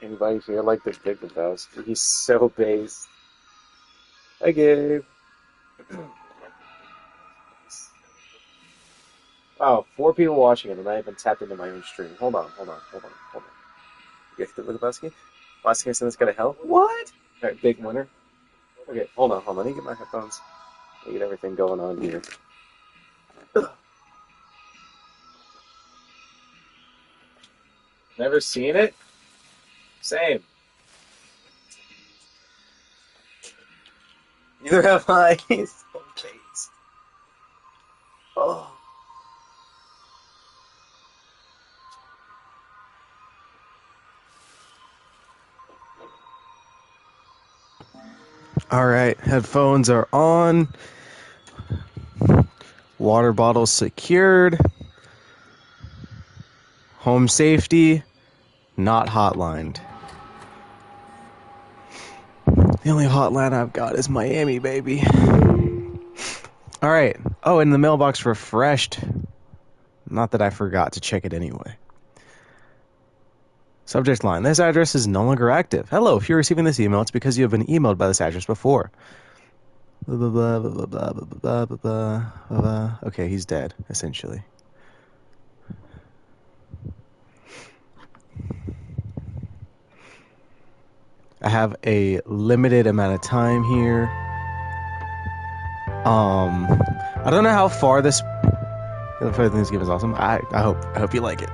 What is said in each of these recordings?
Anybody here like the Big Lebowski? He's so based. Hi, Gabe. Wow, 4 people watching it, and I haven't tapped into my own stream. Hold on. You get the Big Lebowski? Last thing I sent this guy to hell? What? Alright, big winner. Okay, hold on. Let me get my headphones. Let me get everything going on here. Never seen it? Same. Neither have I. He's so based. Oh. All right, headphones are on. Water bottle secured. Home safety not hotlined. The only hotline I've got is Miami, baby. All right. Oh, and the mailbox refreshed. Not that I forgot to check it anyway. Subject line. This address is no longer active. Hello, if you're receiving this email, it's because you have been emailed by this address before. Blah, blah, blah, blah, blah, blah, blah, blah, blah, blah. Okay, he's dead, essentially. I have a limited amount of time here. I don't know how far this Thanksgiving is awesome. I hope you like it.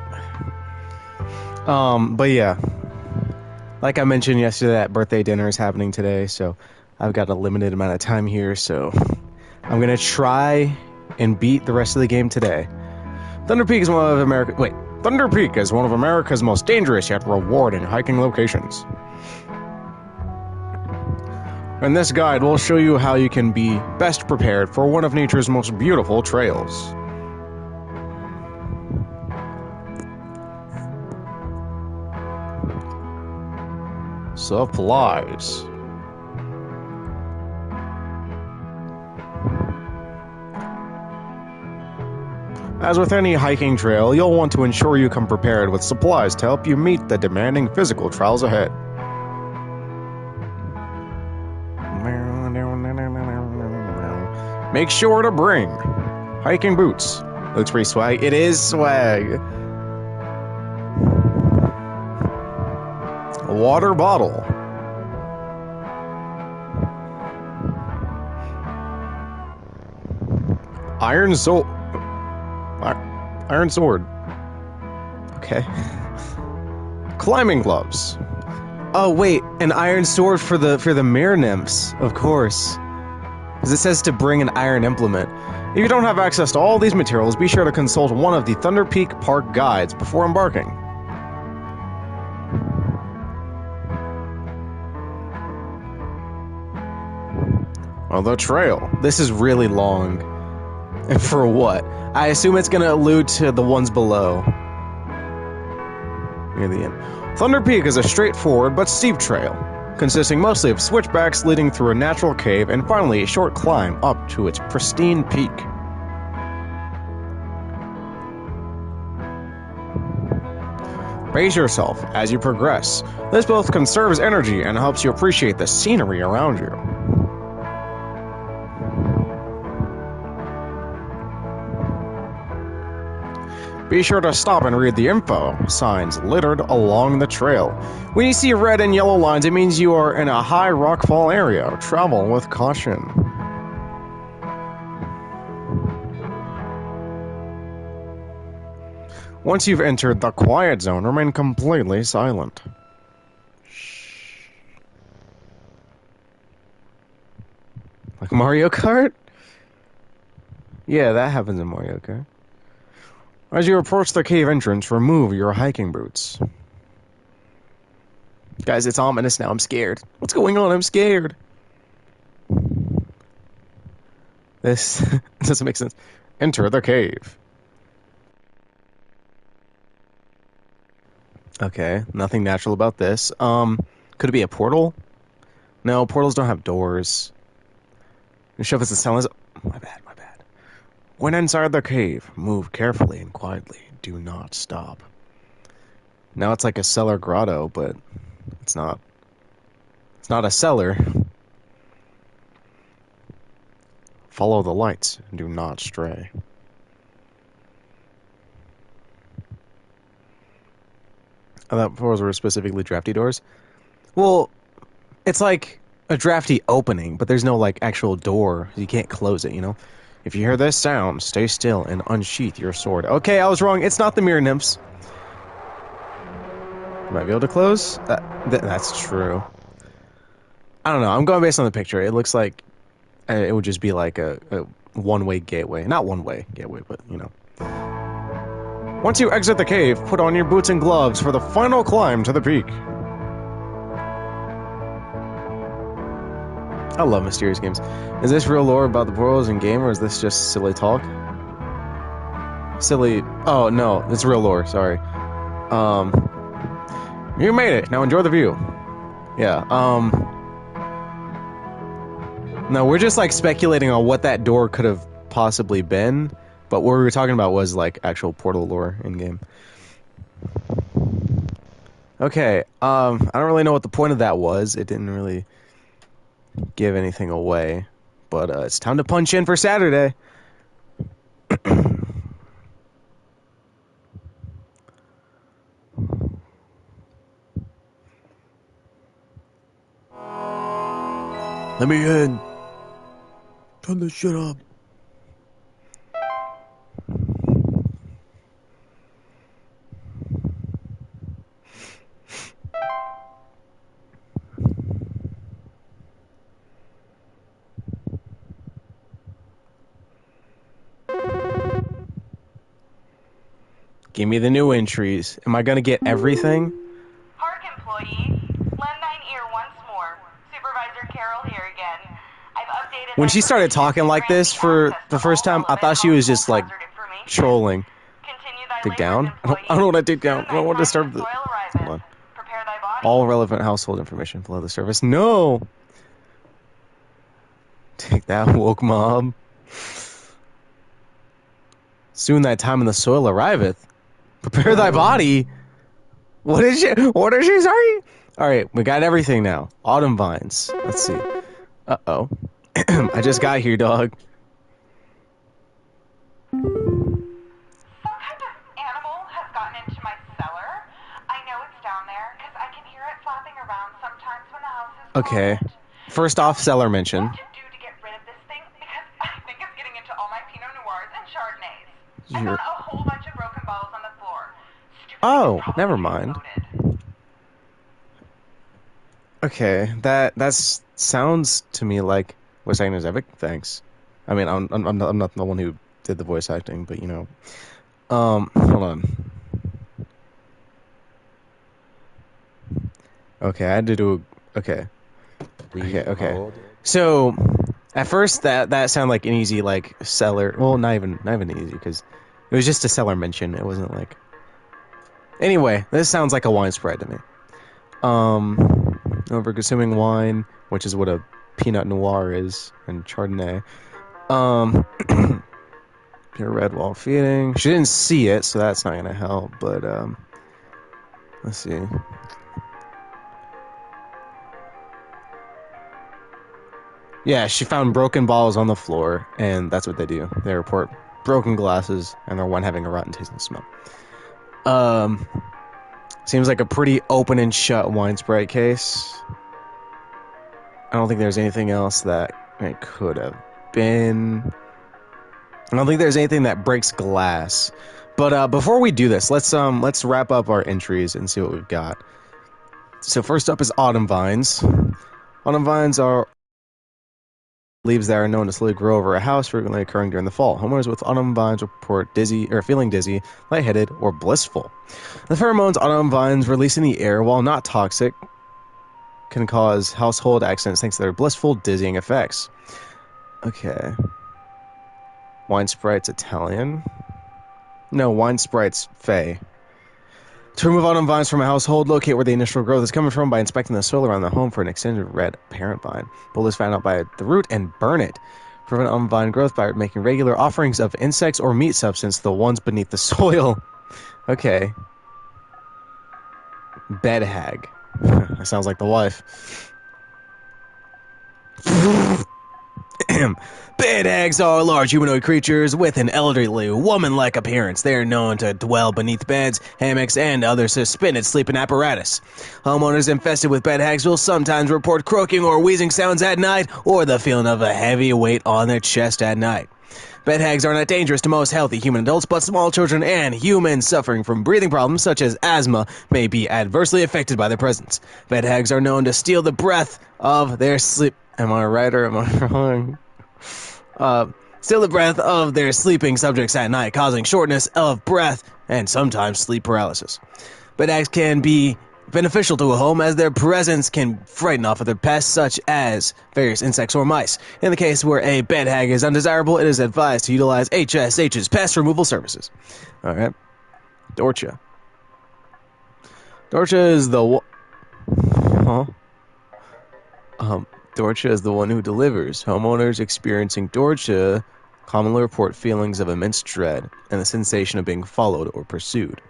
But yeah, like I mentioned yesterday, that birthday dinner is happening today, so I've got a limited amount of time here, so I'm gonna try and beat the rest of the game today. Thunder Peak is one of America's most dangerous yet rewarding hiking locations. In this guide, we'll show you how you can be best prepared for one of nature's most beautiful trails. Supplies. As with any hiking trail, you'll want to ensure you come prepared with supplies to help you meet the demanding physical trials ahead. Make sure to bring hiking boots. Looks pretty swag. It is swag. A water bottle. Iron sword. Okay. Climbing gloves. Oh wait, an iron sword for the mere nymphs, of course. Because it says to bring an iron implement. If you don't have access to all these materials, be sure to consult one of the Thunder Peak Park guides before embarking. Well, the trail. This is really long. And for what? I assume it's going to allude to the ones below. Near the end. Thunder Peak is a straightforward but steep trail, consisting mostly of switchbacks leading through a natural cave and finally a short climb up to its pristine peak. Brace yourself as you progress. This both conserves energy and helps you appreciate the scenery around you. Be sure to stop and read the info signs littered along the trail. When you see red and yellow lines, it means you are in a high rockfall area. Travel with caution. Once you've entered the quiet zone, remain completely silent. Shh. Like Mario Kart? Yeah, that happens in Mario Kart. As you approach the cave entrance, remove your hiking boots. Guys, it's ominous now. I'm scared. What's going on? I'm scared. This doesn't make sense. Enter the cave. Okay, nothing natural about this. Could it be a portal? No, portals don't have doors. Show us the silence. My bad. When inside the cave, move carefully and quietly. Do not stop. Now it's like a cellar grotto, but It's not. It's not a cellar. Follow the lights and do not stray. I thought doors were specifically drafty doors. Well, it's like a drafty opening, but there's no like actual door. You can't close it, you know? If you hear this sound, stay still and unsheath your sword. Okay, I was wrong. It's not the mirror nymphs. Might be able to close? That's true. I don't know. I'm going based on the picture. It looks like it would just be like a one-way gateway. Not one-way gateway, but, you know. Once you exit the cave, put on your boots and gloves for the final climb to the peak. I love mysterious games. Is this real lore about the portals in game, or is this just silly talk? Silly... Oh, no. It's real lore. Sorry. You made it. Now enjoy the view. Yeah, No, we're just, like, speculating on what that door could have possibly been, but what we were talking about was, like, actual portal lore in-game. Okay, I don't really know what the point of that was. It didn't really give anything away, but, it's time to punch in for Saturday. Let me in. Turn this shit up. Give me the new entries. Am I gonna get everything? Park employees, lend thine ear once more. Supervisor Carol here again. I've updated. When she started talking like this for the first time, I thought she was just like trolling. Dig down? I don't know what I dig down. I don't want to disturb the... Hold on. All relevant household information below the surface. No! Take that, woke mob. Soon thy time in the soil arriveth. Prepare thy body. What is she? What is she? Sorry. All right, we got everything now. Autumn vines. Let's see. Uh-oh. I just got here, dog. Some kind of animal has gotten into my cellar. I know it's down there because I can hear it flapping around sometimes when the house is okay. quiet. First off, cellar mention. What to do to get rid of this thing? Because I think it's getting into all my Pinot Noirs and Chardonnays. I found a whole bunch of broken bottles on the floor. Oh, never mind. Okay, that sounds to me like voice acting is epic. Thanks. I mean, I'm not the one who did the voice acting, but you know. Hold on. Okay, I had to do. Okay. So, at first that sounded like an easy like cellar. Well, not even easy because it was just a cellar mention. It wasn't like. Anyway, this sounds like a wine spread to me. Over consuming wine, which is what a Pinot Noir is, and Chardonnay. Pure red while feeding. She didn't see it, so that's not gonna help. But let's see. Yeah, she found broken bottles on the floor, and that's what they do. They report broken glasses and their wine having a rotten taste and smell. Seems like a pretty open and shut wine Sprite case. I don't think there's anything else that it could have been. I don't think there's anything that breaks glass. But before we do this, let's wrap up our entries and see what we've got. So first up is autumn vines. Autumn vines are leaves that are known to slowly grow over a house, frequently occurring during the fall. Homeowners with autumn vines report dizzy or feeling dizzy, lightheaded, or blissful. The pheromones autumn vines release in the air, while not toxic, can cause household accidents thanks to their blissful, dizzying effects. Okay. Wine Sprite's Italian. No, Wine Sprite's Fey. To remove autumn vines from a household, locate where the initial growth is coming from by inspecting the soil around the home for an extended red parent vine. Pull this vine out by the root and burn it. Prevent autumn vine growth by making regular offerings of insects or meat substance, the ones beneath the soil. Okay. Bed hag. That sounds like the wife. Bed hags are large humanoid creatures with an elderly, woman-like appearance. They are known to dwell beneath beds, hammocks, and other suspended sleeping apparatus. Homeowners infested with bed hags will sometimes report croaking or wheezing sounds at night, or the feeling of a heavy weight on their chest at night. Bed hags are not dangerous to most healthy human adults, but small children and humans suffering from breathing problems such as asthma may be adversely affected by their presence. Bed hags are known to steal the breath of their sleep. Am I right or am I wrong? Steal the breath of their sleeping subjects at night, causing shortness of breath and sometimes sleep paralysis. Bed hags can be beneficial to a home as their presence can frighten off other pests such as various insects or mice. In the case where a bed hag is undesirable, it is advised to utilize HSH's pest removal services. Alright. Dorcha. Dorcha is the Dorcha is the one who delivers. Homeowners experiencing Dorcha commonly report feelings of immense dread and the sensation of being followed or pursued.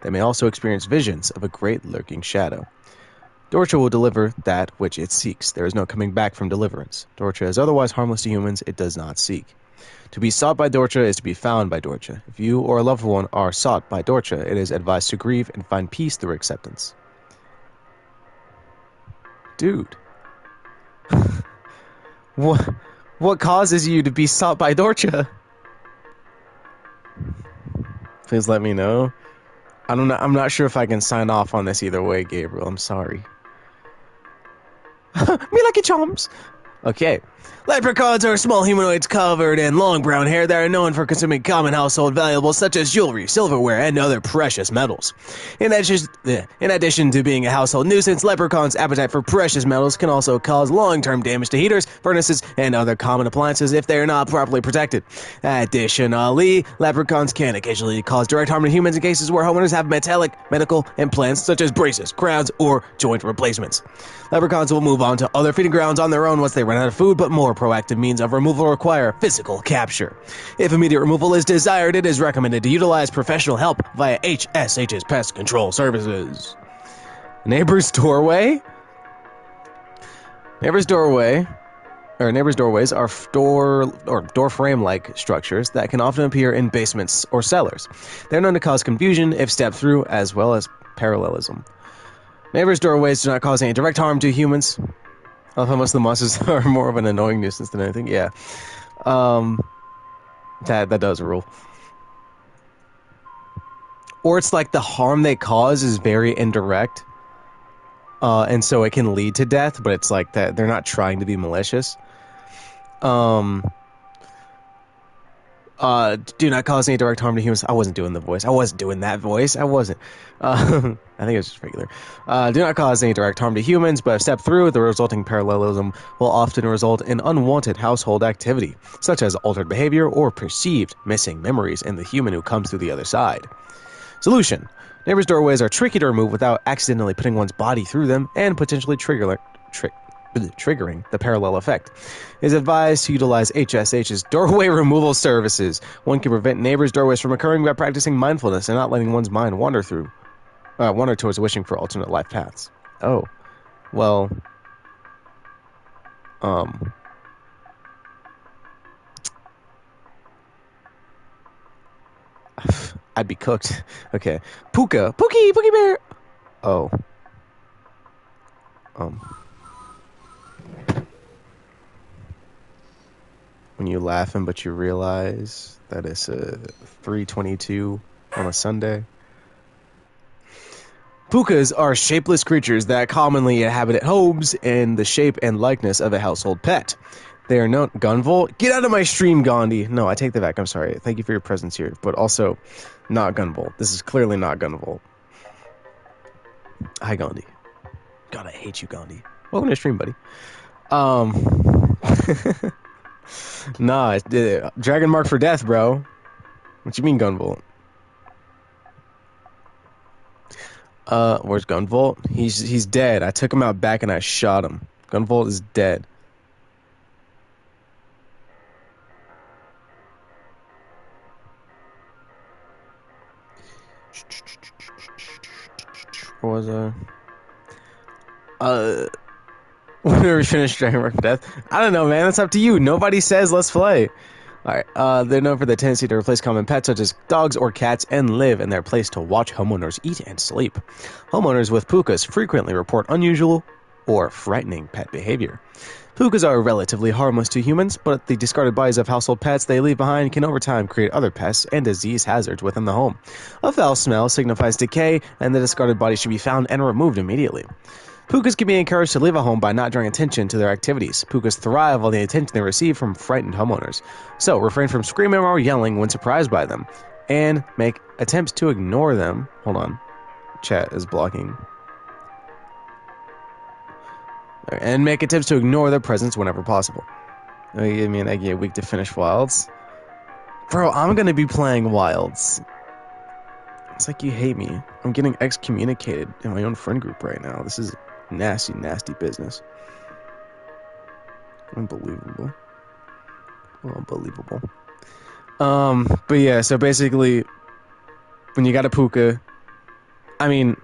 They may also experience visions of a great lurking shadow. Dorcha will deliver that which it seeks. There is no coming back from deliverance. Dorcha is otherwise harmless to humans. It does not seek. To be sought by Dorcha is to be found by Dorcha. If you or a loved one are sought by Dorcha, it is advised to grieve and find peace through acceptance. Dude. What causes you to be sought by Dorcha? Please let me know. I'm not sure if I can sign off on this either way, Gabriel. I'm sorry. Me lucky charms. Okay. Leprechauns are small humanoids covered in long brown hair that are known for consuming common household valuables such as jewelry, silverware, and other precious metals. In addition to being a household nuisance, leprechauns' appetite for precious metals can also cause long-term damage to heaters, furnaces, and other common appliances if they are not properly protected. Additionally, leprechauns can occasionally cause direct harm to humans in cases where homeowners have metallic medical implants such as braces, crowns, or joint replacements. Leprechauns will move on to other feeding grounds on their own once they run out of food, but more proactive means of removal require physical capture. If immediate removal is desired, it is recommended to utilize professional help via HSH's pest control services. Neighbor's doorway? Neighbor's doorways are door frame-like structures that can often appear in basements or cellars. They're known to cause confusion if stepped through, as well as parallelism. Neighbors' doorways do not cause any direct harm to humans. I love how most of the monsters are more of an annoying nuisance than anything. Yeah. That does rule. Or it's like the harm they cause is very indirect. And so it can lead to death, but it's like that they're not trying to be malicious. Do not cause any direct harm to humans. I wasn't doing the voice. I wasn't doing that voice. I wasn't. I think it was just regular. Do not cause any direct harm to humans, but if stepped through, the resulting parallelism will often result in unwanted household activity, such as altered behavior or perceived missing memories in the human who comes through the other side. Solution. Neighbors' doorways are tricky to remove without accidentally putting one's body through them and potentially triggering the parallel effect. It is advised to utilize HSH's doorway removal services. One can prevent neighbors' doorways from occurring by practicing mindfulness and not letting one's mind wander towards wishing for alternate life paths. Oh, well, I'd be cooked. Okay, Pookie Bear. Oh, when you laughing, but you realize that it's 3:22 on a Sunday. Pukas are shapeless creatures that commonly inhabit homes in the shape and likeness of a household pet. They are known... Gunvolt? Get out of my stream, Gandhi! No, I take that back. I'm sorry. Thank you for your presence here. But also, not Gunvolt. This is clearly not Gunvolt. Hi, Gandhi. God, I hate you, Gandhi. Welcome to the stream, buddy. Nah, Dragon Mark for Death, bro. What you mean, Gunvolt? Where's Gunvolt? He's dead. I took him out back and I shot him. Gunvolt is dead. Where was I? Whenever we finish Dragon Rock Death. I don't know, man. That's up to you. Nobody says let's play. Alright, they're known for the tendency to replace common pets such as dogs or cats and live in their place to watch homeowners eat and sleep. Homeowners with pukas frequently report unusual or frightening pet behavior. Pukas are relatively harmless to humans, but the discarded bodies of household pets they leave behind can over time create other pests and disease hazards within the home. A foul smell signifies decay, and the discarded body should be found and removed immediately. Pukas can be encouraged to leave a home by not drawing attention to their activities. Pukas thrive on the attention they receive from frightened homeowners. So, refrain from screaming or yelling when surprised by them, and make attempts to ignore them. Hold on. Chat is blocking. And make attempts to ignore their presence whenever possible. I mean, I get a week to finish Wilds. Bro, I'm gonna be playing Wilds. It's like you hate me. I'm getting excommunicated in my own friend group right now. This is nasty, nasty business. Unbelievable. Unbelievable. But yeah, so basically, when you got a puka, I mean,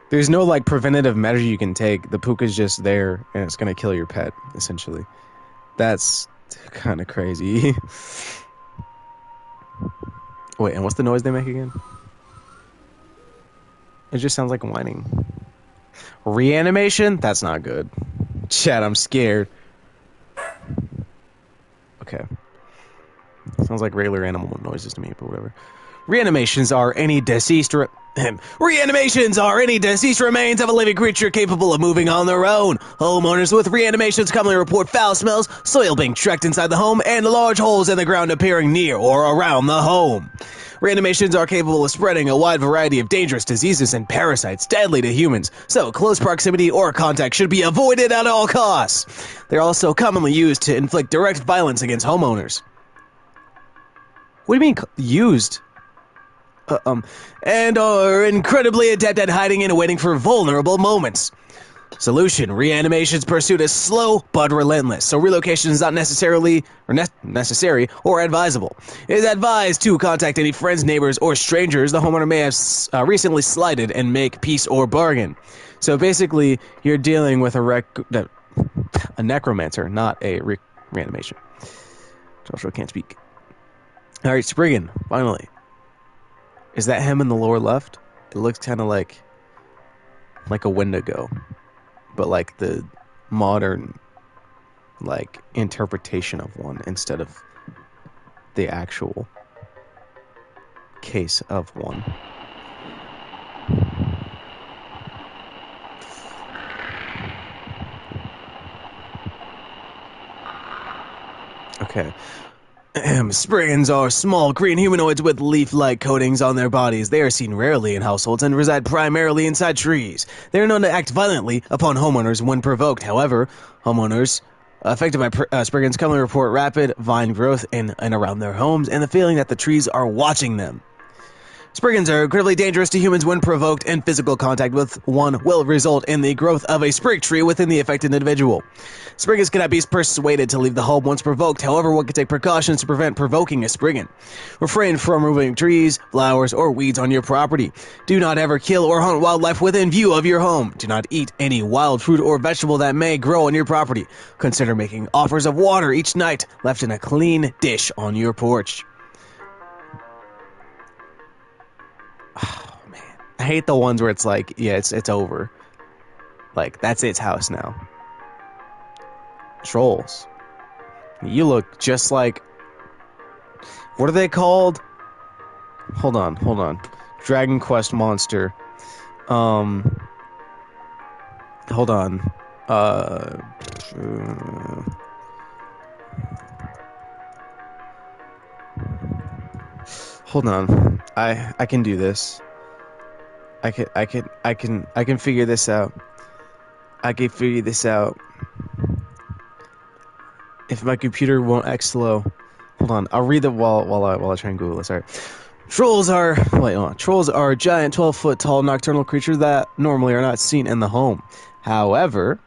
there's no like preventative measure you can take. The puka's just there, and it's gonna kill your pet, essentially. That's kind of crazy. Wait, and what's the noise they make again? It just sounds like whining. Reanimation? That's not good. Chat, I'm scared. Okay. Sounds like regular animal noises to me, but whatever. Reanimations are any deceased remains of a living creature capable of moving on their own. Homeowners with reanimations commonly report foul smells, soil being tracked inside the home, and large holes in the ground appearing near or around the home. Reanimations are capable of spreading a wide variety of dangerous diseases and parasites deadly to humans, so close proximity or contact should be avoided at all costs. They're also commonly used to inflict direct violence against homeowners. What do you mean, used? And are incredibly adept at hiding and waiting for vulnerable moments. Solution: reanimation's pursuit is slow but relentless, so relocation is not necessary or advisable. It is advised to contact any friends, neighbors, or strangers the homeowner may have recently slighted and make peace or bargain. So basically, you're dealing with a necromancer, not a reanimation. Joshua can't speak. All right, Spriggan, finally. Is that him in the lower left? It looks kind of like a Wendigo, but like the modern like interpretation of one instead of the actual case of one. Okay. Spriggans are small green humanoids with leaf-like coatings on their bodies. They are seen rarely in households and reside primarily inside trees. They are known to act violently upon homeowners when provoked. However, homeowners affected by Spriggans commonly report rapid vine growth in and around their homes and the feeling that the trees are watching them. Spriggans are incredibly dangerous to humans when provoked, and physical contact with one will result in the growth of a sprig tree within the affected individual. Spriggans cannot be persuaded to leave the home once provoked. However, one can take precautions to prevent provoking a Spriggan. Refrain from removing trees, flowers, or weeds on your property. Do not ever kill or hunt wildlife within view of your home. Do not eat any wild fruit or vegetable that may grow on your property. Consider making offers of water each night left in a clean dish on your porch. Oh, man. I hate the ones where it's like, yeah, it's over. Like, that's its house now. Trolls. You look just like... What are they called? Hold on. Dragon Quest monster. Hold on. Hold on. I can do this. I can figure this out. I can figure this out. If my computer won't act slow. Hold on. I'll read it while I try and Google this. Alright. Trolls are giant 12-foot tall nocturnal creatures that normally are not seen in the home. However,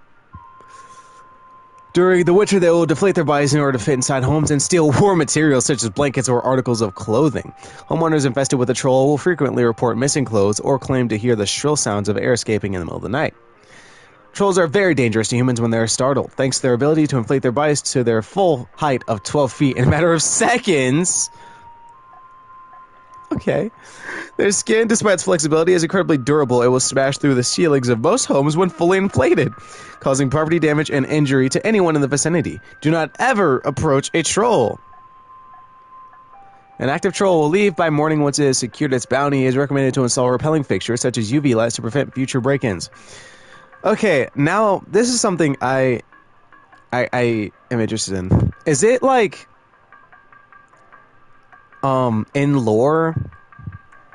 during the winter, they will deflate their bodies in order to fit inside homes and steal war materials such as blankets or articles of clothing. Homeowners infested with a troll will frequently report missing clothes or claim to hear the shrill sounds of air escaping in the middle of the night. Trolls are very dangerous to humans when they are startled, thanks to their ability to inflate their bodies to their full height of 12 feet in a matter of seconds. Okay. Their skin, despite its flexibility, is incredibly durable. It will smash through the ceilings of most homes when fully inflated, causing property damage and injury to anyone in the vicinity. Do not ever approach a troll. An active troll will leave by morning once it has secured its bounty. It is recommended to install repelling fixtures such as UV lights to prevent future break-ins. Okay, now this is something I am interested in. Is it like in lore,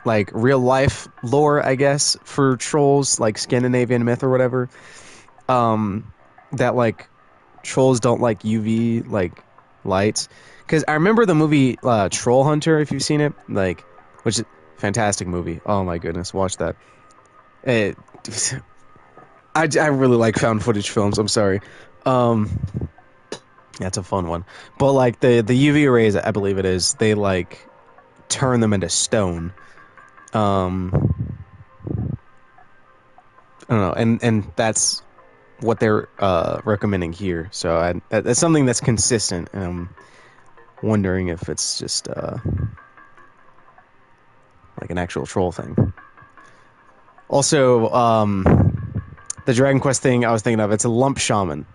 like real life lore, I guess, for trolls, like Scandinavian myth or whatever, that like trolls don't like UV like lights? Because I remember the movie Troll Hunter, if you've seen it, like, which is a fantastic movie. Oh my goodness, watch that. It, I really like found footage films. I'm sorry. That's a fun one. But like the UV rays, I believe it is, they like turn them into stone. I don't know, and that's what they're recommending here. So that's something that's consistent, and I'm wondering if it's just like an actual troll thing. Also, the Dragon Quest thing I was thinking of, it's a lump shaman.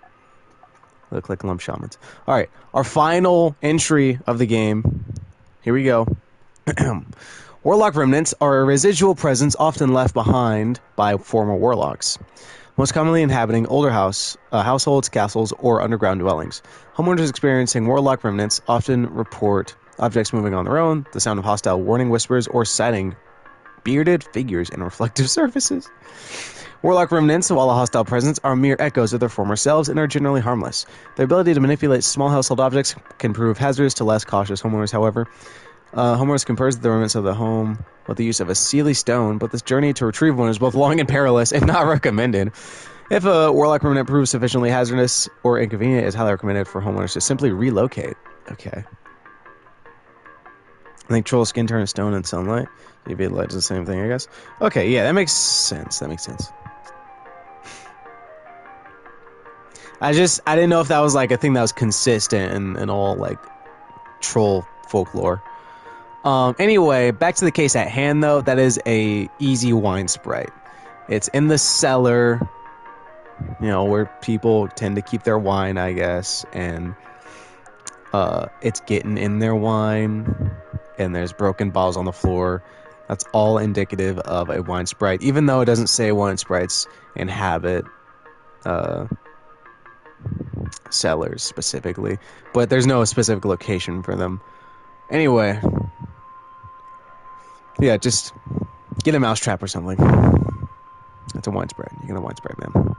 Look like lump shamans. Alright, our final entry of the game. Here we go. Warlock remnants are a residual presence often left behind by former warlocks, most commonly inhabiting older households, castles, or underground dwellings. Homeowners experiencing warlock remnants often report objects moving on their own, the sound of hostile warning whispers, or sighting bearded figures in reflective surfaces. Warlock remnants, while a hostile presence, are mere echoes of their former selves and are generally harmless. Their ability to manipulate small household objects can prove hazardous to less cautious homeowners, however. Homeowners can purge the remnants of the home with the use of a Sealy stone, but this journey to retrieve one is both long and perilous and not recommended. If a warlock remnant proves sufficiently hazardous or inconvenient, it is highly recommended for homeowners to simply relocate. Okay. I think troll skin turn to stone in sunlight. UV light is the same thing, I guess. Okay, yeah, that makes sense. That makes sense. I didn't know if that was like a thing that was consistent in all like troll folklore. Anyway, back to the case at hand though. That is a easy wine sprite. It's in the cellar, you know, where people tend to keep their wine, I guess, and it's getting in their wine, and there's broken bottles on the floor. That's all indicative of a wine sprite, even though it doesn't say wine sprites inhabit cellars specifically, but there's no specific location for them. Anyway, yeah, just get a mousetrap or something. That's a wine sprite. You get a wine sprite, man.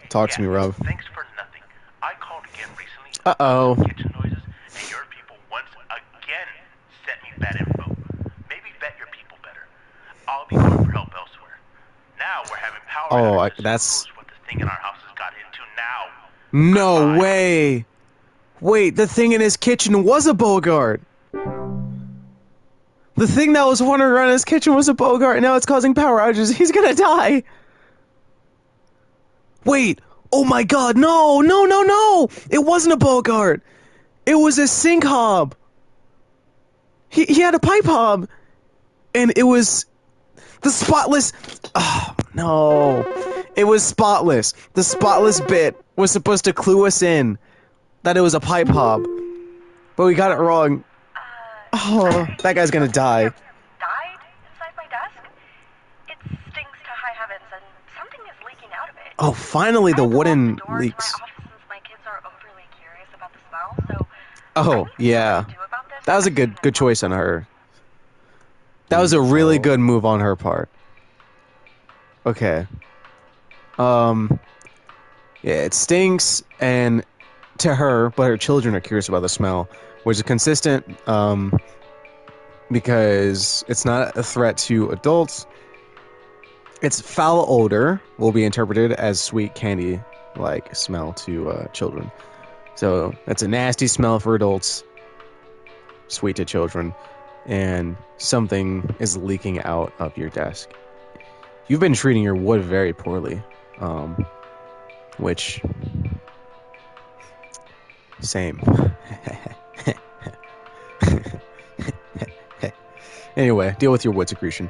Talk to me, Rob. Thanks for nothing. I called again recently. Uh-oh. Kitchen noises, and your people once again sent me bad info. Maybe vet your people better. I'll be going for help elsewhere. Now we're having power outages. That's what this thing in our house has got into now. No Goodbye. way. Wait, the thing in his kitchen was a Bogart. The thing that was wandering around his kitchen was a Bogart, and now it's causing power outages. He's gonna die. Wait, oh my god, no! It wasn't a Bogart. It was a sink hob. He had a pipe hob. And it was the spotless... Oh, no. It was spotless. The spotless bit was supposed to clue us in that it was a pipe hob. But we got it wrong. Oh, that guy's gonna die. Died inside my desk? It stinks to high heavens, and something is leaking out of it. Oh, finally the wooden leaks. My office since my kids are overly curious about the smell, so Oh, yeah. That was a good choice on her. That was a really good move on her part. Okay. Yeah, it stinks, and to her, but her children are curious about the smell, which is consistent. because it's not a threat to adults. Its foul odor will be interpreted as sweet candy-like smell to children. So that's a nasty smell for adults, sweet to children, and something is leaking out of your desk. You've been treating your wood very poorly, which... Same. Anyway, deal with your wood secretion.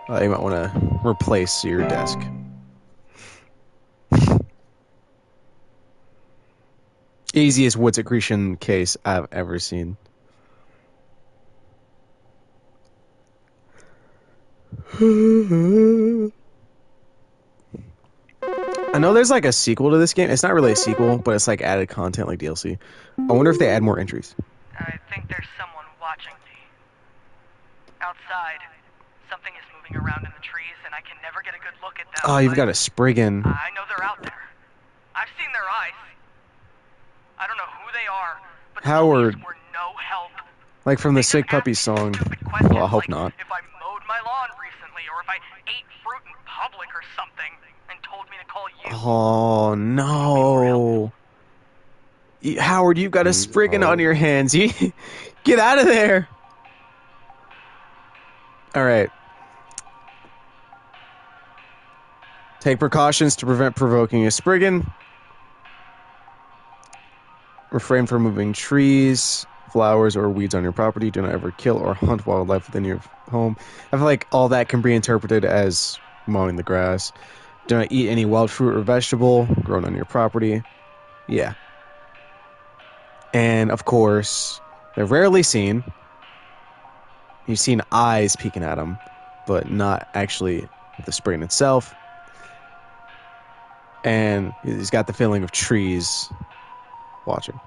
You might want to replace your desk. Easiest wood secretion case I've ever seen. I know there's like a sequel to this game. It's not really a sequel, but it's like added content like DLC. I wonder if they add more entries. I think there's someone watching me. Outside, something is moving around in the trees, and I can never get a good look at them. Oh, you've got a Spriggan. I know they're out there. I've seen their eyes. I don't know who they are, but Howard. the were no help. Like from the They Sick just Puppy ask song. stupid questions Well, I hope like not. If I mowed my lawn recently, or if I ate fruit in public or something, and told me to call you. Oh, no. Howard, you've got a Spriggan on your hands. Get out of there. Alright. Take precautions to prevent provoking a Spriggan. Refrain from moving trees, flowers, or weeds on your property. Do not ever kill or hunt wildlife within your home. I feel like all that can be interpreted as mowing the grass. Do not eat any wild fruit or vegetable grown on your property. Yeah. And, of course, they're rarely seen. You've seen eyes peeking at them, but not actually the Spriggan itself. And he's got the feeling of trees watching.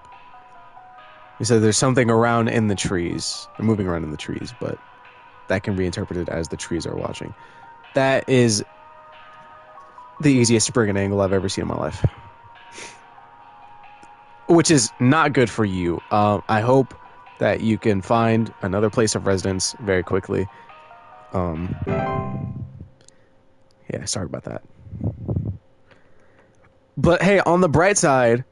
He said there's something around in the trees, or moving around in the trees, but that can be interpreted as the trees are watching. That is the easiest Spriggan angle I've ever seen in my life. Which is not good for you. I hope that you can find another place of residence very quickly. Yeah, sorry about that. But hey, on the bright side,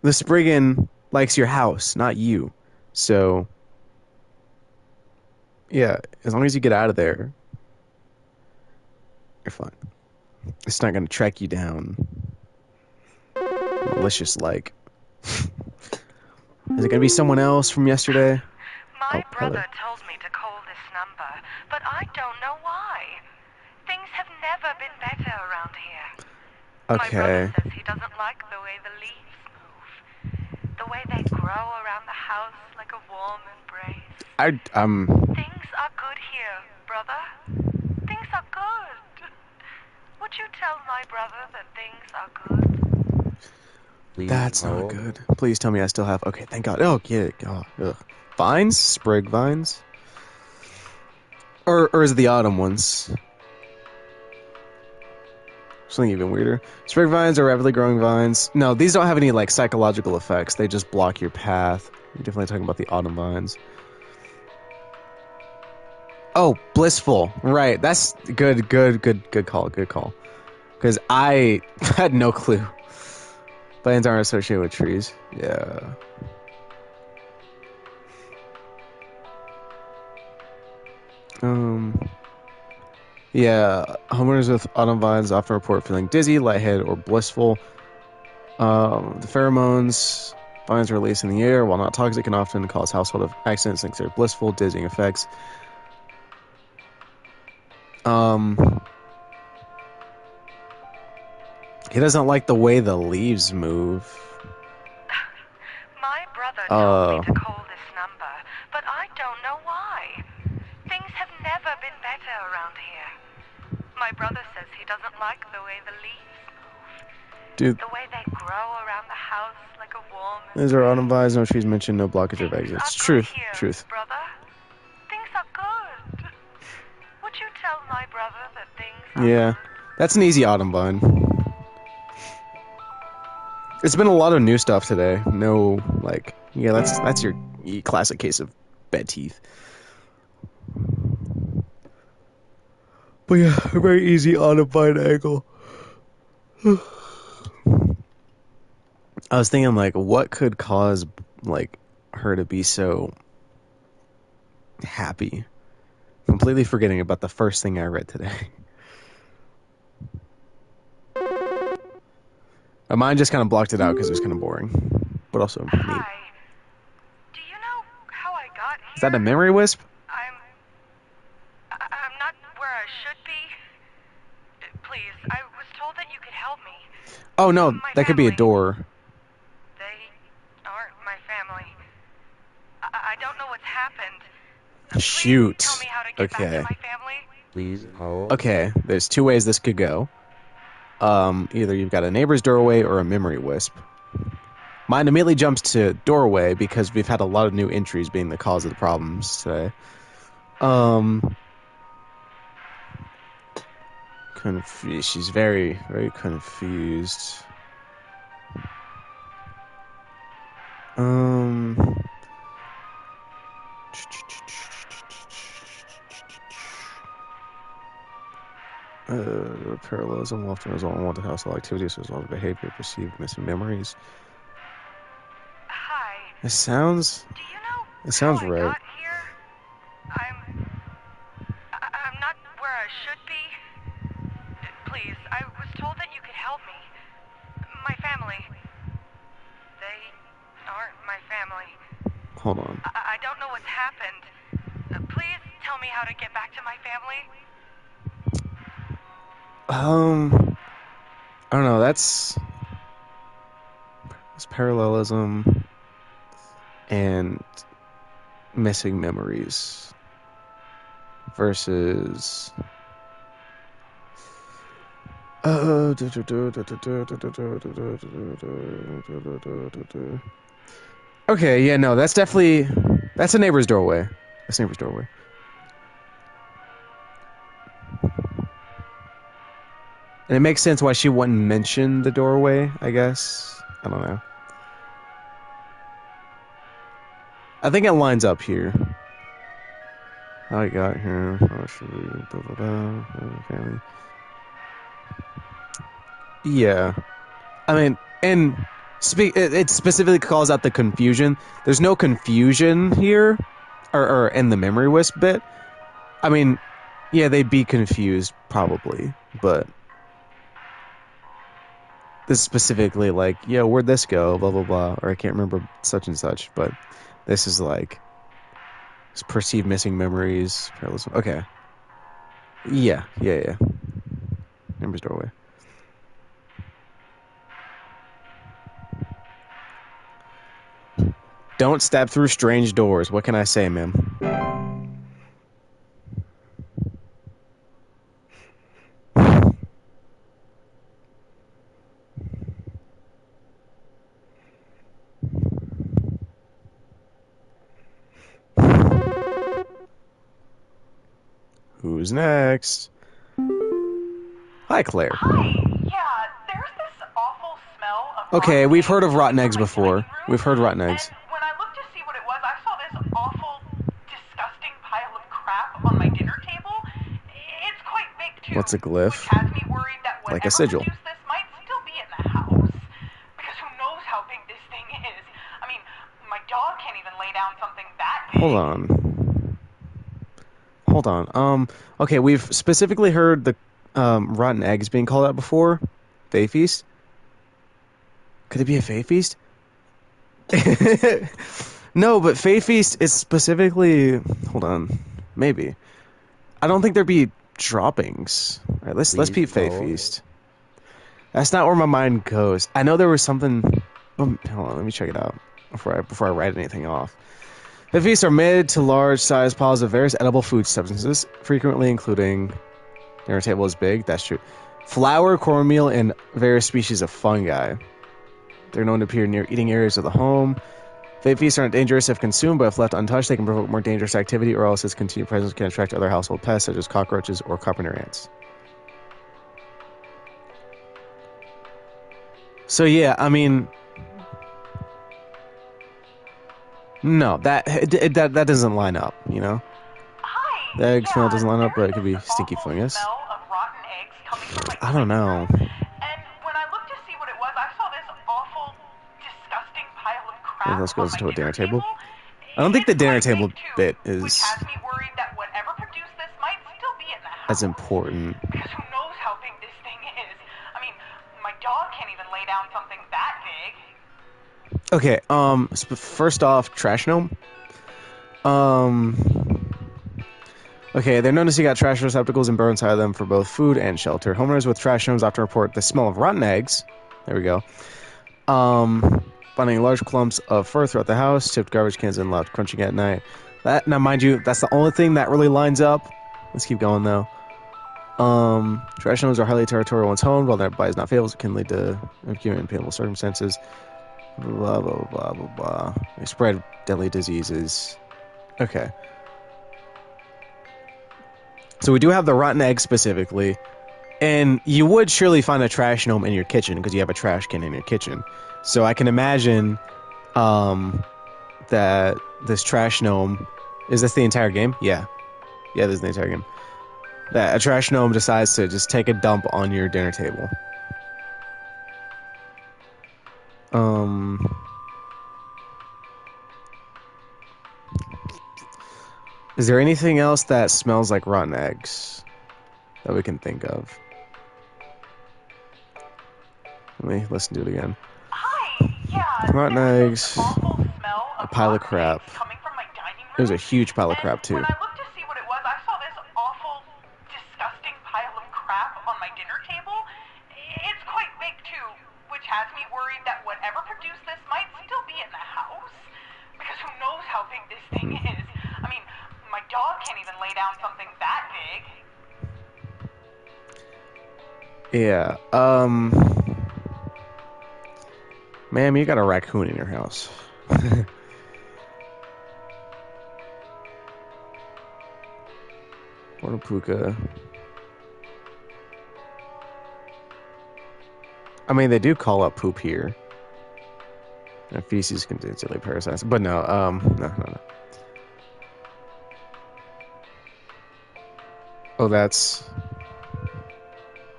the Spriggan likes your house, not you. So, yeah, as long as you get out of there, you're fine. It's not going to track you down. Malicious like. Is it going to be someone else from yesterday? My brother hello. told me to call this number, but I don't know why. Things have never been better around here. My Okay. brother says he doesn't like the way the leaves move. The way they grow around the house like a warm embrace. Things are good here, brother. Things are good. Would you tell my brother that things are good? That's not good. Please tell me I still have... Okay, thank God. Oh, get it. God. Ugh. Vines? Sprig vines? Or is it the autumn ones? Something even weirder. Sprig vines are rapidly growing vines. No, these don't have any, like, psychological effects. They just block your path. You're definitely talking about the autumn vines. Oh, blissful. Right. That's good call. Good call. Because I had no clue. Vines aren't associated with trees. Yeah. Yeah, homeowners with autumn vines often report feeling dizzy, lightheaded, or blissful. The pheromones vines released in the air, while not toxic, can often cause household accidents and exert blissful, dizzying effects. He doesn't like the way the leaves move. My brother told me to call this number, but I don't know why. Things have never been better around here. My brother says he doesn't like the way the leaves move. Dude, The way they grow around the house like a warm... these are autumn vines, no trees mentioned, no blockage of Things exits. are Truth, good here, truth. brother. Things are good. Would you tell my brother that things are Yeah, that's an easy autumn vine. It's been a lot of new stuff today. No, like, yeah, that's your classic case of bad teeth. But yeah, very easy on a fine angle. I was thinking, like, what could cause, like, her to be so happy? Completely forgetting about the first thing I read today. My mind just kind of blocked it out because it was kind of boring. But also neat. Hi. Do you know how I got here? Is that a memory wisp? I'm not where I should be. Please, I was told that you could help me. Oh, no, My that could be a family. door. They aren't my family. I don't know what's happened. Shoot. Please tell me how to get back Okay. to my family. Please hold. Okay, there's two ways this could go. Either you've got a neighbor's doorway or a memory wisp. Mine immediately jumps to doorway because we've had a lot of new entries being the cause of the problems today. Confused. She's very, very confused. Parallelism will often result in unwanted household activities as well as behavior, perceived missing memories. Hi. It sounds Do you know right. how I got here? I'm not where I should be. Please, I was told that you could help me. My family. They aren't my family. Hold on. I don't know what's happened. Please tell me how to get back to my family. I don't know, that's parallelism and missing memories versus okay, yeah, no, that's a neighbor's doorway. That's a neighbor's doorway. And it makes sense why she wouldn't mention the doorway, I guess. I don't know. I think it lines up here. How I got here. Family. Yeah. I mean, and it specifically calls out the confusion. There's no confusion here, or in the memory wisp bit. I mean, yeah, they'd be confused, probably, but this is specifically like, yeah, where'd this go? Blah, blah, blah. Or I can't remember such and such, but this is like perceived missing memories. Parallelism. Okay. Yeah. Neighbor's doorway. Don't step through strange doors. What can I say, ma'am? Who's next? Hi, Claire. Hi. Yeah, there's this awful smell of Okay, rotten we've heard eggs of rotten from eggs my before. dining room, We've heard rotten eggs. And when I looked to see what it was, I saw this awful, disgusting pile of crap on my dinner table. It's quite big too. What's a glyph? Which has me worried that Like whatever a sigil. produced this might still be in the house. Because who knows how big this thing is? I mean, my dog can't even lay down something that big. Hold on. Okay, we've specifically heard the rotten eggs being called out before. Fae Feast? Could it be a Fae Feast? No, but Fae Feast is specifically... Hold on. Maybe. I don't think there'd be droppings. All right, let's peep Fae Feast. That's not where my mind goes. I know there was something... hold on, let me check it out before I write anything off. The feasts are mid to large sized piles of various edible food substances, frequently including dinner table is big, that's true. Flour, cornmeal, and various species of fungi. They're known to appear near eating areas of the home. Fae feasts aren't dangerous if consumed, but if left untouched, they can provoke more dangerous activity, or else its continued presence can attract other household pests such as cockroaches or carpenter ants. So yeah, I mean... No, that doesn't line up, you know? Hi. The egg smell doesn't line up, but there's it could be this stinky awful fungus. smell of rotten eggs coming from my I don't know. And when I looked to see what it was, I saw this awful, disgusting pile of crap This goes on my to a dinner table. I don't It's think the dinner quite big, table too, bit which is has me worried that whatever produced this might still be in the house. as important. Because who knows how big this thing is? I mean, my dog can't even lay down something that big. Okay, first off, trash gnome. Okay, they're known to seek out trash receptacles and burrow inside them for both food and shelter. Homeowners with trash gnomes often report the smell of rotten eggs. There we go. Finding large clumps of fur throughout the house, tipped garbage cans, and loud crunching at night. Now, mind you, that's the only thing that really lines up. Let's keep going, though. Trash gnomes are highly territorial once honed. While their bite is not fatal, it can lead to acute and painful circumstances. Blah, blah, blah, blah, blah. They spread deadly diseases. Okay. So we do have the rotten egg specifically. And you would surely find a trash gnome in your kitchen because you have a trash can in your kitchen. So I can imagine that this trash gnome... Is this the entire game? Yeah. Yeah, this is the entire game. That a trash gnome decides to just take a dump on your dinner table. Is there anything else that smells like rotten eggs that we can think of? Let me listen to it again. Hi. Yeah. Rotten eggs. Awful smell A pile of crap. coming from my dining room. There's a huge pile of crap, too. When I looked to see what it was, I saw this awful, disgusting pile of crap on my dinner table. It's quite big, too, which has me worried that whatever produced this might still be in the house. Because who knows how big this thing is. I mean, my dog can't even lay down something that big. Yeah, ma'am, you got a raccoon in your house. What a puka. I mean, they do call up poop here. And feces contain deadly parasites. But no, no. Oh, that's...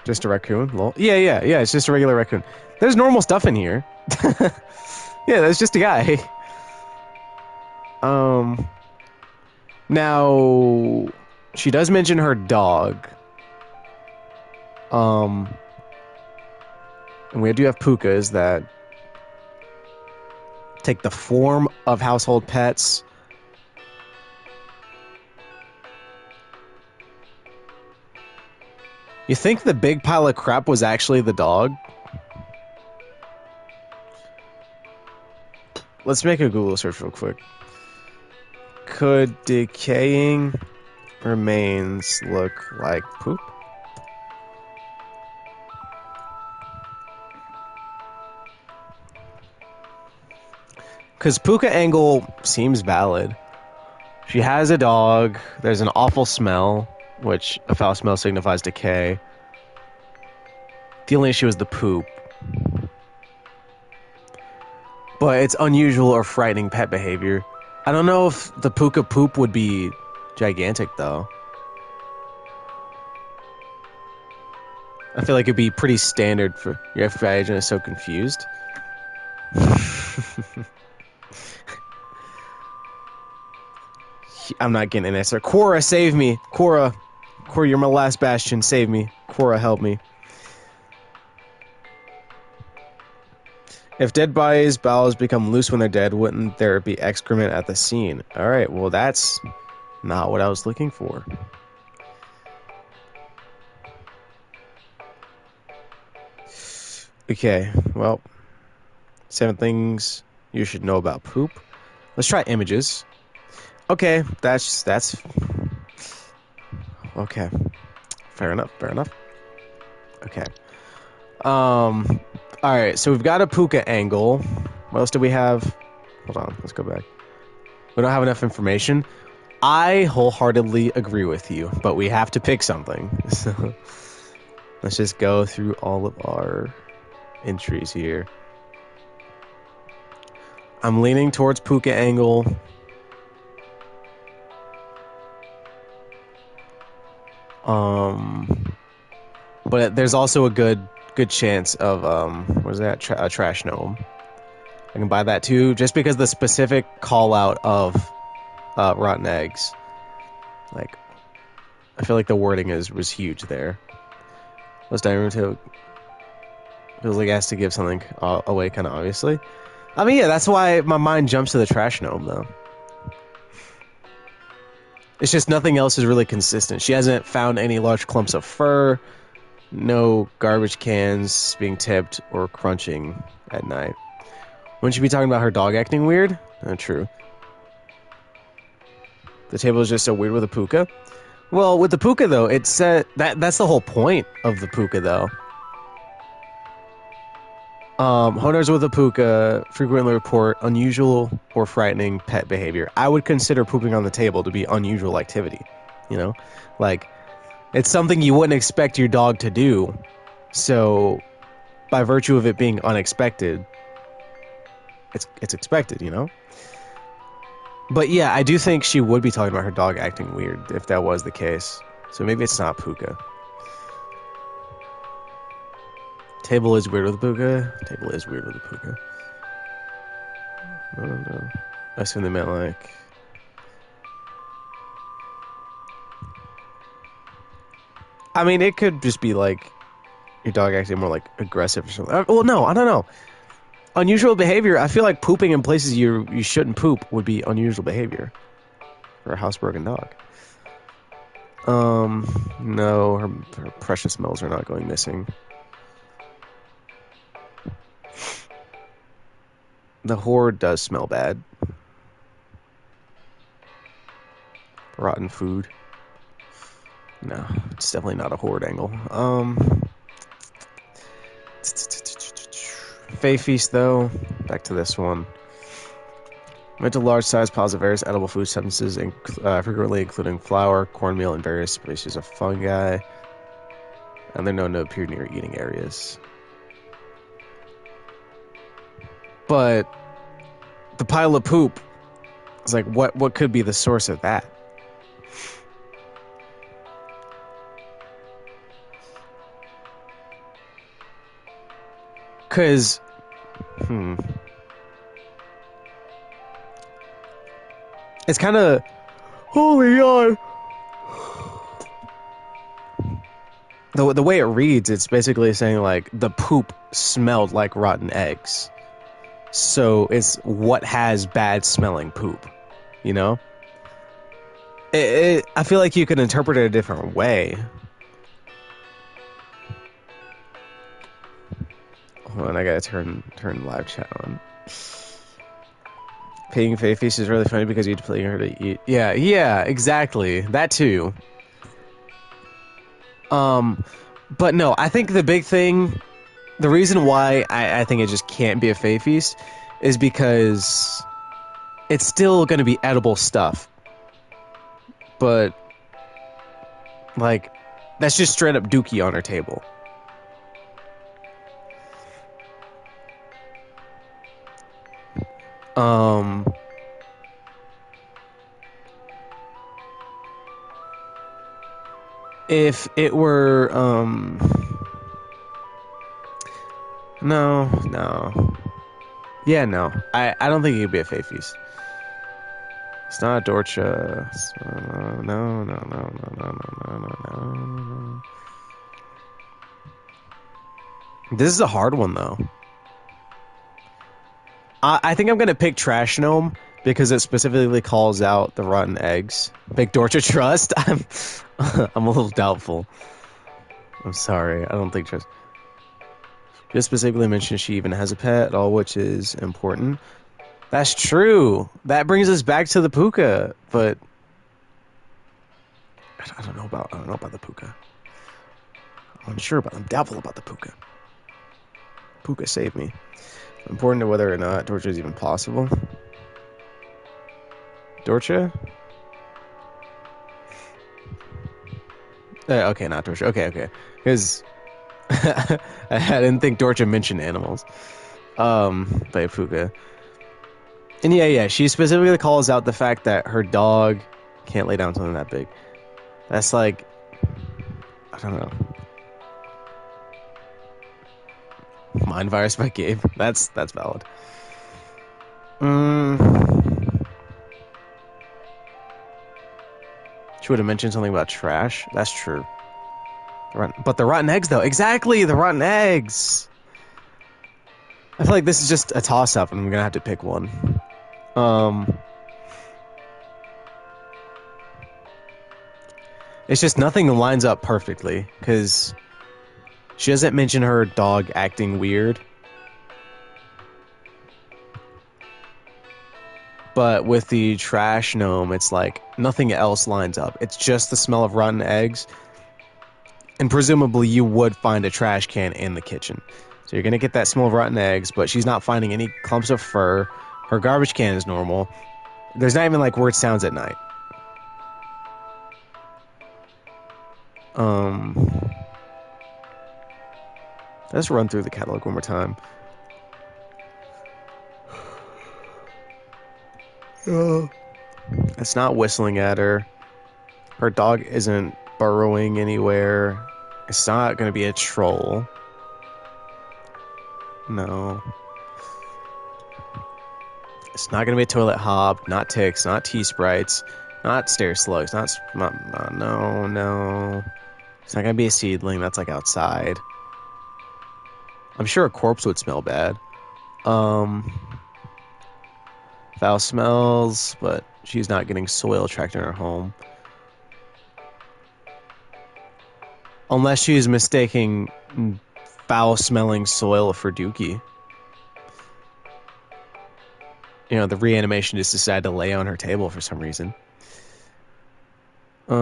just a raccoon? Lol. Yeah, it's just a regular raccoon. There's normal stuff in here. Yeah, that's just a guy. Now... she does mention her dog. And we do have pukas that take the form of household pets. You think the big pile of crap was actually the dog? Let's make a Google search real quick. Could decaying remains look like poop? Because Puka angle seems valid. She has a dog. There's an awful smell, which a foul smell signifies decay. The only issue is the poop. But it's unusual or frightening pet behavior. I don't know if the Puka poop would be gigantic, though. I feel like it'd be pretty standard for your FBI agent is so confused. I'm not getting an answer. Quora, save me. Quora, you're my last bastion. Save me. Quora, help me. If dead bodies' bowels become loose when they're dead, wouldn't there be excrement at the scene? Alright, well that's not what I was looking for. Okay, well, 7 things you should know about poop. Let's try images. Okay, that's okay. Fair enough. Okay. Alright, so we've got a puka angle. What else do we have? Hold on, let's go back. We don't have enough information. I wholeheartedly agree with you, but we have to pick something. So let's just go through all of our entries here. I'm leaning towards Puka angle. But there's also a good chance of what is that? A trash gnome. I can buy that too, just because the specific call out of rotten eggs. Like, I feel like the wording was huge there. Most dining room table feels like it has to give something away, kind of obviously. I mean, yeah, that's why my mind jumps to the trash gnome, though. It's just nothing else is really consistent. She hasn't found any large clumps of fur, no garbage cans being tipped or crunching at night. Wouldn't you be talking about her dog acting weird? True. The table is just so weird with a puka. Well, with the puka though, it's that's the whole point of the puka though. Owners with a puka frequently report unusual or frightening pet behavior. I would consider pooping on the table to be unusual activity. You know, like it's something you wouldn't expect your dog to do. So, by virtue of it being unexpected, it's expected. You know. But yeah, I do think she would be talking about her dog acting weird if that was the case. So maybe it's not puka. Table is weird with puka. Table is weird with the puka. I don't know. I assume they meant like... I mean, it could just be like your dog acting more like aggressive or something. Well, no, I don't know. Unusual behavior. I feel like pooping in places you shouldn't poop would be unusual behavior for a housebroken dog. No, her precious metals are not going missing. The hoard does smell bad. Rotten food. No, it's definitely not a hoard angle. Fae Feast, though. Back to this one. Went to large-sized piles of various edible food substances, frequently including flour, cornmeal, and various species of fungi. And they're known to appear near eating areas. But the pile of poop is like, what could be the source of that? Because, it's kind of, holy God. The way it reads, it's basically saying like the poop smelled like rotten eggs. So it's what has bad smelling poop, you know? I feel like you could interpret it a different way. Hold on, I gotta turn live chat on. Paying Fae Feast is really funny because you'd play her to eat. Yeah, exactly. That too. But no, I think the big thing, the reason why I think it just can't be a Fae Feast is because it's still going to be edible stuff. But, like, that's just straight up dookie on her table. If it were, no. Yeah, no. I don't think it could be a Fae Feast. It's not a Dorcha. No. This is a hard one, though. I think I'm going to pick Trash Gnome because it specifically calls out the rotten eggs. Pick Dorcha Trust? I'm a little doubtful. I'm sorry. I don't think Trust... Just specifically mentioned she even has a pet at all, which is important. That's true. That brings us back to the puka, but I don't know about the puka. I'm unsure about. I'm doubtful about the puka. Puka saved me. Important to whether or not Dorcha is even possible. Dorcha? Okay, not Dorcha. Okay. Because I didn't think Dorcha mentioned animals. But puka. And yeah, she specifically calls out the fact that her dog can't lay down something that big. That's like, I don't know. Mind virus by Gabe. That's valid. She would have mentioned something about trash. That's true. But the rotten eggs, though. Exactly, the rotten eggs. I feel like this is just a toss-up, and I'm gonna have to pick one. It's just nothing lines up perfectly, because she doesn't mention her dog acting weird. But with the trash gnome, it's like nothing else lines up. It's just the smell of rotten eggs. And presumably you would find a trash can in the kitchen. So you're going to get that smell of rotten eggs, but she's not finding any clumps of fur. Her garbage can is normal. There's not even like weird sounds at night. Let's run through the catalog one more time. It's not whistling at her. Her dog isn't burrowing anywhere. It's not going to be a troll. No. It's not going to be a toilet hob, not ticks, not T-sprites, not stair slugs, no. It's not going to be a seedling, that's like outside. I'm sure a corpse would smell bad. Foul smells, but she's not getting soil tracked in her home. Unless she's mistaking foul-smelling soil for Dookie. You know, the reanimation just decided to lay on her table for some reason. I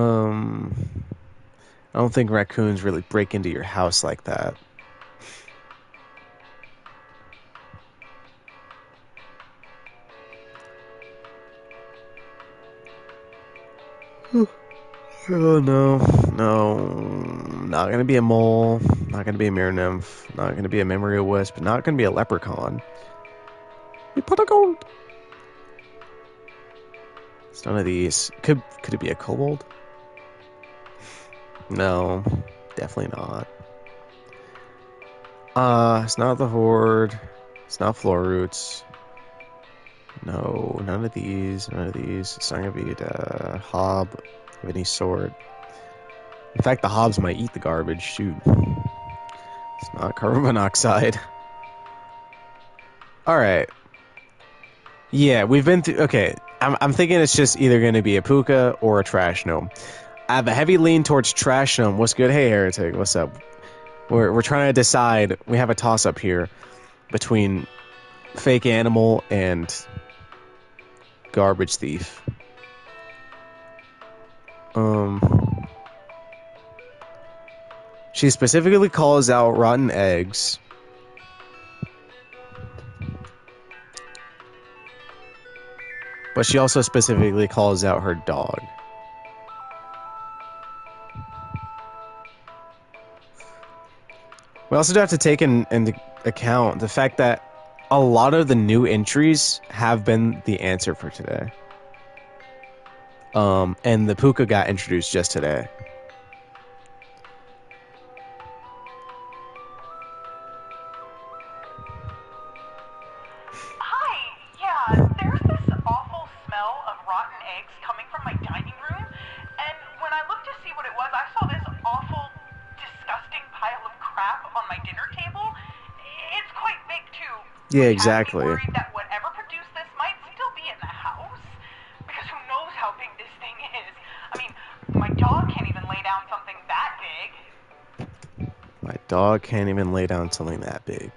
don't think raccoons really break into your house like that. Oh, no. Not gonna be a mole. Not gonna be a mirror nymph. Not gonna be a memory wisp. Not gonna be a leprechaun. It's none of these. Could it be a kobold? No, definitely not. It's not the horde. It's not floor roots. No, none of these. It's not gonna be the hob of any sort. In fact, the hobs might eat the garbage. Shoot. It's not carbon monoxide. Alright. Yeah, we've been through... Okay, I'm thinking it's just either going to be a puka or a trash gnome. I have a heavy lean towards trash gnome. What's good? Hey, Heretic. What's up? We're trying to decide. We have a toss-up here between fake animal and garbage thief. She specifically calls out rotten eggs. But she also specifically calls out her dog. We also do have to take into account the fact that a lot of the new entries have been the answer for today. And the puka got introduced just today. Yeah, exactly. I'm worried that whatever produced this might still be in the house. Because who knows how big this thing is. I mean, my dog can't even lay down something that big. My dog can't even lay down something that big.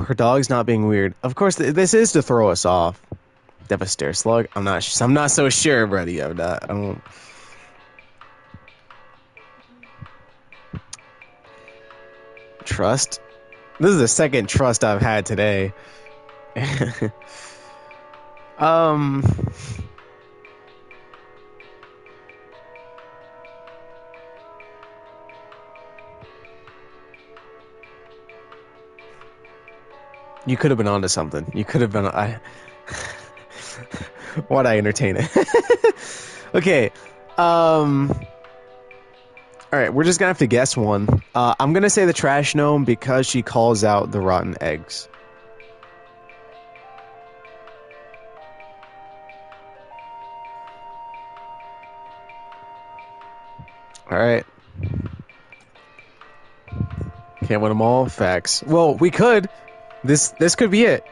Her dog's not being weird. Of course, this is to throw us off. They have a stair slug? I'm not so sure, buddy. I don't... Trust? This is the second trust I've had today. You could have been onto something. You could have been. Why'd I entertain it? Okay. Alright, we're just gonna have to guess one. I'm gonna say the trash gnome because she calls out the rotten eggs. Alright. Can't win them all. Facts. Well, we could. This could be it.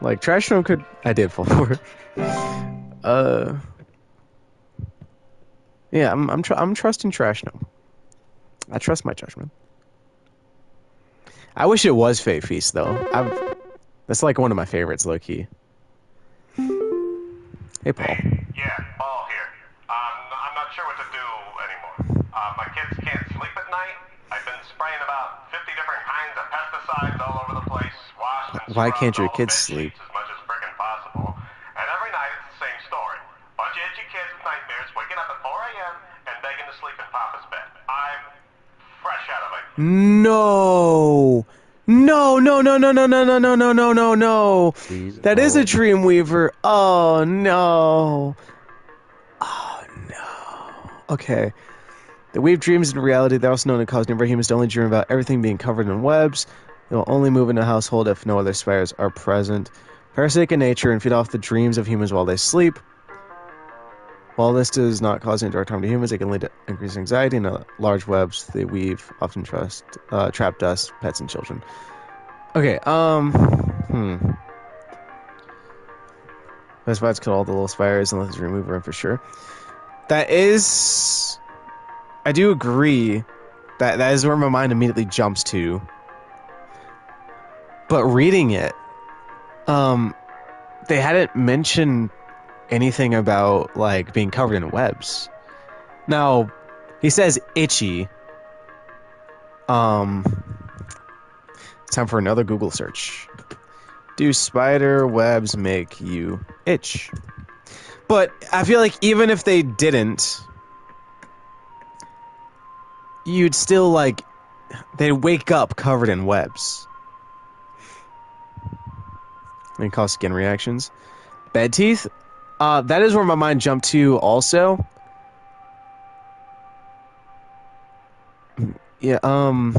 Like, trash gnome could... I did fall for it. Yeah, I'm trusting trash gnome. I trust my judgment. I wish it was Fate Feast, though. That's like one of my favorites, low-key. Hey, Paul. Yeah, Paul here. I'm not sure what to do anymore. My kids can't sleep at night. I've been spraying about 50 different kinds of pesticides all over the place. Washed and Why can't your scrubbed all the kids bed sleep? sheets as much as frickin' possible. And every night it's the same story. Bunch of itchy kids with nightmares waking up at 4 a.m. and begging to sleep in Papa's bed. I'm fresh out of it. No. No, no, no, no, no, no, no, no, no, no, no, no. That is a Dreamweaver. Oh, no. Oh, no. Okay. They weave dreams into reality. They're also known to cause nearby humans to only dream about everything being covered in webs. They will only move in a household if no other spiders are present. Parasitic in nature and feed off the dreams of humans while they sleep. While this does not cause any direct harm to humans, it can lead to increased anxiety and large webs they weave often trap dust, pets, and children. Okay, Those spiders kill all the little spiders and let the remover in for sure. That is... I do agree that is where my mind immediately jumps to. But reading it, they hadn't mentioned anything about, like, being covered in webs. Now, he says itchy. Time for another Google search. Do spider webs make you itch? But I feel like even if they didn't, you'd still, like, they'd wake up covered in webs. And cause skin reactions. Bed teeth? That is where my mind jumped to also. Yeah, well,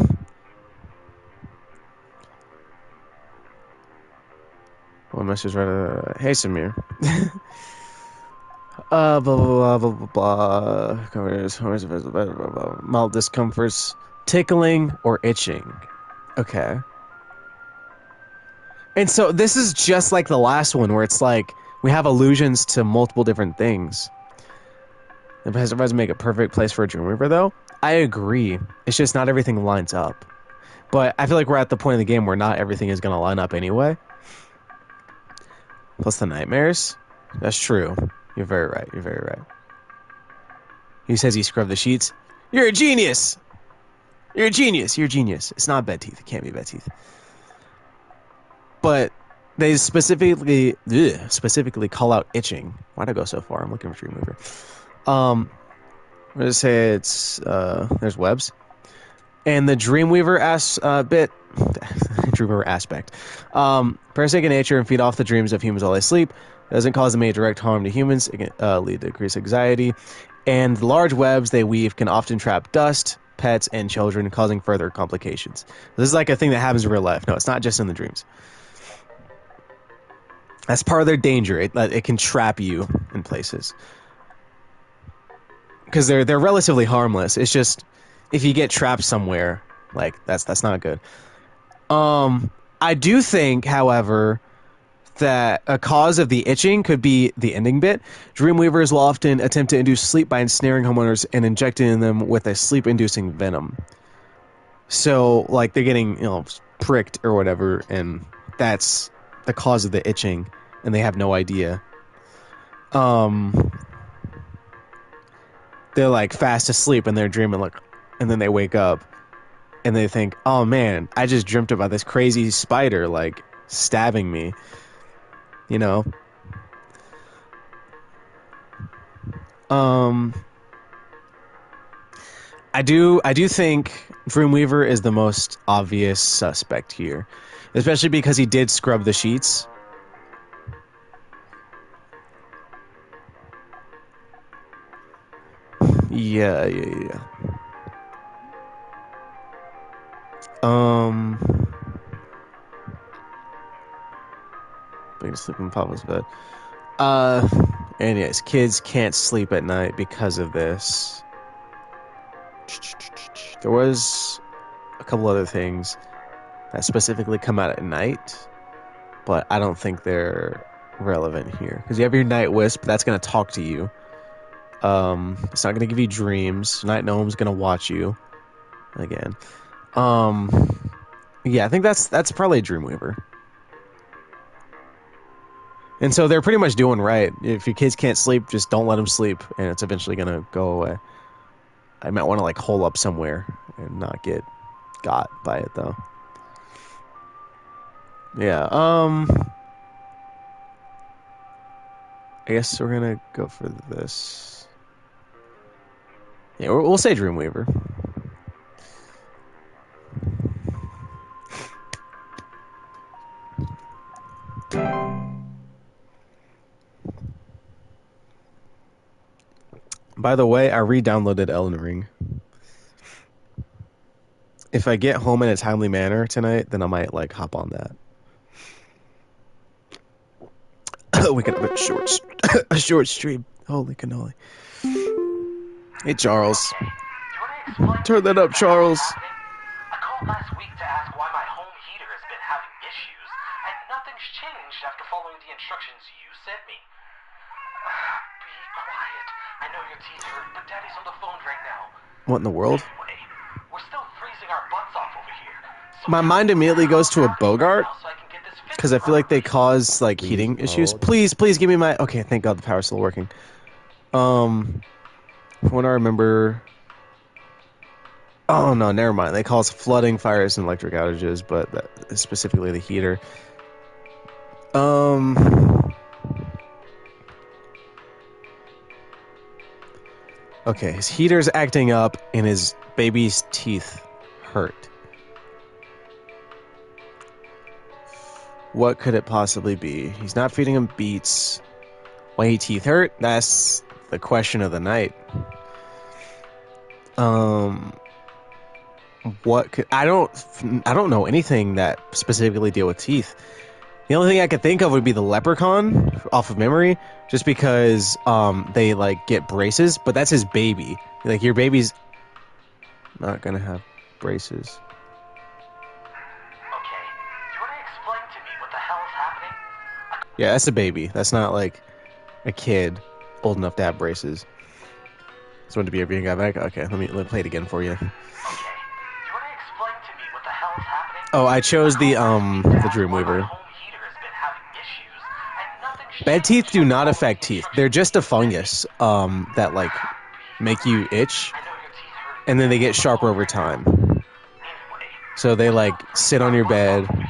message right. Hey, Samir. Blah blah blah blah blah blah. Mild discomforts, tickling or itching. Okay. And so this is just like the last one, where it's like we have allusions to multiple different things. If it doesn't make a perfect place for a Dreamweaver, though, I agree. It's just not everything lines up. But I feel like we're at the point of the game where not everything is going to line up anyway. Plus the nightmares. That's true. You're very right. You're very right. He says he scrubbed the sheets. You're a genius! You're a genius. You're a genius. It's not bed teeth. It can't be bed teeth. But they specifically call out itching. Why'd I go so far? I'm looking for Dreamweaver. I'm gonna say it's there's webs. And the Dreamweaver Dreamweaver aspect. Parasitic in nature and feed off the dreams of humans while they sleep. It doesn't cause them any direct harm to humans. It can lead to increased anxiety. And the large webs they weave can often trap dust, pets, and children, causing further complications. This is like a thing that happens in real life. No, it's not just in the dreams. That's part of their danger. It can trap you in places. Because they're relatively harmless. It's just if you get trapped somewhere, like that's not good. I do think, however, that a cause of the itching could be the ending bit. Dreamweavers will often attempt to induce sleep by ensnaring homeowners and injecting them with a sleep-inducing venom. So, like, they're getting, pricked or whatever, and that's the cause of the itching, and they have no idea. They're, like, fast asleep, and they're dreaming, like, and then they wake up, and they think, oh, man, I just dreamt about this crazy spider, like, stabbing me. I do think Dreamweaver is the most obvious suspect here, especially because he did scrub the sheets. Yeah. Being sleep in Papa's bed. Anyways, kids can't sleep at night because of this. There was a couple other things that specifically come out at night, but I don't think they're relevant here. Because you have your night wisp, that's going to talk to you. It's not going to give you dreams. Night gnome's going to watch you. Again. Yeah, I think that's probably a Dreamweaver. And so they're pretty much doing right. If your kids can't sleep, just don't let them sleep, and it's eventually going to go away. I might want to, like, hole up somewhere and not get got by it, though. Yeah, I guess we're going to go for this. Yeah, we'll say Dreamweaver. By the way, I re-downloaded Elden Ring. If I get home in a timely manner tonight, then I might, like, hop on that. We can have a short stream. Holy cannoli. Hey, Charles. Turn that up, Charles. I called last week to ask why my home heater has been having issues, and nothing's changed after following the instructions you sent me. Be quiet. I know your teeth hurt, but Daddy's on the phone right now. What in the world? Anyway, we're still freezing our butts off over here. So my mind immediately goes to a Bogart, because I feel like they cause, like, heating issues. Please give me my... Okay, thank God the power's still working. From what I remember... Oh, no, never mind. They cause flooding, fires, and electric outages, but that is specifically the heater. Okay, his heater's acting up, and his baby's teeth hurt. What could it possibly be? He's not feeding him beets. Why his teeth hurt? That's the question of the night. What could... I don't know anything that specifically deal with teeth. The only thing I could think of would be the leprechaun off of memory, just because they, like, get braces, but that's his baby. Like, your baby's not gonna have braces. Okay, do you want to explain to me what the hell is happening? Yeah, that's a baby. That's not, like, a kid old enough to have braces. Just wanted to be a being guy back. Okay, let me play it again for you. Okay, do you want to explain to me what the hell is happening? Oh, I chose the Dreamweaver. Bad teeth do not affect teeth. They're just a fungus that, like, make you itch, and then they get sharper over time. So they, like, sit on your bed. So tell me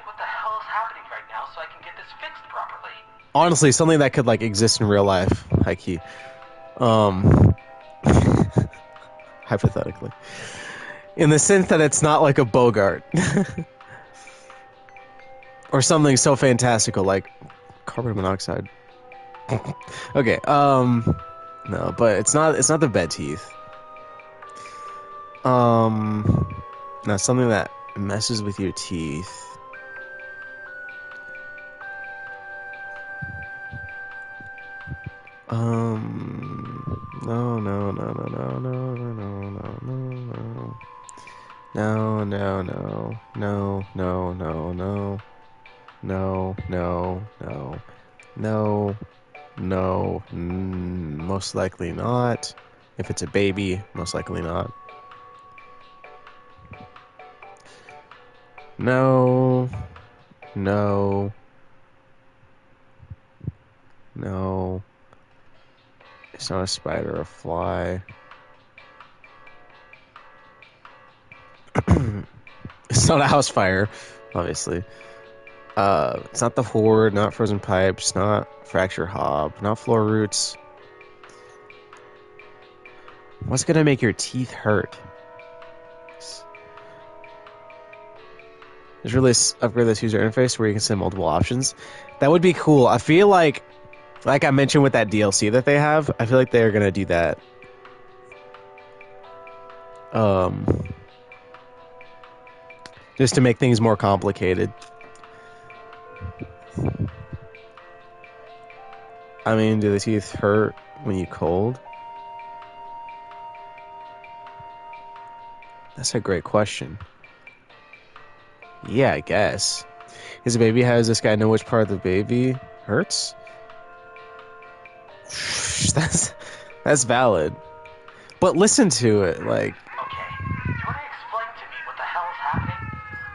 what the hell is happening right now so I can get this fixed properly. Honestly, something that could, like, exist in real life, high key. Hypothetically. In the sense that it's not like a Bogart. Or something so fantastical like carbon monoxide. Okay, no, but it's not the bed teeth. No, something that messes with your teeth. No, most likely not. If it's a baby, most likely not. No. It's not a spider or a fly. It's not a house fire, obviously. It's not the horde, not frozen pipes, not fracture hob, not floor roots. What's gonna make your teeth hurt? There's really upgrade this user interface where you can send multiple options. That would be cool. I feel like I mentioned with that DLC that they have, I feel like they're gonna do that. Just to make things more complicated. I mean, do the teeth hurt when you cold? That's a great question. Yeah, I guess. His baby, how does this guy know which part of the baby hurts? That's valid. But listen to it, like... Okay, do you want to explain to me what the hell is happening?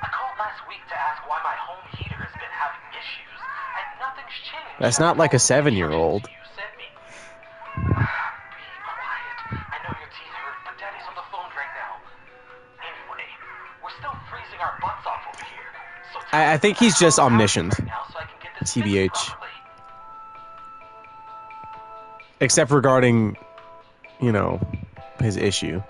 I called last week to ask why my home heater has been having issues, and nothing's changed. That's not like a 7-year-old. You sent me. Be quiet. I know your teeth hurt, but Daddy's on the phone right now. Anyway, we're still freezing our butts off over here. So I think he's just omniscient. right now so I can get this TBH. fixed properly. Except regarding, you know, his issue.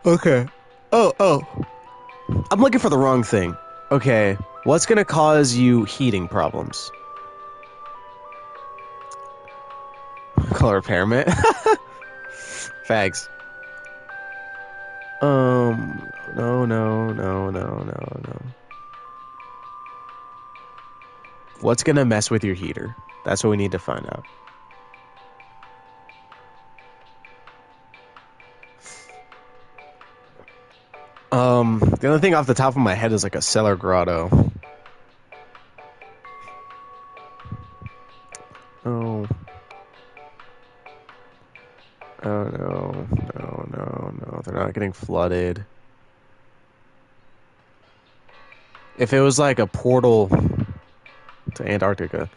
Okay. Oh. I'm looking for the wrong thing. Okay. What's gonna cause you heating problems? Color impairment? Fags. No. What's gonna mess with your heater? That's what we need to find out. The only thing off the top of my head is like a cellar grotto. Oh. Oh no. They're not getting flooded. If it was like a portal to Antarctica.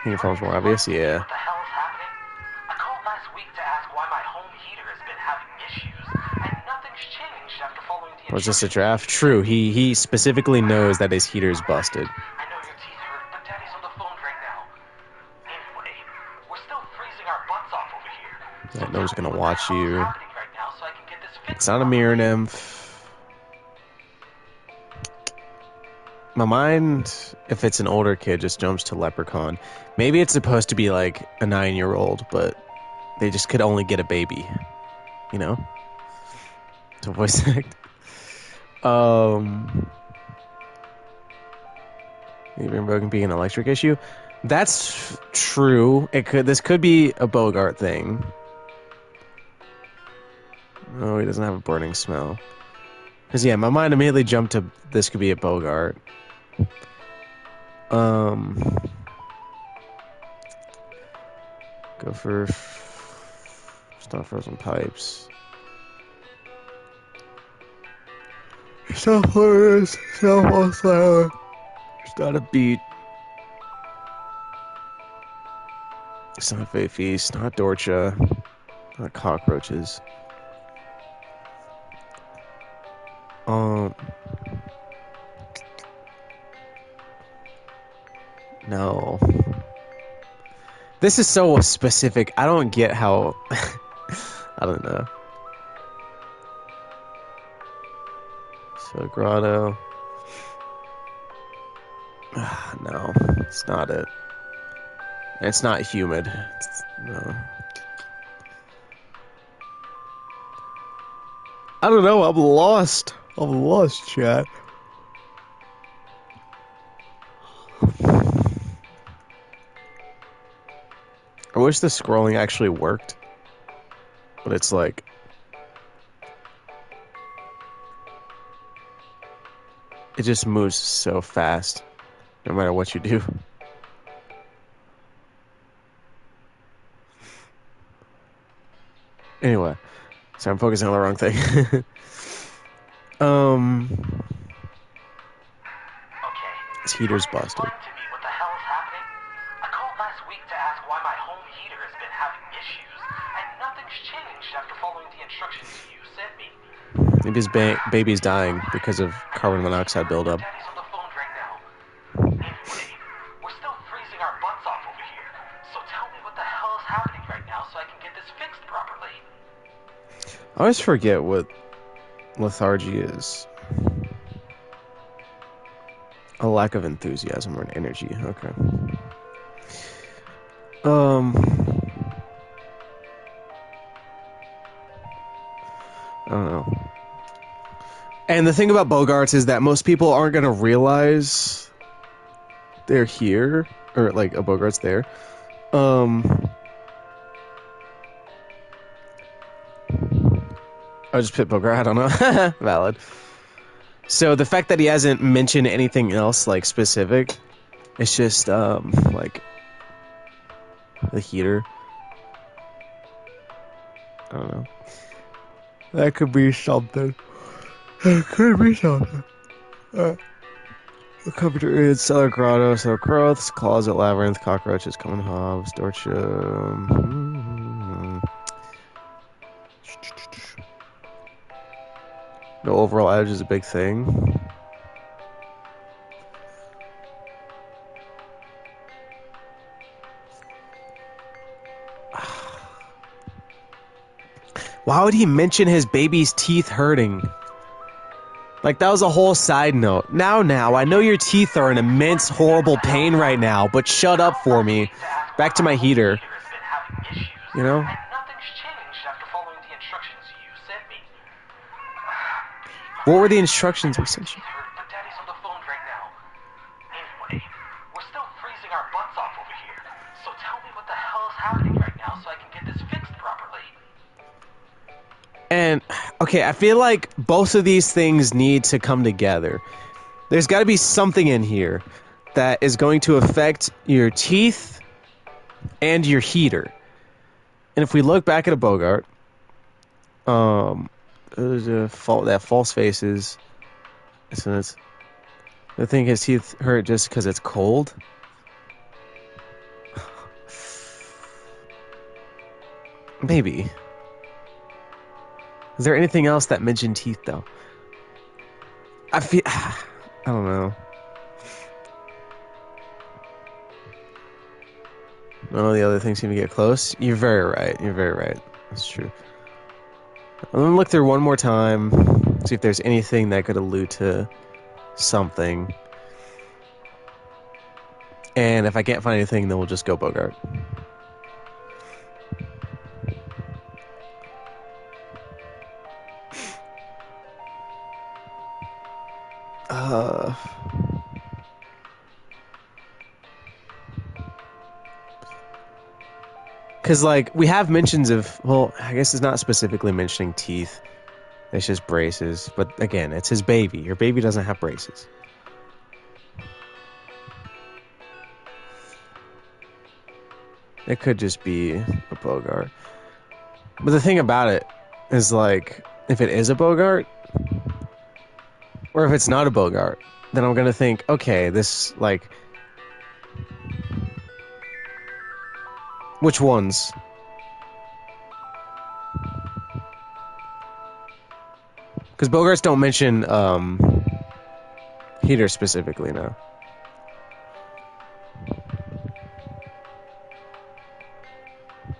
Uniform's more obvious, yeah. What the hell is happening? I called last week to ask why my home heater has been having issues, and nothing's changed after following the Was this a draft? True, he specifically knows that his heater's busted. I know your teeth hurt, but Daddy's on the phone right now. Anyway, we're still freezing our butts off over here. Yeah, no one's gonna watch you. Right now so I can get this fixed. It's not a mirror nymph. My mind, if it's an older kid, just jumps to leprechaun. Maybe it's supposed to be like a 9-year-old, but they just could only get a baby. You know? It's a voice act. Even broken being an electric issue. That's true. This could be a Bogart thing. Oh, he doesn't have a burning smell. Because yeah, my mind immediately jumped to this could be a Bogart. Go for stop frozen pipes. Stop forest, stop all silent. It's not a beat. It's not Fate Feast, not Dorcha, not cockroaches. No. This is so specific. I don't get how... I don't know. So, grotto. No, it's not it. And it's not humid. No. I don't know. I'm lost. I'm lost, chat. I wish the scrolling actually worked. But it's like... it just moves so fast. No matter what you do. Anyway. So I'm focusing on the wrong thing. His heater's busted. Explain to me what the hell is happening? I called last week to ask why my home heater issues, and nothing's changed after following the instructions you sent me. Maybe his baby's dying because of carbon monoxide buildup. Daddy's on the phone right now. Anyway, we're still freezing our butts off over here, so tell me what the hell is happening right now so I can get this fixed properly. I always forget what lethargy is. A lack of enthusiasm or an energy. Okay. I don't know. And the thing about Bogarts is that most people aren't going to realize they're here, or like a Bogart's there. I just put Bogart, I don't know. Valid. So the fact that he hasn't mentioned anything else like specific, it's just like the heater. I don't know. That could be something. It could be something. The computer is cellar grotto, cellar growths, closet labyrinth, cockroaches, common hobs, torture. No overall outage is a big thing. Why would he mention his baby's teeth hurting? Like, that was a whole side note. Now, I know your teeth are in immense, horrible pain right now, but shut up for me. Back to my heater. You know? Nothing's changed after following the instructions you sent me. What were the instructions we sent you? But Daddy's on the phone right now. Anyway, we're still freezing our butts off over here, so tell me what the hell is happening right now so I can get this fixed properly. And, okay, I feel like both of these things need to come together. There's got to be something in here that is going to affect your teeth and your heater. And if we look back at a Bogart, there's a that false faces. So it's, I think his teeth hurt just because it's cold. Maybe. Is there anything else that mentioned teeth, though? I don't know. None of the other things seem to get close. You're very right. You're very right. That's true. I'm gonna look through one more time, see if there's anything that could allude to something. And if I can't find anything, then we'll just go Bogart. Because, like, we have mentions of, well, I guess it's not specifically mentioning teeth. It's just braces. But, again, it's his baby. Your baby doesn't have braces. It could just be a Bogart. But the thing about it is, like, if it is a Bogart, or if it's not a Bogart, then I'm going to think, okay, this, like... Which ones? Because Bogarts don't mention heater specifically, no.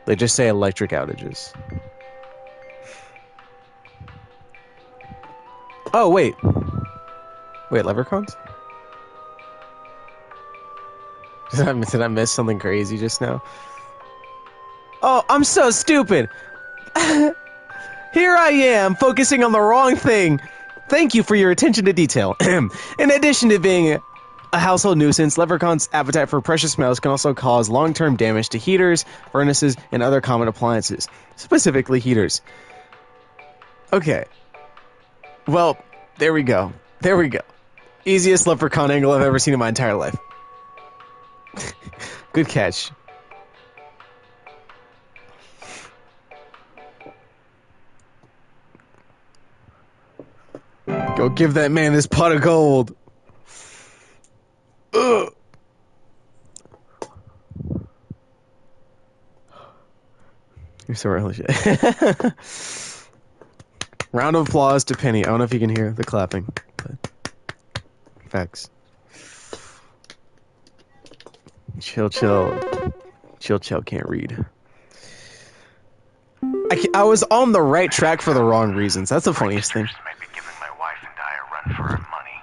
They just say electric outages. Oh, wait. Wait, leprechauns? Did I miss something crazy just now? Oh, I'm so stupid. Here I am, focusing on the wrong thing. Thank you for your attention to detail. In addition to being a household nuisance, leprechauns' appetite for precious metals can also cause long-term damage to heaters, furnaces, and other common appliances. Specifically, heaters. Okay. Well, there we go. There we go. Easiest leprechaun angle I've ever seen in my entire life. Good catch. Go give that man this pot of gold. Ugh. You're so early. Round of applause to Penny. I don't know if you can hear the clapping. But facts. Chill. Chill can't read. I was on the right track for the wrong reasons. That's the funniest thing. Might be giving my wife and I a run for our money.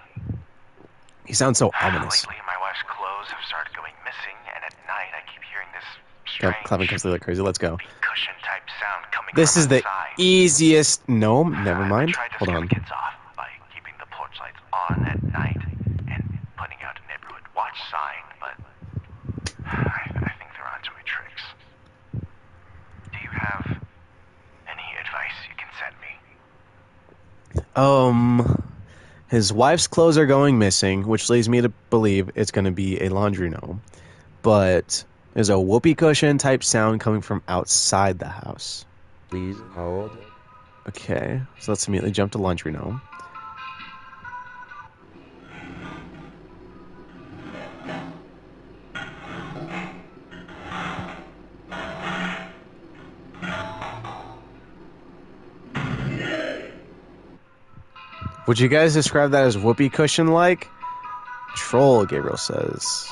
He sounds so ominous. Lately, my wife's clothes have started going missing, and at night I keep hearing this strange Clapping comes through like crazy. Let's go. cushion type sound coming This from is the outside. easiest. No, never mind. I tried to Hold scare on. the kids off by keeping the porch lights on at night and putting out a neighborhood watch sign, but I think they're onto my tricks. Do you have any advice you can send me? His wife's clothes are going missing, which leads me to believe it's going to be a laundry gnome. But there's a whoopee cushion type sound coming from outside the house. Please hold. Okay, so let's immediately jump to laundry gnome. Would you guys describe that as whoopee cushion like? Troll, Gabriel says.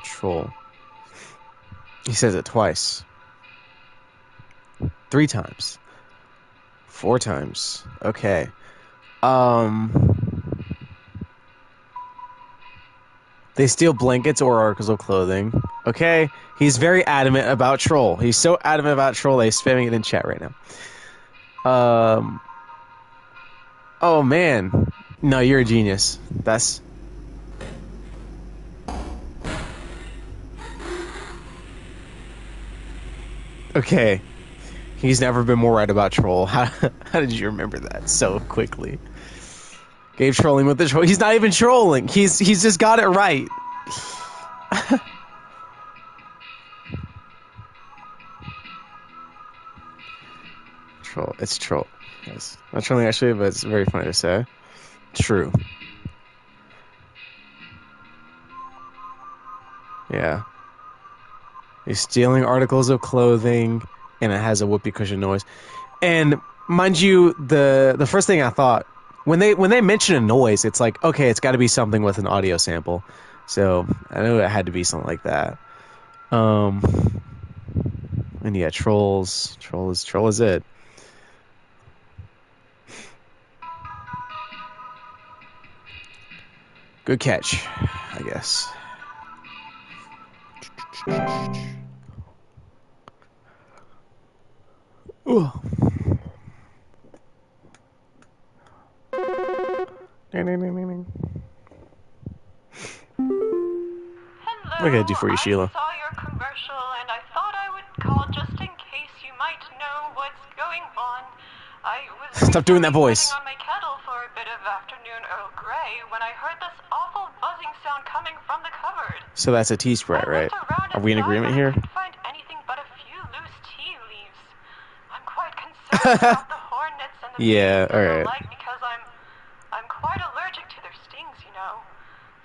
Troll. He says it twice. 3 times. 4 times. Okay. They steal blankets or articles of clothing. Okay. He's very adamant about troll. He's so adamant about troll that he's spamming it in chat right now. Oh man. No, you're a genius. That's... Okay. He's never been more right about troll. How did you remember that so quickly? Gabe trolling with the troll. He's not even trolling. He's just got it right. Troll. It's troll. Yes. Not trolling actually, but it's very funny to say. True. Yeah. He's stealing articles of clothing, and it has a whoopee cushion noise. And mind you, the first thing I thought when they mention a noise, it's like, okay, it's got to be something with an audio sample. So I knew it had to be something like that. And yeah, trolls. Troll is it. Good catch, I guess. Ooh. Hello, What can I do for you, Sheila? I saw your commercial and I thought I would call just in case you might know what's going on. I was Stop doing that voice. sitting on my kettle for a bit of afternoon Earl Grey when I heard this awful buzzing sound coming from the cupboard. So that's a tea spray, right? Are we in agreement here? I couldn't find anything but a few loose tea leaves. I'm quite concerned about the hornets and the Yeah, bees all and the right. like because I'm quite allergic to their stings, you know.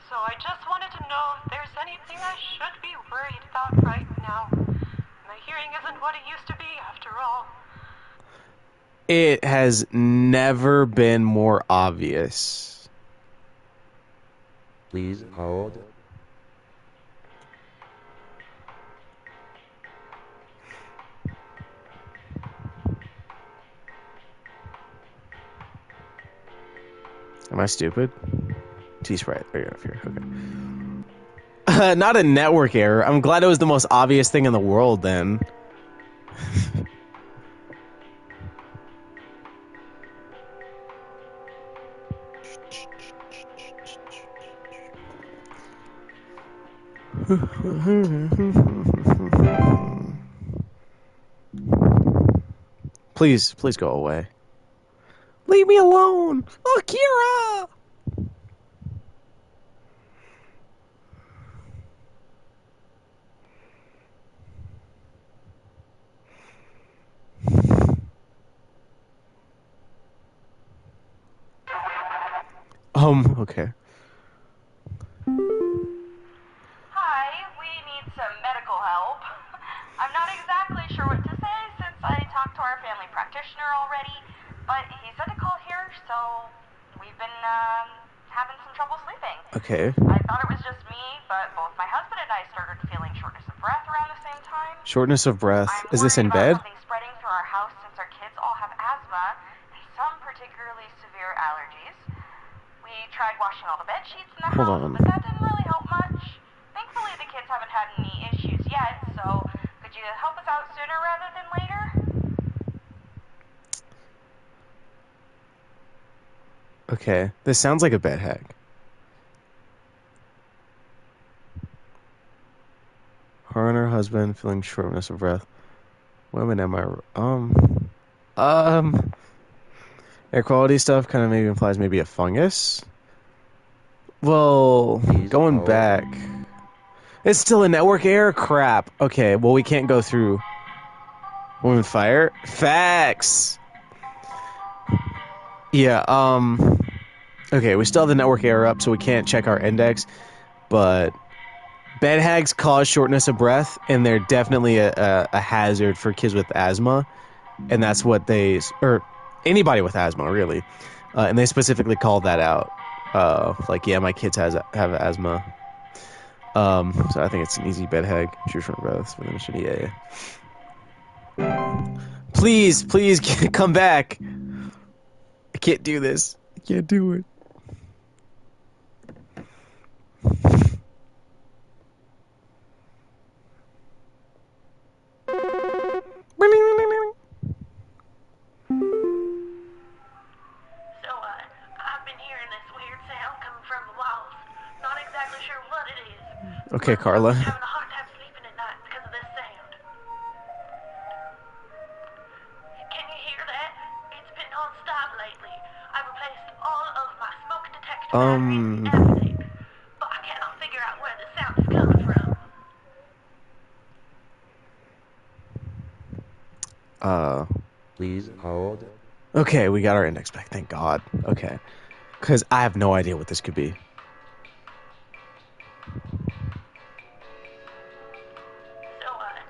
So I just wanted to know if there's anything I should be worried about right now. My hearing isn't what it used to be, after all. It has never been more obvious. Please hold. Am I stupid? T-Sprite. There you go. Okay. Not a network error. I'm glad it was the most obvious thing in the world then. Please go away. Leave me alone! Akira! Okay. Hi, we need some medical help. practitioner already, but he said to call here, so we've been having some trouble sleeping. Okay. I thought it was just me, but both my husband and I started feeling shortness of breath around the same time. Shortness of breath. I'm Is this in worried bed? about something spreading through our house since our kids all have asthma and some particularly severe allergies. We tried washing all the bed sheets in the Hold house, on. but that didn't really help much. Thankfully, the kids haven't had any issues yet, so could you help us out sooner rather than later? Okay. This sounds like a bed hack. Her and her husband feeling shortness of breath. Women am I air quality stuff kind of maybe implies maybe a fungus. Well, going back, it's still a network error. Crap. Okay, well we can't go through women fire facts. Yeah. Okay, we still have the network error up, so we can't check our index, but bed hags cause shortness of breath, and they're definitely a hazard for kids with asthma, and that's what or anybody with asthma, really. And they specifically called that out. Like, yeah, my kids have asthma. So I think it's an easy bed hag. Shoot short breaths for the mission. Yeah. Please, come back. I can't do this. I can't do it. So, I've been hearing this weird sound coming from the walls. Not exactly sure what it is. Okay, Carla. I'm having a hard time sleeping at night because of this sound. Can you hear that? It's been non-stop lately. I've replaced all of my smoke detector batteries and everything, but I cannot figure out where the sound is coming from. Please hold. Okay, we got our index back. Thank God. Okay. Because I have no idea what this could be.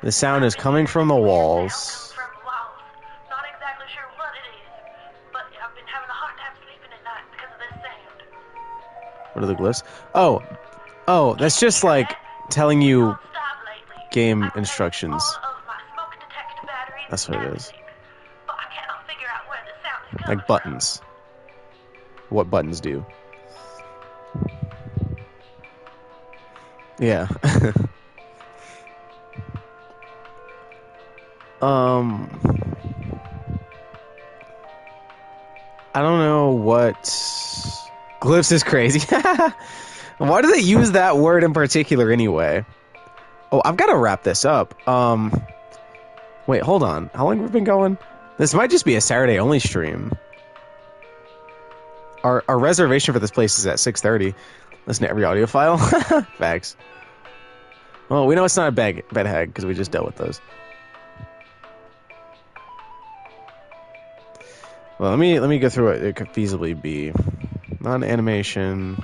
The sound is coming from the walls. Not exactly sure what it is, but I've been having a hard time sleeping at night because of this sound. What are the glyphs? Oh, that's just like telling you game instructions. That's what it is. But I cannot figure out where the sound is coming Like buttons. What buttons do. Yeah. I don't know what glyphs is crazy. Why do they use that word in particular anyway? Oh, I've got to wrap this up. Wait, hold on. How long have we been going? This might just be a Saturday only stream. Our reservation for this place is at 6:30. Listen to every audio file. Facts. Well, we know it's not a bed hag because we just dealt with those. Well, let me go through what it could feasibly be. Non-animation.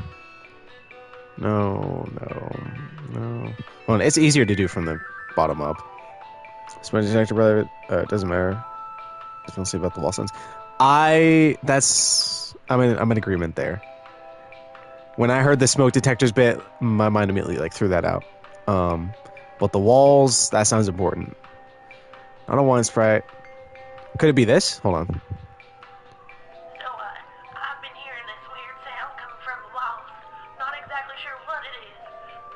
No. Well, it's easier to do from the bottom up. Smoke detector, brother. It doesn't matter. Just want to see about the wall sense. I'm in agreement there. When I heard the smoke detectors bit, my mind immediately threw that out. But the walls, that sounds important. I don't want Sprite. Could it be this? Hold on. So, I've been hearing this weird sound coming from the walls. Not exactly sure what it is,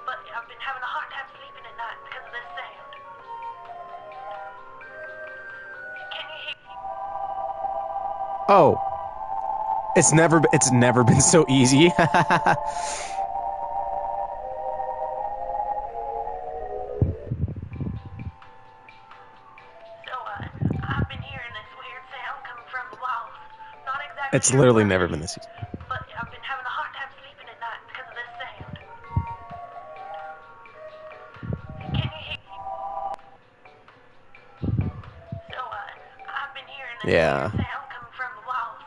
but I've been having a hard time sleeping at night because of this sound. Can you hear me? Oh. It's never been so easy. I've been hearing this weird sound coming from the walls. Not exactly It's literally never been this easy. But I've been having a hard time sleeping at night because of this sound. Can you hear me? So, I've been hearing this weird sound coming from the walls.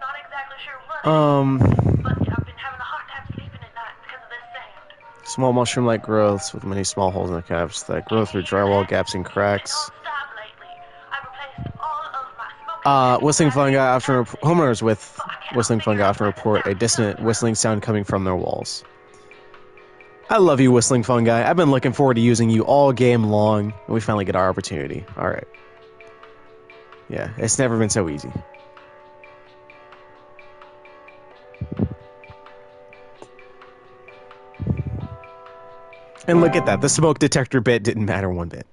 Not exactly sure what it is, but I've been having a hard time sleeping at night because of this sound. Small mushroom-like growths with many small holes in the caps that grow through drywall gaps and cracks. Whistling fungi often homeowners with whistling fungi often report a distant whistling sound coming from their walls. I love you, whistling fungi. I've been looking forward to using you all game long, and we finally get our opportunity. All right. Yeah, it's never been so easy. And look at that. The smoke detector bit didn't matter one bit.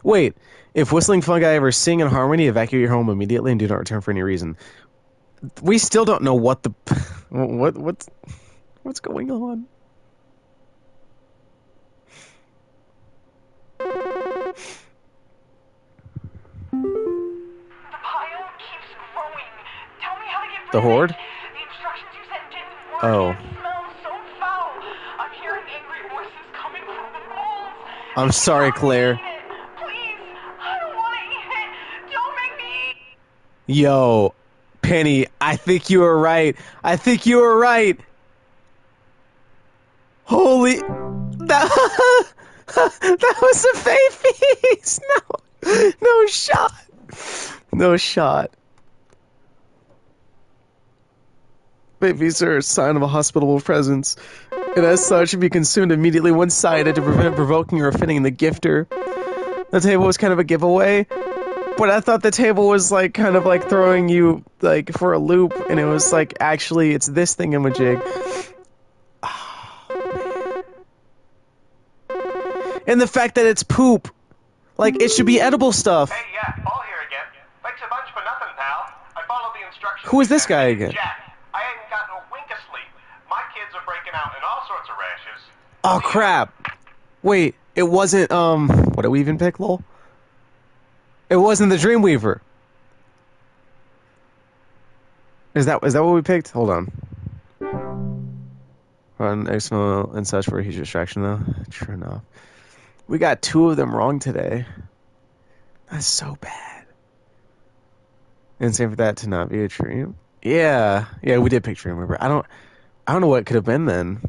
Wait, if whistling fungi ever sing in harmony, evacuate your home immediately and do not return for any reason. We still don't know what the what's going on. The pile keeps growing. Tell me how to get rid The of horde? it. The instructions you sent didn't work. Oh. It smells so foul. I'm hearing angry voices coming from the walls. I'm sorry, Claire. Please, I don't want to eat it. Don't make me eat. Yo, Penny, I think you were right. I think you were right. Holy... That was a face! No. No shot. No shot. Babies are a sign of a hospitable presence, and as such should be consumed immediately one-sided to prevent provoking or offending the gifter. The table was kind of a giveaway, but I thought the table was like kind of like throwing you like for a loop, and it was like actually it's this thingamajig. Oh, man. And the fact that it's poop, like it should be edible stuff. Hey, yeah, Paul here again. Thanks a bunch for nothing, pal. I followed the instructions. Who is this guy again? Jack, I ain't gotten a wink of sleep. My kids are breaking out in all sorts of rashes. Oh crap! Wait, it wasn't what did we even pick, lol? It wasn't the Dreamweaver. Is that what we picked? Hold on. Run external and such for a huge distraction though. True enough. We got 2 of them wrong today. That's so bad. And same for that to not be a dream. Yeah, we did pick Dreamweaver. I don't know what it could have been then.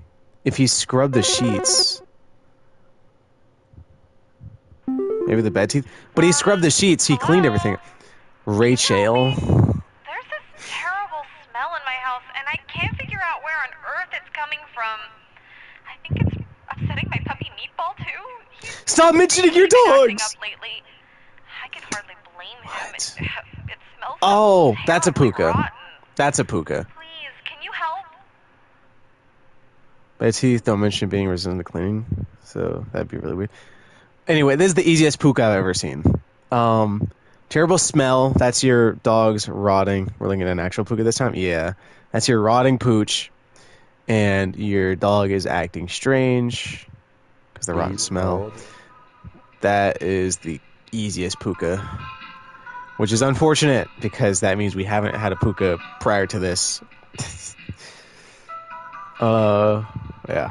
If he scrubbed the sheets. Maybe the bed teeth. But he scrubbed the sheets. He cleaned everything. Rachel. There's this terrible smell in my house, and I can't figure out where on earth it's coming from. I think it's upsetting my puppy Meatball, too. Stop mentioning your Acting dogs! up lately. I can hardly blame him. What? It smells Oh, so that's a terribly puka. rotten. That's a puka. Please, can you help? Bed teeth don't mention being resistant to cleaning. So that'd be really weird. Anyway, this is the easiest puka I've ever seen. Terrible smell. That's your dog's rotting. We're looking at an actual puka this time? Yeah. That's your rotting pooch. And your dog is acting strange. Because the rotten smell. That is the easiest puka. Which is unfortunate, because that means we haven't had a puka prior to this. Yeah.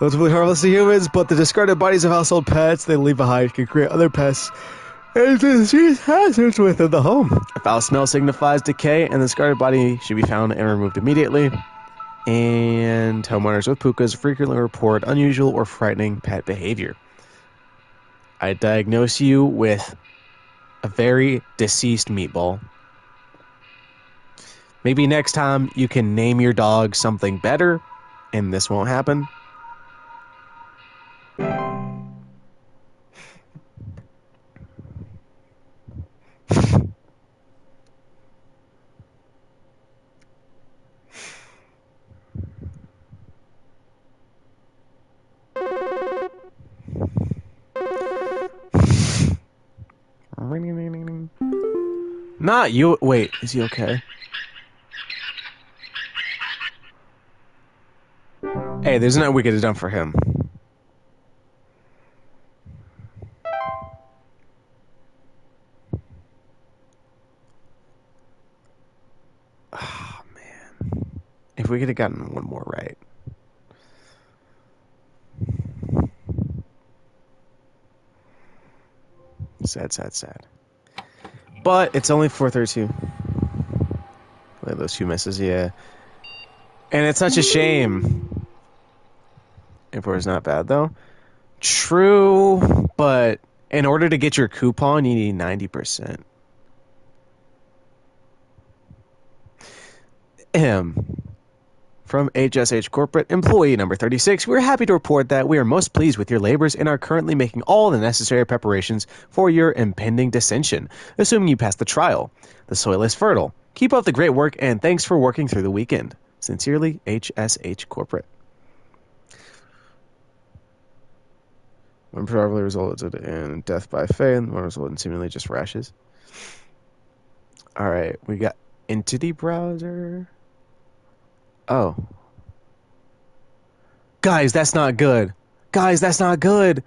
Relatively harmless to humans, but the discarded bodies of household pets they leave behind can create other pests and disease hazards within the home. A foul smell signifies decay, and the discarded body should be found and removed immediately. And homeowners with pukas frequently report unusual or frightening pet behavior. I diagnose you with a very deceased Meatball. Maybe next time you can name your dog something better, and this won't happen. Not you. Wait, is he okay? Hey, there's nothing we could have done for him. Oh, man. If we could have gotten one more right. Sad, sad, sad. But it's only 432. Look at those 2 misses, yeah. And it's such a shame. If it's not bad, though. True, but In order to get your coupon, you need 90%. From HSH Corporate, employee number 36, we're happy to report that we are most pleased with your labors and are currently making all the necessary preparations for your impending dissension, assuming you pass the trial. The soil is fertile. Keep up the great work, and thanks for working through the weekend. Sincerely, HSH Corporate. One probably resulted in death by Faye, and one resulted in seemingly just rashes. Alright, we got Entity Browser. Oh. Guys, that's not good. Guys, that's not good.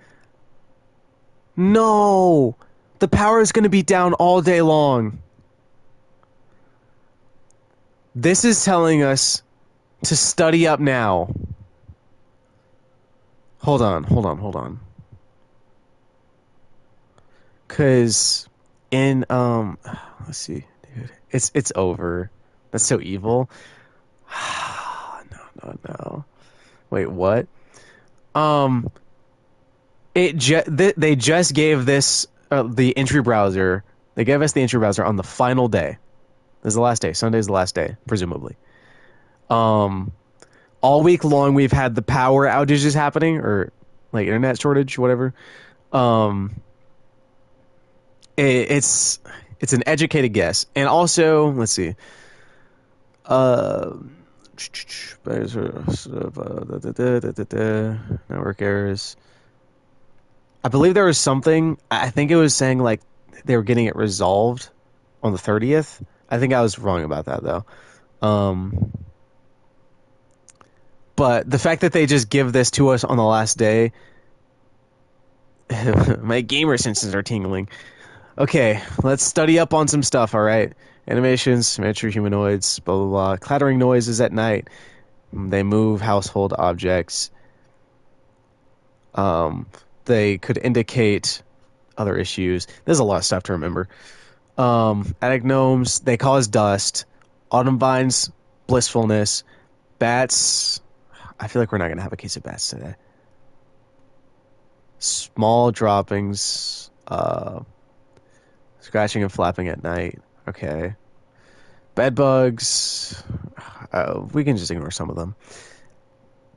No. The power is going to be down all day long. This is telling us to study up now. Hold on. Cause in let's see, dude. It's over. That's so evil. No. Wait, what? They just gave this the entry browser. They gave us the entry browser on the final day. This is the last day. Sunday's the last day, presumably. All week long we've had the power outages happening, or like internet shortage, whatever. It's an educated guess, and also let's see. Network errors. I believe there was something. I think it was saying like they were getting it resolved on the 30th. I think I was wrong about that though. But the fact that they just give this to us on the last day, my gamer senses are tingling. Okay, let's study up on some stuff. All right, animations, miniature humanoids, blah blah blah. Clattering noises at night. They move household objects. They could indicate other issues. There's a lot of stuff to remember. Attic gnomes, they cause dust. Autumn vines, blissfulness. Bats, I feel like we're not going to have a case of bats today. Small droppings, scratching and flapping at night. Okay. Bed bugs, we can just ignore some of them.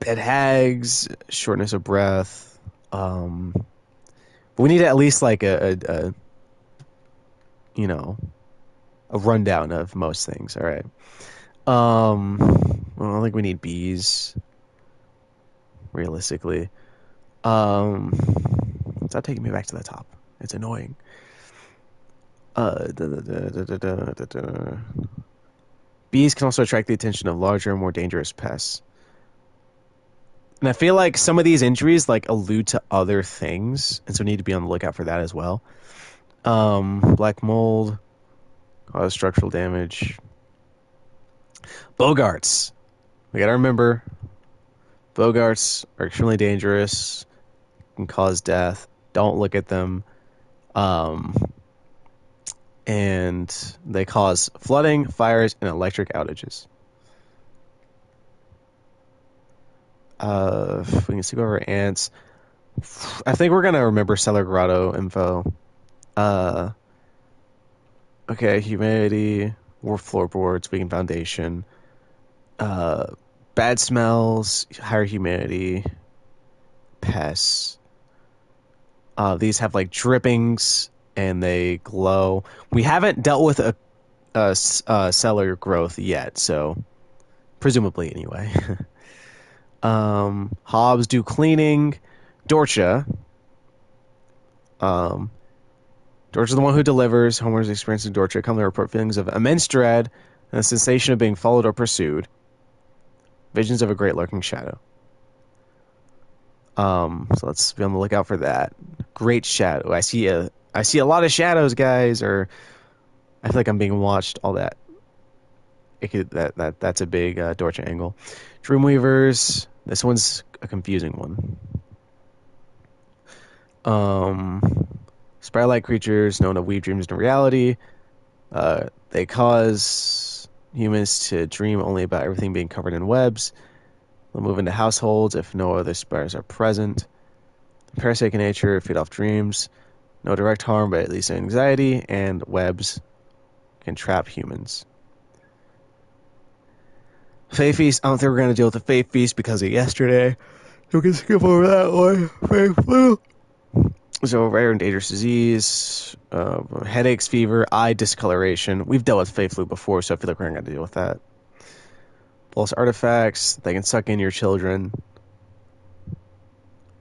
Bed hags, shortness of breath. We need at least like a rundown of most things. All right. I don't think we need bees. Realistically, it's not taking me back to the top. It's annoying. Bees can also attract the attention of larger and more dangerous pests. And I feel like some of these injuries like allude to other things, and so we need to be on the lookout for that as well. Black mold, cause structural damage. Bogarts. We gotta remember, Bogarts are extremely dangerous, can cause death. Don't look at them. And they cause flooding, fires, and electric outages. We can see over ants. I think we're gonna remember Cellar Grotto info. Okay, humidity, warped floorboards, weakened foundation. Bad smells, higher humidity, pests. These have like drippings and they glow. We haven't dealt with a cellar growth yet, so presumably anyway. Hobbs do cleaning. Dorcha. Dorcha's the one who delivers. Homer's experiencing Dorcha come to report feelings of immense dread and the sensation of being followed or pursued. Visions of a great lurking shadow. So let's be on the lookout for that. Great shadow. I see a lot of shadows, guys, or I feel like I'm being watched, all that. That's a big Dorcha angle. Dreamweavers. This one's a confusing one. Spiral-like creatures known to weave dreams into reality. They cause humans to dream only about everything being covered in webs. They'll move into households if no other spirals are present. Parasitic in nature, feed off dreams. No direct harm, but at least anxiety, and webs can trap humans. Fae Feast, I don't think we're going to deal with the Fae Feast because of yesterday. So we can skip over that one. Fae Flu. So rare and dangerous disease, headaches, fever, eye discoloration. We've dealt with Fae Flu before, so I feel like we're not going to deal with that. False artifacts, they can suck in your children.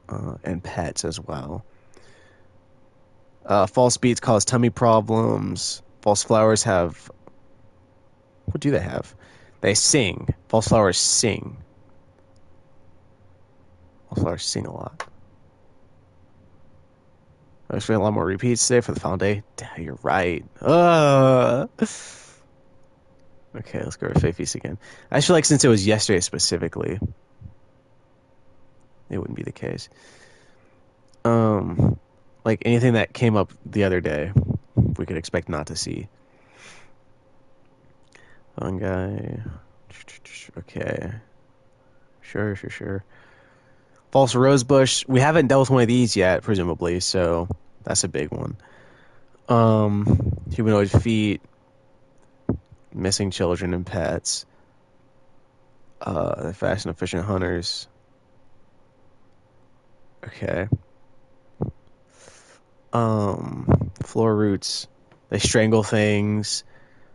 And pets as well. False beats cause tummy problems. False flowers have... What do they have? They sing. False flowers sing. False flowers sing a lot. There's been a lot more repeats today for the final day. You're right. Okay, let's go to Fae Feast again. I feel like since it was yesterday specifically, it wouldn't be the case. Like anything that came up the other day, we could expect not to see. Fungi. Okay. Sure. False rosebush. We haven't dealt with one of these yet, presumably, so that's a big one. Humanoid feet. Missing children and pets. The fast and efficient hunters. Okay. Floor roots. They strangle things.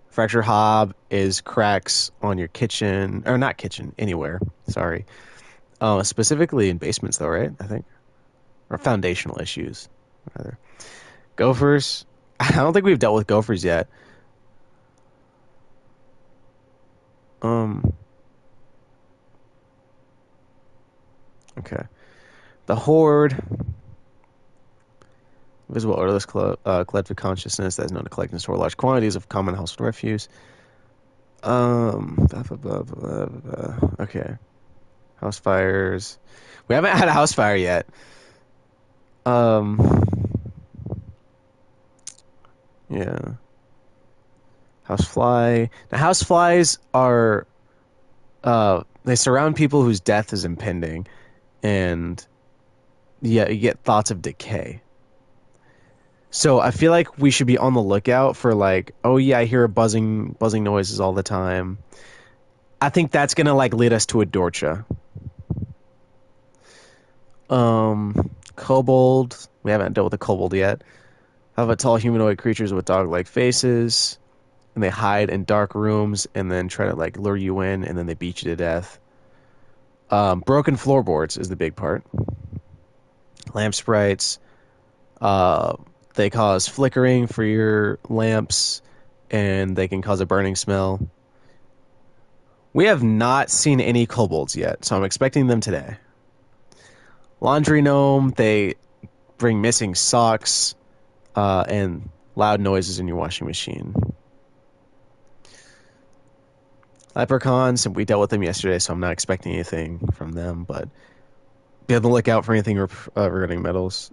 Fracture hob is cracks on your kitchen, or not kitchen, anywhere. Sorry. Specifically in basements, though, right? I think, or foundational issues, rather. Gophers. I don't think we've dealt with gophers yet. Okay. The horde. Visible odorless collective consciousness that is known to collect and store large quantities of common household refuse. Okay. House fires. We haven't had a house fire yet. Yeah. House fly. Now, house flies are, they surround people whose death is impending, and yeah, you get thoughts of decay. So I feel like we should be on the lookout for like, oh yeah, I hear buzzing noises all the time. I think that's gonna like lead us to a Dorcha. Kobold. We haven't dealt with a kobold yet. How about tall humanoid creatures with dog-like faces, and they hide in dark rooms and then try to like lure you in, and then they beat you to death. Broken floorboards is the big part. Lamp sprites. They cause flickering for your lamps, and they can cause a burning smell. We have not seen any kobolds yet, so I'm expecting them today. Laundry gnome, they bring missing socks and loud noises in your washing machine. Leprechauns, we dealt with them yesterday, so I'm not expecting anything from them, but be on the lookout for anything regarding metals.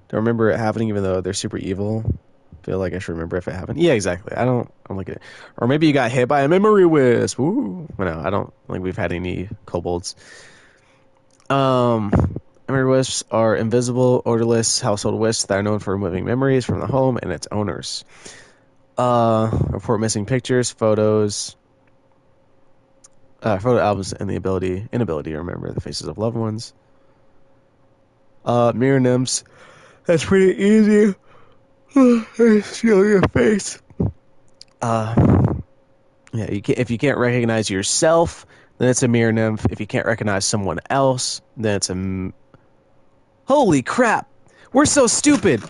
Don't remember it happening, even though they're super evil. Feel like I should remember if it happened. Yeah, exactly. I'm looking at it. Or maybe you got hit by a memory wisp. Ooh. No, I don't think we've had any kobolds. Memory wisps are invisible, odorless household wisps that are known for removing memories from the home and its owners. Report missing pictures, photos, photo albums, and the inability to remember the faces of loved ones. Mirror nymphs. That's pretty easy. Steal your face. Yeah, if you can't recognize yourself, then it's a mirror nymph. If you can't recognize someone else, then it's a... Holy crap! We're so stupid!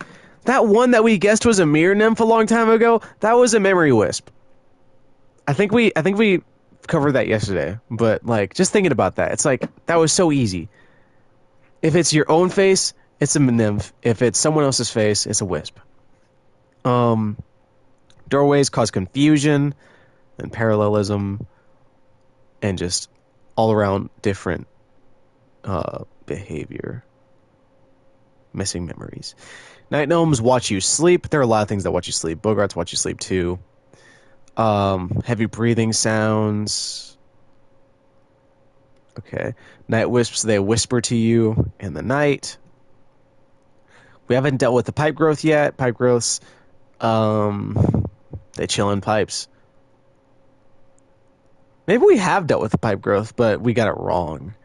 That one that we guessed was a mirror nymph a long time ago, that was a memory wisp. I think we covered that yesterday, but like, just thinking about that, it's like, that was so easy. If it's your own face, it's a nymph. If it's someone else's face, it's a wisp. Doorways cause confusion and parallelism and just all around different behavior. Missing memories. Night gnomes watch you sleep. There are a lot of things that watch you sleep. Bogarts watch you sleep too. Heavy breathing sounds. Okay. Night wisps, they whisper to you in the night. We haven't dealt with the pipe growth yet. Pipe growths, they chill in pipes. Maybe we have dealt with the pipe growth, but we got it wrong.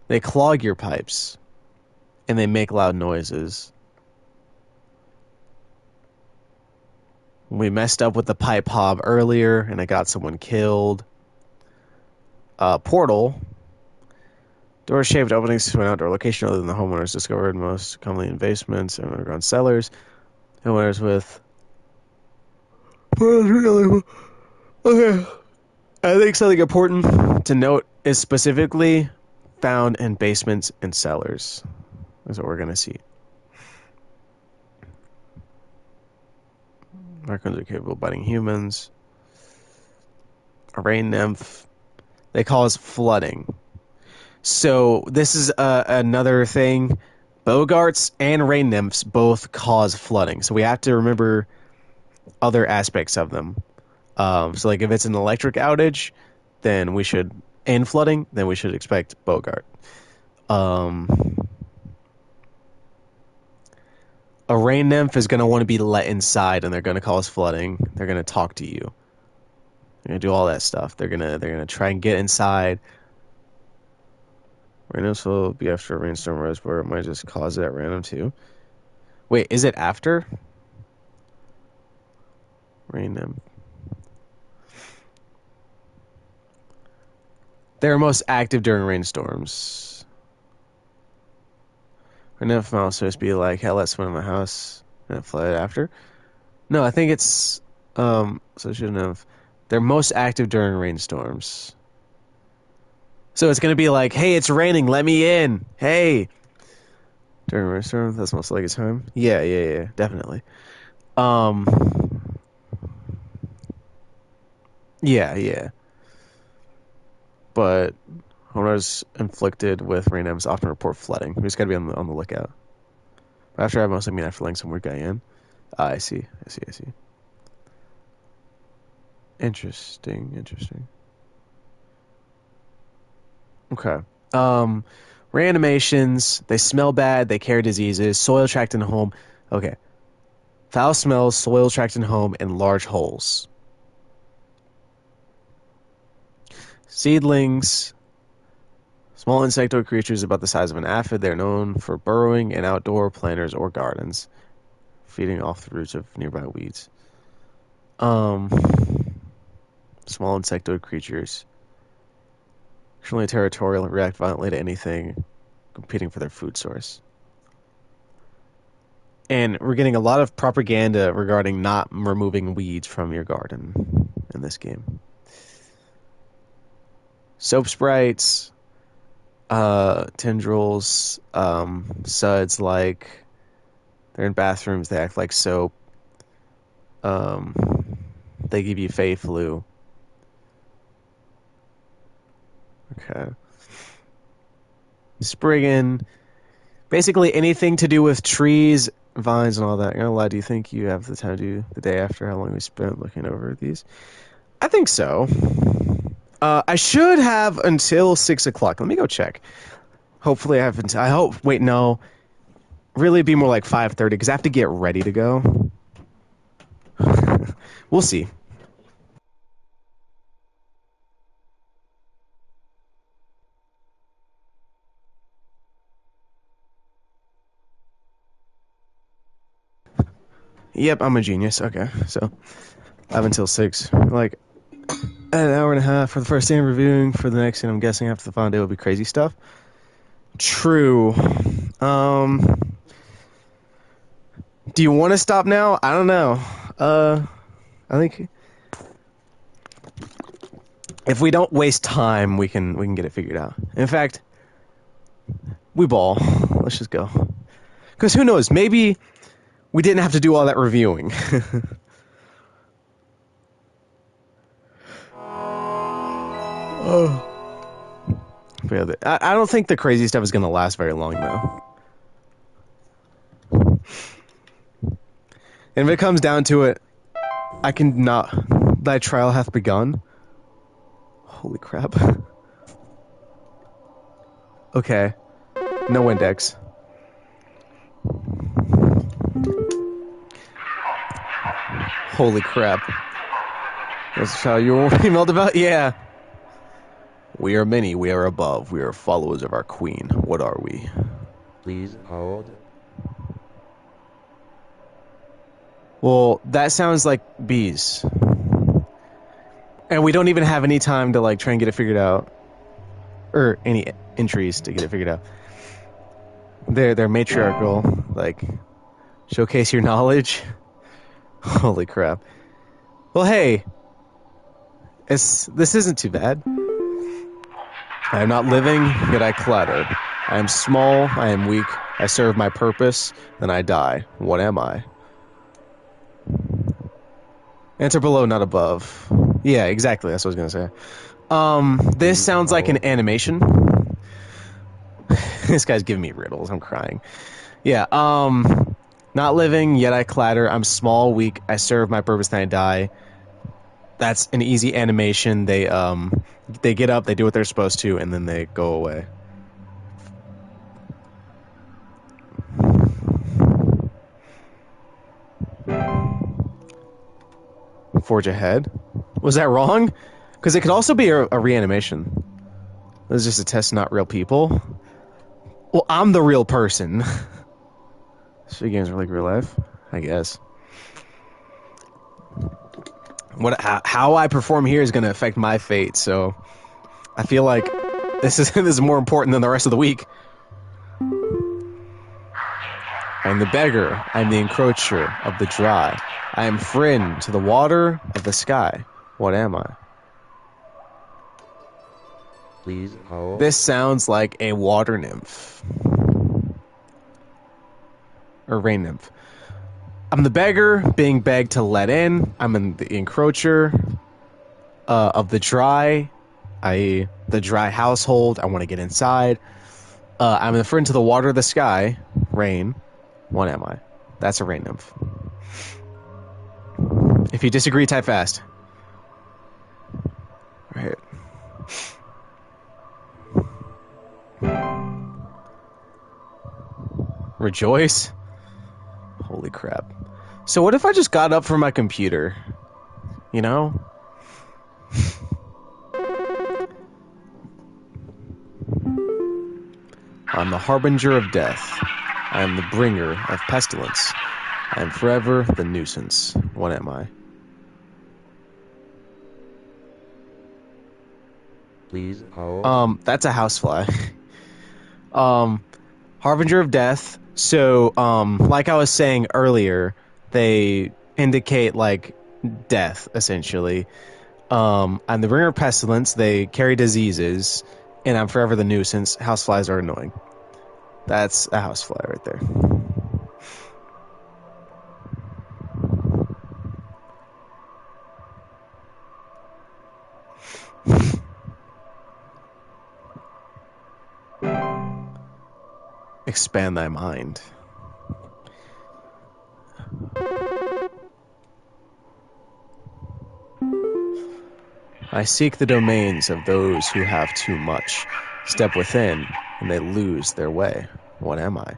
They clog your pipes, and they make loud noises. We messed up with the pipe hob earlier, and it got someone killed. Portal. Door-shaped openings to an outdoor location other than the homeowners discovered most commonly in basements and underground cellars. Homeowners with... Okay. I think something important to note is specifically found in basements and cellars. That's what we're going to see. Raccoons are capable of biting humans. A rain nymph. They cause flooding. So this is another thing. Bogarts and rain nymphs both cause flooding. So we have to remember other aspects of them. So like if it's an electric outage, then we should, and flooding, then we should expect Bogart. A rain nymph is going to want to be let inside, and they're going to cause flooding. They're going to talk to you. They're going to do all that stuff. They're going to try and get inside. Rain nymphs will be after a rainstorm reservoir. It might just cause it at random too. Wait, is it after? Rain nymph. They're most active during rainstorms. Rain nymph mouse supposed to be like, hey, let's swim in my house and it flooded after. No, I think it's so it shouldn't have. They're most active during rainstorms. So it's gonna be like, hey, it's raining, let me in. Hey. During a rainstorm, that's most like a time. Yeah, definitely. Yeah. But homeowners inflicted with rain nymphs often report flooding. We just gotta be on the lookout. After I mostly mean after letting some weird guy in. I see. Interesting. Okay. Reanimations, they smell bad, they carry diseases, soil tracked in home. Okay. Foul smells, soil tracked in home, and large holes. Seedlings, small insectoid creatures about the size of an aphid. They're known for burrowing in outdoor planters or gardens, feeding off the roots of nearby weeds. Small insectoid creatures. Extremely territorial and react violently to anything competing for their food source. And we're getting a lot of propaganda regarding not removing weeds from your garden in this game. Soap sprites, tendrils, suds, like they're in bathrooms, they act like soap. They give you Fey flu. Okay. Spriggan. Basically anything to do with trees, vines, and all that. I'm gonna lie, do you think you have the time to do the day after how long we spent looking over these? I think so. I should have until 6 o'clock. Let me go check. Hopefully I have until... I hope... Wait, no. Really be more like 5:30, because I have to get ready to go. We'll see. Yep, I'm a genius. Okay, so I have until 6. Like, an hour and a half for the first day of reviewing. For the next, and I'm guessing after the final day will be crazy stuff. True. Do you want to stop now? I don't know. I think if we don't waste time, we can get it figured out. In fact, we ball. Let's just go. Because who knows? Maybe we didn't have to do all that reviewing. Oh. But yeah, I don't think the crazy stuff is going to last very long, though. And if it comes down to it, I can not... Thy trial hath begun? Holy crap. Okay. No index. Holy crap. That's how you were emailed about? Yeah. We are many, we are above. We are followers of our queen. What are we? Please hold. Well, that sounds like bees. And we don't even have any time to like try and get it figured out. Or any entries to get it figured out. They're matriarchal. Like, showcase your knowledge. Holy crap. Well, hey. This isn't too bad. I am not living, yet I clatter. I am small, I am weak, I serve my purpose, then I die. What am I? Answer below, not above. Yeah, exactly, that's what I was gonna say. This sounds like an animation. This guy's giving me riddles, I'm crying. Yeah, not living, yet I clatter. I'm small, weak, I serve my purpose, then I die. That's an easy animation. They get up, they do what they're supposed to, and then they go away. Forge ahead? Was that wrong? Because it could also be a reanimation. This is just a test, not real people. Well, I'm the real person. So games are like real life? I guess. How I perform here is going to affect my fate, so I feel like this is more important than the rest of the week. I am the beggar, I am the encroacher of the dry. I am friend to the water of the sky. What am I? Please hold. This sounds like a water nymph. Or rain nymph. I'm the beggar, being begged to let in. I'm the encroacher of the dry, i.e. the dry household. I want to get inside. I'm the friend to the water of the sky, rain. What am I? That's a rain nymph. If you disagree, type fast. Right. Rejoice? Holy crap. So what if I just got up from my computer? You know? I'm the harbinger of death. I am the bringer of pestilence. I am forever the nuisance. What am I? Please hold. That's a housefly. Harbinger of death. So, like I was saying earlier, they indicate like death, essentially. I'm the bringer of pestilence. They carry diseases, and I'm forever the nuisance. Houseflies are annoying. That's a housefly right there. Expand thy mind. I seek the domains of those who have too much. Step within, and they lose their way. What am I?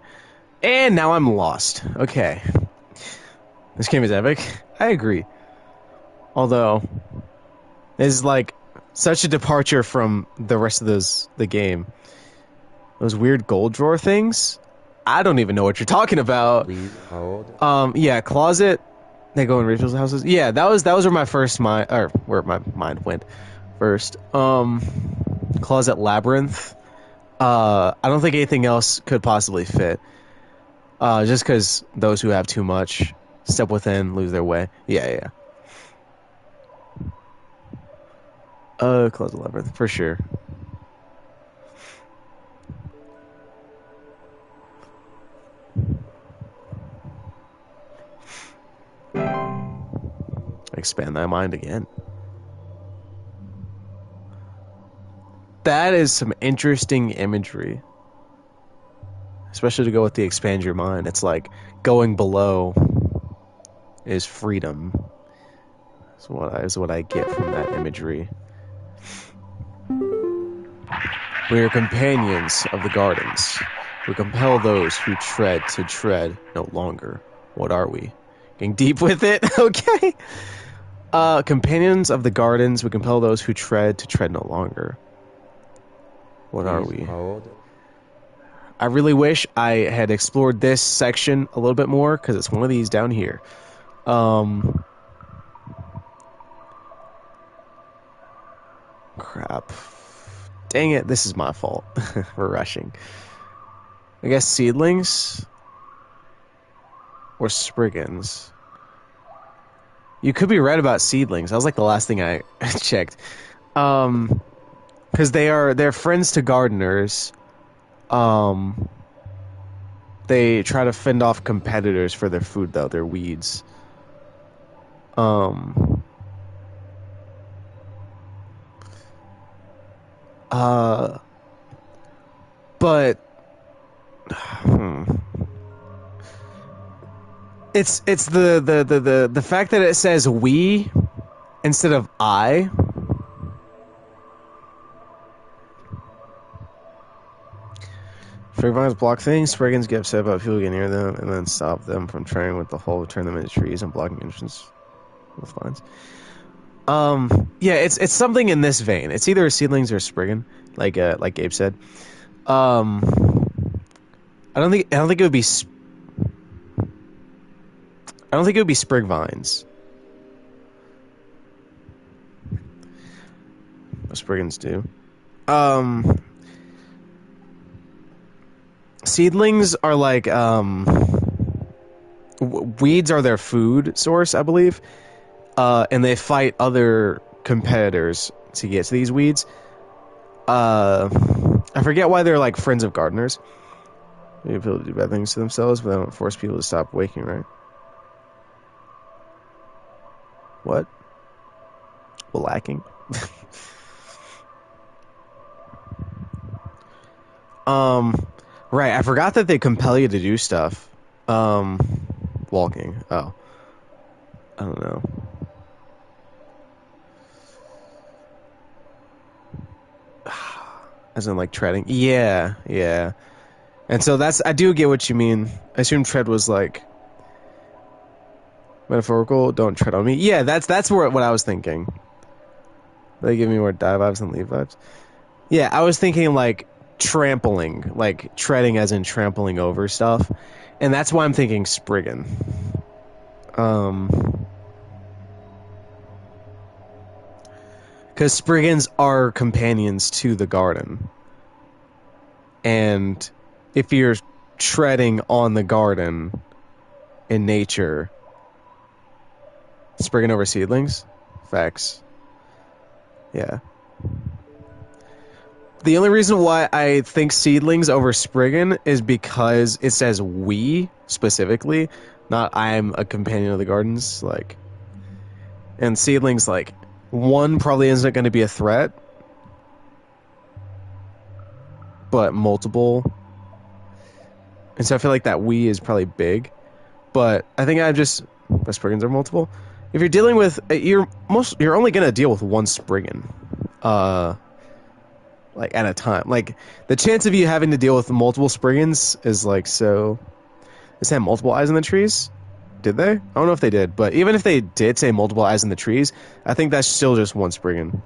And now I'm lost. Okay. This game is epic. I agree. Although, this is like such a departure from the rest of the game. Those weird gold drawer things? I don't even know what you're talking about. Please hold. Yeah, closet. They go in Rachel's houses. Yeah, that was where my first mind, or where my mind went first. Closet labyrinth. I don't think anything else could possibly fit. Just because those who have too much step within, lose their way. Yeah. Closet labyrinth for sure. Expand thy mind again. That is some interesting imagery. Especially to go with the expand your mind. It's like going below is freedom. Is what I get from that imagery. We are companions of the gardens. We compel those who tread to tread no longer. What are we? Getting deep with it. Okay. Companions of the gardens, we compel those who tread to tread no longer. What are we? Hold. I really wish I had explored this section a little bit more, because it's one of these down here. Crap. Dang it, this is my fault. We're rushing. I guess seedlings? Or spriggans? You could be right about seedlings. That was like the last thing I checked. Because they're friends to gardeners. They try to fend off competitors for their food, though. They're weeds. But it's the fact that it says we instead of I. Sprigvines block things. Spriggans get upset about people getting near them and then stop them from trying with the hole, turn them into trees and blocking entrance with vines. Yeah, it's something in this vein. It's either seedlings or spriggan, like Gabe said. I don't think it would be. I don't think it would be sprigvines. What spriggans do. Seedlings are like weeds are their food source, I believe. And they fight other competitors to get to these weeds. I forget why they're like friends of gardeners. Maybe people do bad things to themselves, but they don't force people to stop waking, right? What? Well, lacking. Right, I forgot that they compel you to do stuff. Walking. Oh. I don't know. As in, like, treading? Yeah, yeah. And so I do get what you mean. I assume tread was, like, metaphorical, don't tread on me. Yeah, that's what I was thinking. They give me more die vibes than leave vibes. Yeah, I was thinking, like, trampling. Like, treading as in trampling over stuff. And that's why I'm thinking spriggan. Because spriggans are companions to the garden. And if you're treading on the garden in nature, spriggan over seedlings? Facts. Yeah. The only reason why I think seedlings over spriggan is because it says we specifically, not I'm a companion of the gardens. Like, and seedlings, like, one probably isn't going to be a threat, but multiple. And so I feel like that we is probably big, but I think the spriggans are multiple. If you're dealing with, you're only going to deal with one spriggan, like at a time. Like, the chance of you having to deal with multiple spriggans is like, so. Does it have multiple eyes in the trees? Did they? I don't know if they did, but even if they did say multiple eyes in the trees, I think that's still just one spriggan.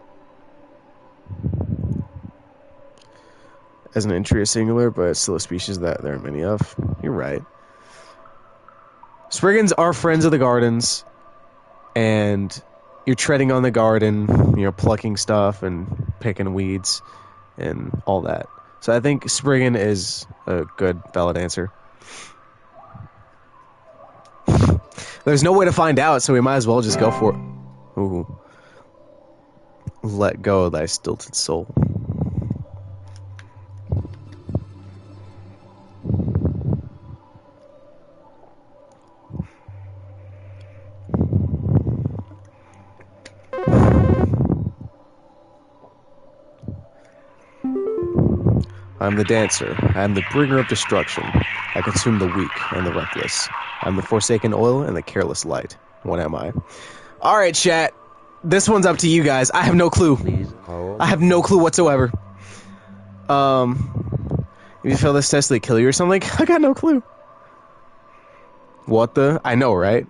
As an entry is singular, but it's still a species that there aren't many of. You're right. Spriggans are friends of the gardens, and you're treading on the garden, you're plucking stuff and picking weeds and all that. So I think spriggan is a good, valid answer. There's no way to find out, so we might as well just go for it. Ooh. Let go of thy stilted soul. I am the dancer. I am the bringer of destruction. I consume the weak and the reckless. I am the forsaken oil and the careless light. What am I? Alright, chat. This one's up to you guys. I have no clue. Please hold. I have no clue whatsoever. If you fail this test, they kill you or something? I got no clue. What the? I know, right?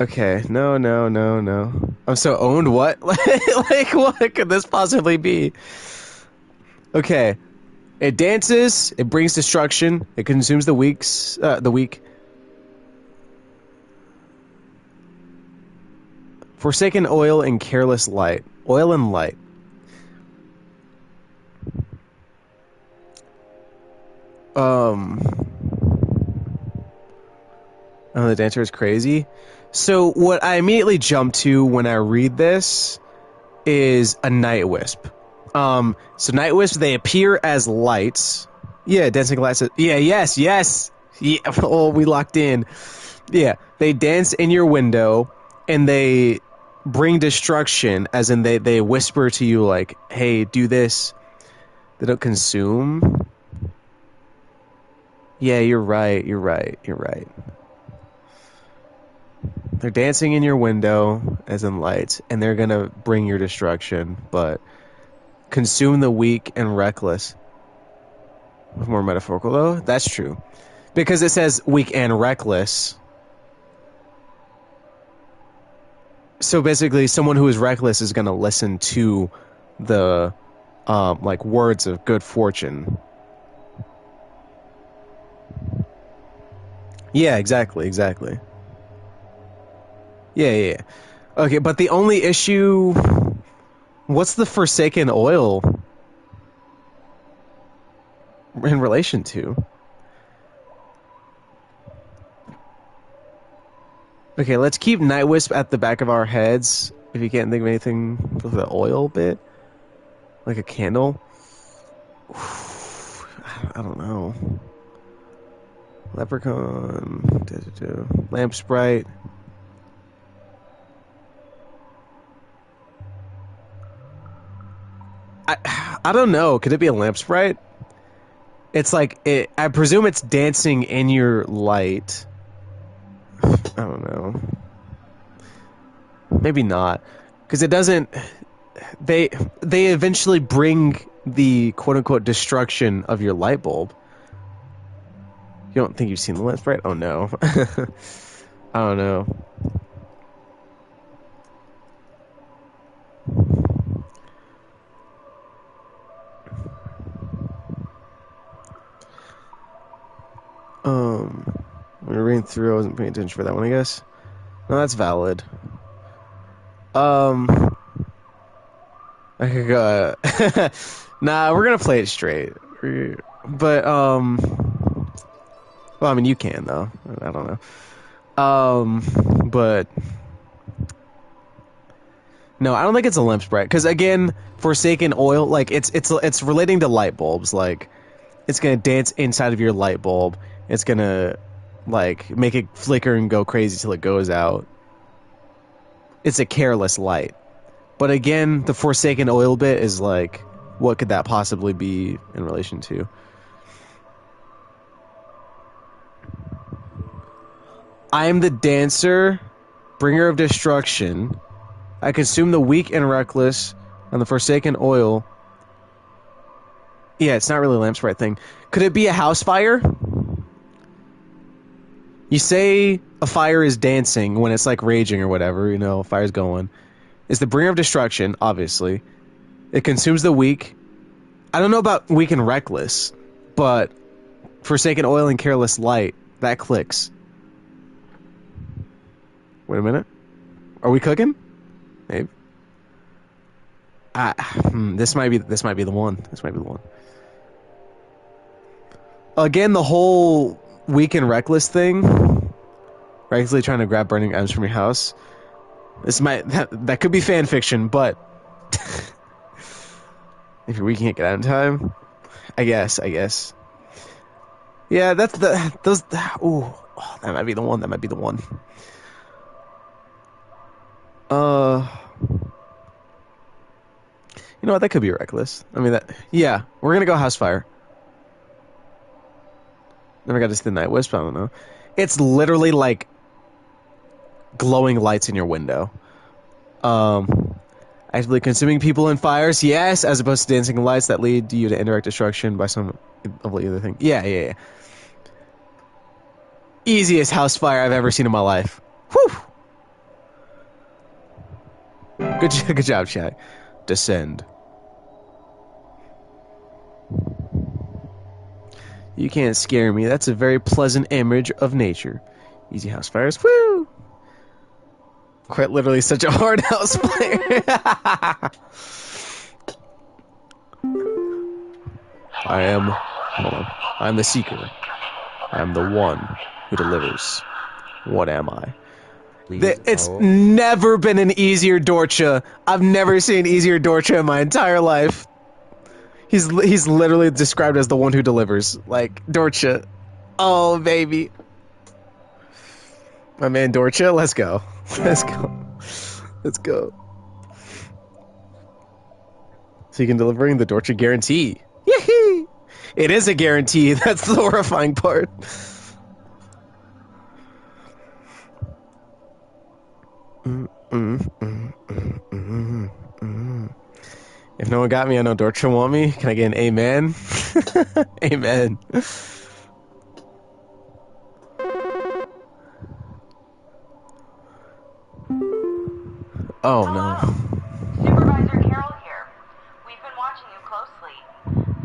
Okay, no, no, no, no. I'm so owned. What? Like, what could this possibly be? Okay, it dances. It brings destruction. It consumes the weak. Forsaken oil and careless light. Oil and light. Oh, the dancer is crazy. So what I immediately jump to when I read this is a night wisp. So night wisps, they appear as lights. Yeah, dancing lights. Yeah, yes. Yeah, oh, we locked in. Yeah, they dance in your window, and they bring destruction, as in they whisper to you like, hey, do this. They don't consume. Yeah, you're right. They're dancing in your window, as in lights, and they're gonna bring your destruction, but consume the weak and reckless. More metaphorical, though? That's true. Because it says weak and reckless. So basically, someone who is reckless is gonna listen to the, like, words of good fortune. Yeah, exactly. Yeah. Okay, but the only issue... What's the forsaken oil in relation to? Okay, let's keep Night Wisp at the back of our heads. If you can't think of anything for the oil bit. Like a candle. I don't know. Leprechaun. Lamp Sprite. I don't know. Could it be a lamp sprite? It's like I presume it's dancing in your light. I don't know. Maybe not, because it doesn't. They eventually bring the quote unquote destruction of your light bulb. You don't think you've seen the lamp sprite? Oh no. I don't know. When I reading through, I wasn't paying attention for that one, I guess. No, that's valid. I could go. Nah, we're gonna play it straight. But well, I mean, you can though. I don't know. But no, I don't think it's a lamp sprite. Because again, Forsaken oil, like it's relating to light bulbs. Like it's gonna dance inside of your light bulb. It's gonna like make it flicker and go crazy till it goes out. It's a careless light. But again, the Forsaken oil bit is like, what could that possibly be in relation to? I am the dancer, bringer of destruction. I consume the weak and reckless on the Forsaken oil. Yeah, it's not really a lamp sprite thing. Could it be a house fire? You say a fire is dancing when it's like raging or whatever, you know, fire's going. It's the bringer of destruction, obviously. It consumes the weak. I don't know about weak and reckless, but Forsaken oil and careless light, that clicks. Wait a minute. Are we cooking? Maybe. This might be the one. Again, the whole weak and reckless thing, recklessly trying to grab burning items from your house. That could be fan fiction, but if you're weak, you can't get out in time. I guess. Yeah, that's those. Ooh, that might be the one. You know what? That could be reckless. I mean, yeah, we're gonna go house fire. Never got to see the night wisp. I don't know. It's literally like glowing lights in your window. Actively consuming people in fires, yes, as opposed to dancing lights that lead you to indirect destruction by some of the other thing. Yeah. Easiest house fire I've ever seen in my life. Whew. Good job, chat. Descend. You can't scare me. That's a very pleasant image of nature. Easy house fires. Woo! Quite literally such a hard house player. I'm the seeker. I'm the one who delivers. What am I? It's never been an easier Dorcha. I've never seen easier Dorcha in my entire life. He's literally described as the one who delivers. Like, Dorcha. Oh, baby. My man Dorcha, let's go. Let's go. Let's go. So you can delivering the Dorcha guarantee. Yee! It is a guarantee. That's the horrifying part. If no one got me, I know Dorcha want me. Can I get an amen? Amen. Oh, no. Supervisor Carroll here. We've been watching you closely.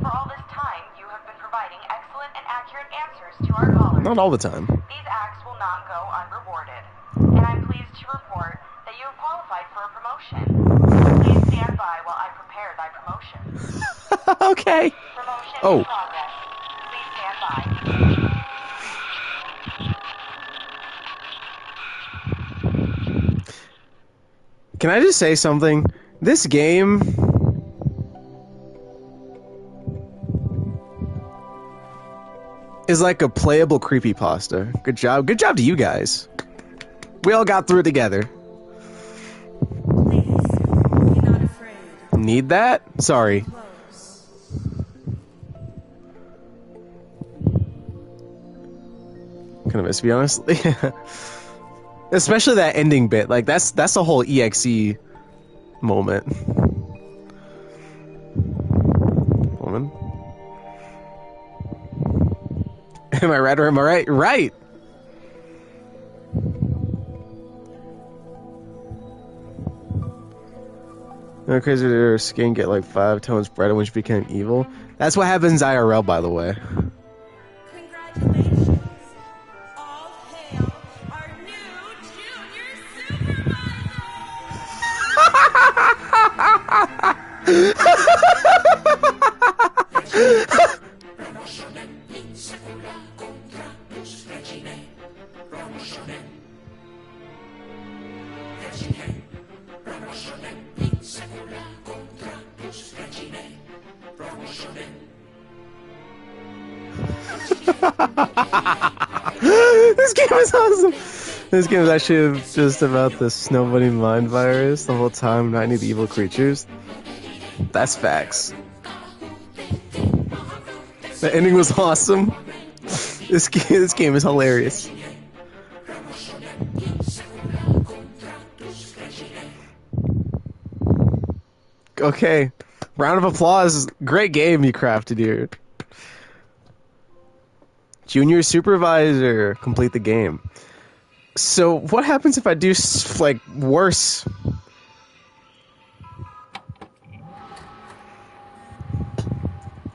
For all this time, you have been providing excellent and accurate answers to our callers. Not all the time. These acts will not go unrewarded. And I'm pleased to report that you have qualified for a promotion. Please stand by while I prepare thy promotion. Okay. Promotion Oh. in progress. Please stand by. Can I just say something? This game... is like a playable creepypasta. Good job. Good job to you guys. We all got through it together. Please, be not afraid. Need that? Sorry. Close. Kind of miss, to be honest. Especially that ending bit. Like, that's a whole EXE moment. Woman. Am I right or am I right? Right! No crazy that her skin get like 5 tones brighter when she became evil. That's what happens IRL, by the way. Congratulations. All hail our new junior This game is awesome. This game is actually just about the snow bunny mind virus the whole time, not any of the evil creatures. That's facts. The ending was awesome. This game is hilarious. Okay, round of applause. Great game you crafted here. Junior supervisor, complete the game. So what happens if I do like worse?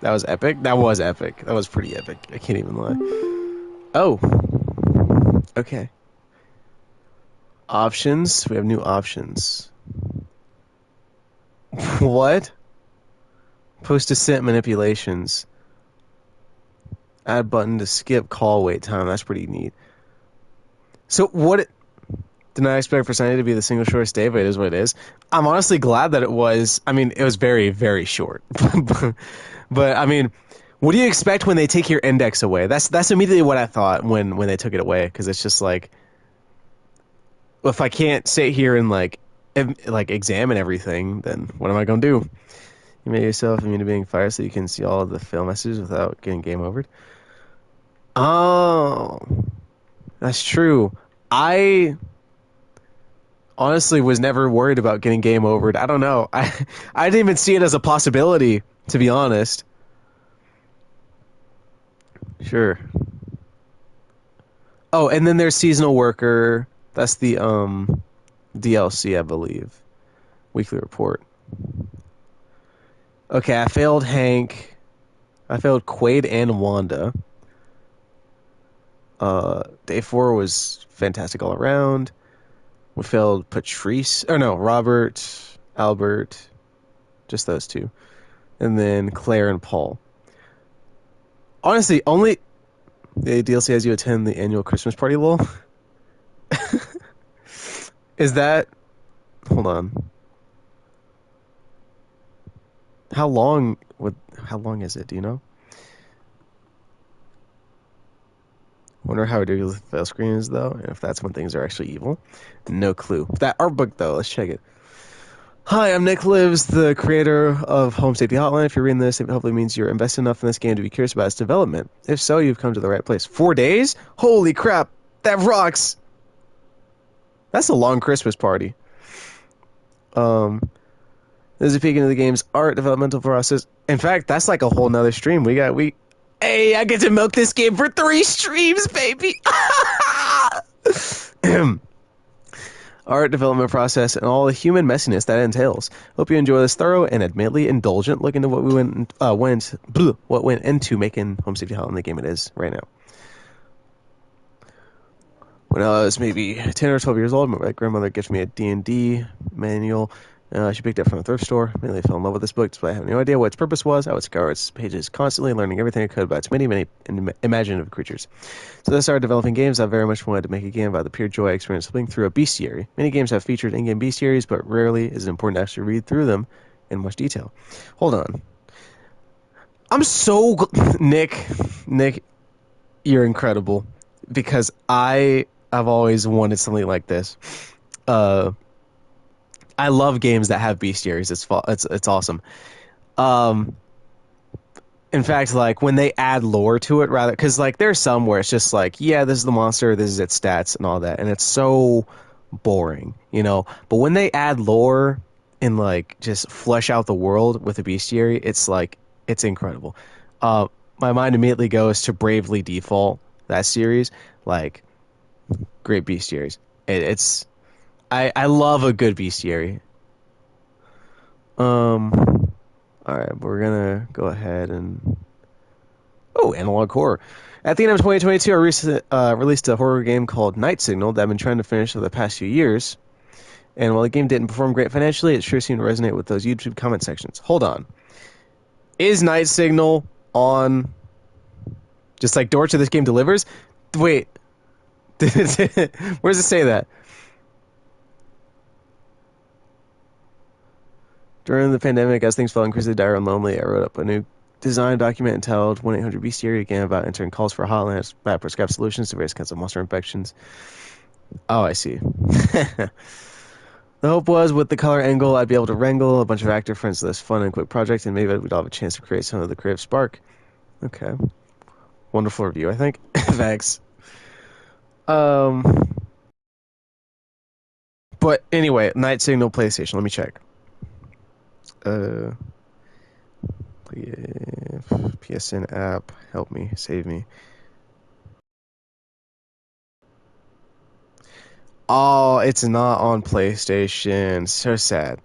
That was epic. That was epic. That was pretty epic. I can't even lie. Oh. Okay. Options. We have new options. What? Post-descent manipulations. Add button to skip call wait time. That's pretty neat. So what... Did not expect for Sunday to be the single shortest day, but it is what it is. I'm honestly glad that it was... I mean, it was very, very short. But, I mean, what do you expect when they take your index away? That's immediately what I thought when they took it away, because it's just like... If I can't sit here and, like examine everything, then what am I going to do? You made yourself immune to being fired so you can see all of the fail messages without getting game overed. Oh, that's true. I honestly was never worried about getting game overed. I don't know. I didn't even see it as a possibility, to be honest. Sure. Oh, and then there's seasonal worker. That's the DLC, I believe. Weekly report. Okay, I failed Hank. I failed Quaid and Wanda. Day 4 was fantastic all around. We failed Patrice. Oh no, Robert, Albert, just those two. And then Claire and Paul. Honestly, only the DLC has you attend the annual Christmas party, lol. Is that... Hold on. How long is it, do you know? Wonder how ridiculous the fail screen is, though, and if that's when things are actually evil. No clue. That art book, though, let's check it. Hi, I'm Nick Lives, the creator of Home Safety Hotline. If you're reading this, it hopefully means you're invested enough in this game to be curious about its development. If so, you've come to the right place. 4 days? Holy crap, that rocks! That's a long Christmas party. There's a peek into the game's art developmental process. In fact, that's like a whole nother stream. Hey, I get to milk this game for 3 streams, baby! Art development process and all the human messiness that entails. Hope you enjoy this thorough and admittedly indulgent look into what went into making Home Safety Hotline the game it is right now. When I was maybe 10 or 12 years old, my grandmother gifted me a D&D manual. She picked it up from the thrift store. Immediately fell in love with this book, despite having no idea what its purpose was. I would scour its pages constantly, learning everything I could about its many, many imaginative creatures. So as I started developing games, I very much wanted to make a game about the pure joy I experienced flipping through a bestiary. Many games have featured in-game bestiaries, but rarely is it important to actually read through them in much detail. Hold on. I'm so... Nick, you're incredible. Because I've always wanted something like this. I love games that have bestiaries. It's awesome. In fact, like when they add lore to it, rather, because like there's some where it's just like, yeah, this is the monster, this is its stats and all that, and it's so boring, you know. But when they add lore and like just flesh out the world with a bestiary, it's incredible. My mind immediately goes to Bravely Default, that series, like great bestiaries. I love a good bestiary. Alright, we're gonna go ahead and... Oh, Analog Horror. At the end of 2022, I released a horror game called Night Signal that I've been trying to finish for the past few years. And while the game didn't perform great financially, it sure seemed to resonate with those YouTube comment sections. Hold on. Is Night Signal on... just like Door to This Game Delivers? Wait. Where does it say that? During the pandemic, as things felt increasingly dire and lonely, I wrote up a new design document entitled 1-800-Bestiary, again about entering calls for a hotline that prescribes solutions to various kinds of monster infections. Oh, I see. The hope was, with the color angle, I'd be able to wrangle a bunch of actor friends to this fun and quick project, and maybe we'd all have a chance to create some of the creative spark. Okay. Wonderful review, I think. Thanks. But anyway, Night Signal PlayStation. Let me check. PSN app, help me, save me. Oh, it's not on PlayStation. So sad.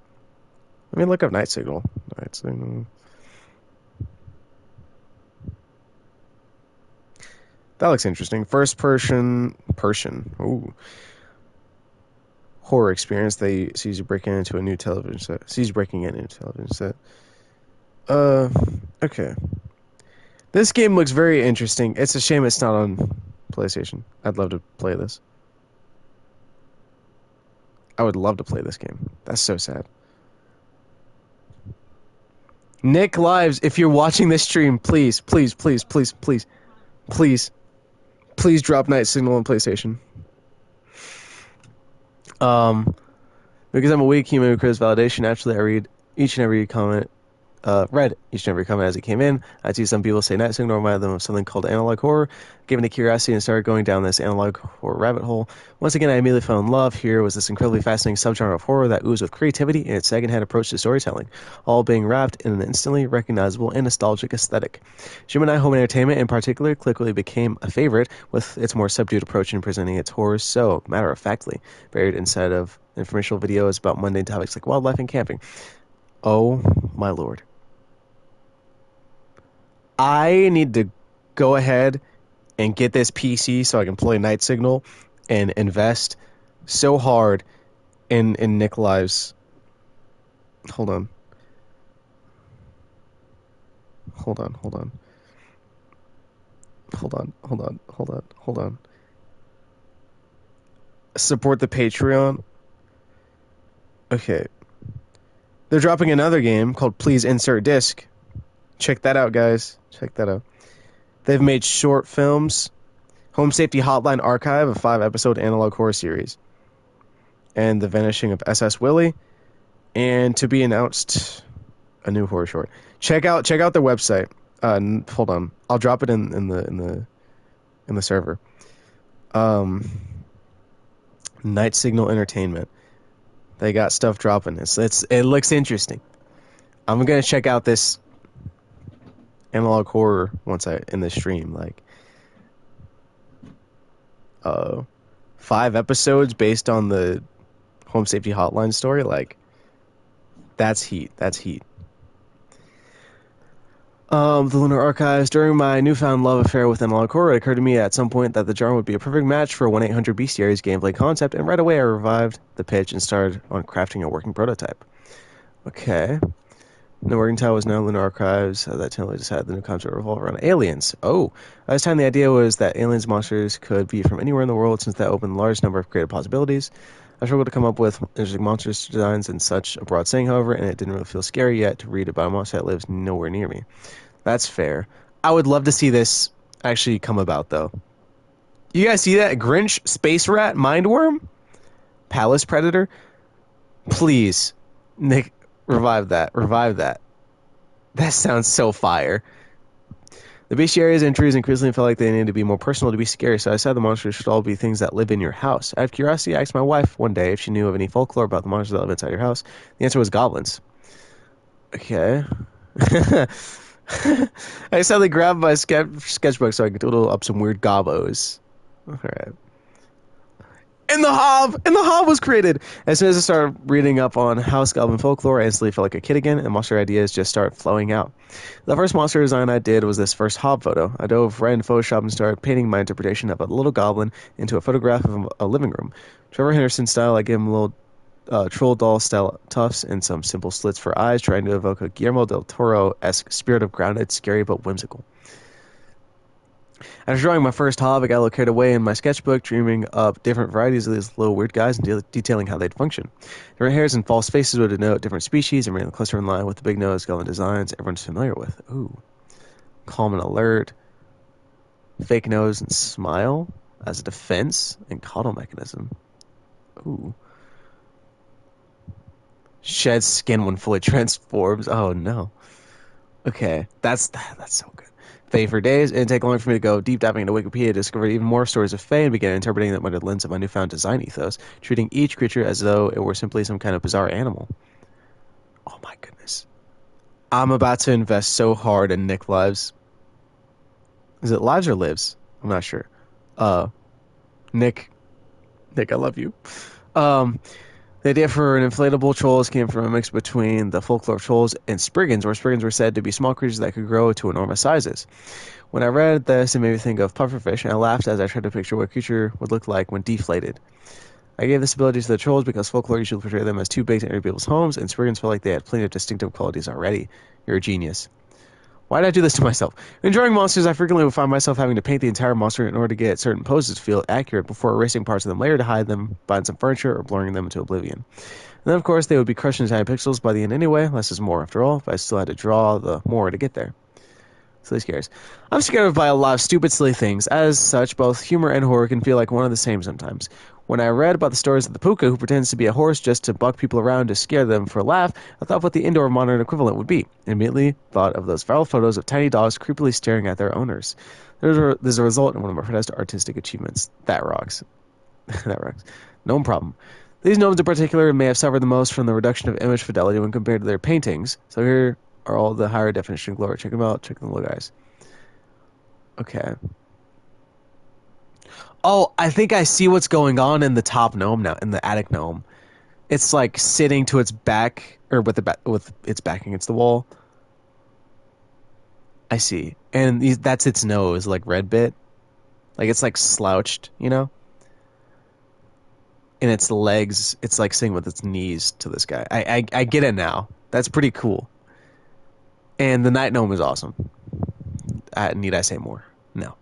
Let me look up Night Signal. Night Signal. That looks interesting. First person. Ooh. Horror experience. They sees you breaking into a new television set. Okay. This game looks very interesting. It's a shame it's not on PlayStation. I'd love to play this. I would love to play this game. That's so sad. Nick Lives, if you're watching this stream, please drop Night Signal on PlayStation. Because I'm a weak human who craves validation, naturally I read each and every comment as it came in. I see some people say Night Signal reminded them of something called analog horror. Given a curiosity and started going down this analog horror rabbit hole. Once again, I immediately fell in love. Here was this incredibly fascinating subgenre of horror that oozed with creativity and its second-hand approach to storytelling, all being wrapped in an instantly recognizable and nostalgic aesthetic. Gemini Home Entertainment, in particular, quickly became a favorite with its more subdued approach in presenting its horrors so matter-of-factly, buried inside of informational videos about mundane topics like wildlife and camping. Oh my lord. I need to go ahead and get this PC so I can play Night Signal and invest so hard in Nick Lives. Hold on. Support the Patreon. Okay. They're dropping another game called Please Insert Disc. Check that out, guys. Check that out. They've made short films. Home Safety Hotline Archive, a 5-episode analog horror series. And The Vanishing of SS Willie. And to be announced, a new horror short. Check out their website. Hold on. I'll drop it in the server. Night Signal Entertainment. They got stuff dropping. It looks interesting. I'm gonna check out this analog horror once I in the stream. Like 5 episodes based on the Home Safety Hotline story. Like that's heat. The Lunar Archives. During my newfound love affair with analog horror, it occurred to me at some point that the genre would be a perfect match for a 1-800 Bestiaries gameplay concept, and right away I revived the pitch and started on crafting a working prototype. Okay. The working title was now Lunar Archives. That totally decided the new concept revolved around aliens. Oh, at this time the idea was that aliens monsters could be from anywhere in the world, since that opened a large number of creative possibilities. I struggled to come up with interesting monsters designs in such a broad setting, however, and it didn't really feel scary yet to read about a monster that lives nowhere near me. That's fair. I would love to see this actually come about, though. You guys see that? Grinch, Space Rat, Mindworm, Palace Predator? Please, Nick, revive that. That sounds so fire. The bestiaries entries increasingly felt like they needed to be more personal to be scary, so I said the monsters should all be things that live in your house. Out of curiosity, I asked my wife one day if she knew of any folklore about the monsters that live inside your house. The answer was goblins. Okay. I suddenly grabbed my sketchbook so I could doodle up some weird gobos. Alright. And the Hob was created! As soon as I started reading up on house goblin folklore, I instantly felt like a kid again, and monster ideas just started flowing out. The first monster design I did was this first Hob photo. I dove right into Photoshop and started painting my interpretation of a little goblin into a photograph of a living room. Trevor Henderson style, I gave him a little troll doll style tufts and some simple slits for eyes, trying to evoke a Guillermo del Toro-esque spirit of grounded, scary but whimsical. After drawing my first Hob, I got a little carried away in my sketchbook, dreaming up different varieties of these little weird guys and detailing how they'd function. Different hairs and false faces would denote different species, and bring the cluster in line with the big nose goblin designs everyone's familiar with. Ooh. Calm and alert. Fake nose and smile as a defense and coddle mechanism. Ooh. Sheds skin when fully transforms. Oh no. Okay, that's so good. Faye for days. It didn't take long for me to go deep diving into Wikipedia to discover even more stories of Faye and began interpreting them under the lens of my newfound design ethos, treating each creature as though it were simply some kind of bizarre animal. Oh my goodness. I'm about to invest so hard in Nick Lives. Is it Lives or Lives? I'm not sure. Nick, I love you. The idea for an inflatable trolls came from a mix between the folklore of trolls and spriggans, where spriggans were said to be small creatures that could grow to enormous sizes. When I read this, it made me think of pufferfish, and I laughed as I tried to picture what a creature would look like when deflated. I gave this ability to the trolls because folklore usually portrayed them as too big to enter people's homes, and spriggans felt like they had plenty of distinctive qualities already. You're a genius. Why did I do this to myself? In drawing monsters, I frequently would find myself having to paint the entire monster in order to get certain poses to feel accurate before erasing parts of them later to hide them behind some furniture or blurring them into oblivion. And then, of course, they would be crushed into tiny pixels by the end anyway. Less is more, after all, but I still had to draw the more to get there. Silly scares. I'm scared by a lot of stupid, silly things. As such, both humor and horror can feel like one and the same sometimes. When I read about the stories of the puka who pretends to be a horse just to buck people around to scare them for a laugh, I thought what the indoor modern equivalent would be. I immediately thought of those viral photos of tiny dogs creepily staring at their owners. There's a result in one of my proudest artistic achievements. That rocks. That rocks. No problem. These gnomes in particular may have suffered the most from the reduction of image fidelity when compared to their paintings. So here are all the higher definition glory. Check them out. Check them little guys. Okay. Oh, I think I see what's going on in the top gnome now, in the attic gnome. It's like sitting to its back, or with its back against the wall. I see. And that's its nose, like red bit. Like it's like slouched, you know? And its legs, it's like sitting with its knees to this guy. I get it now. That's pretty cool. And the night gnome is awesome. Need I say more? No.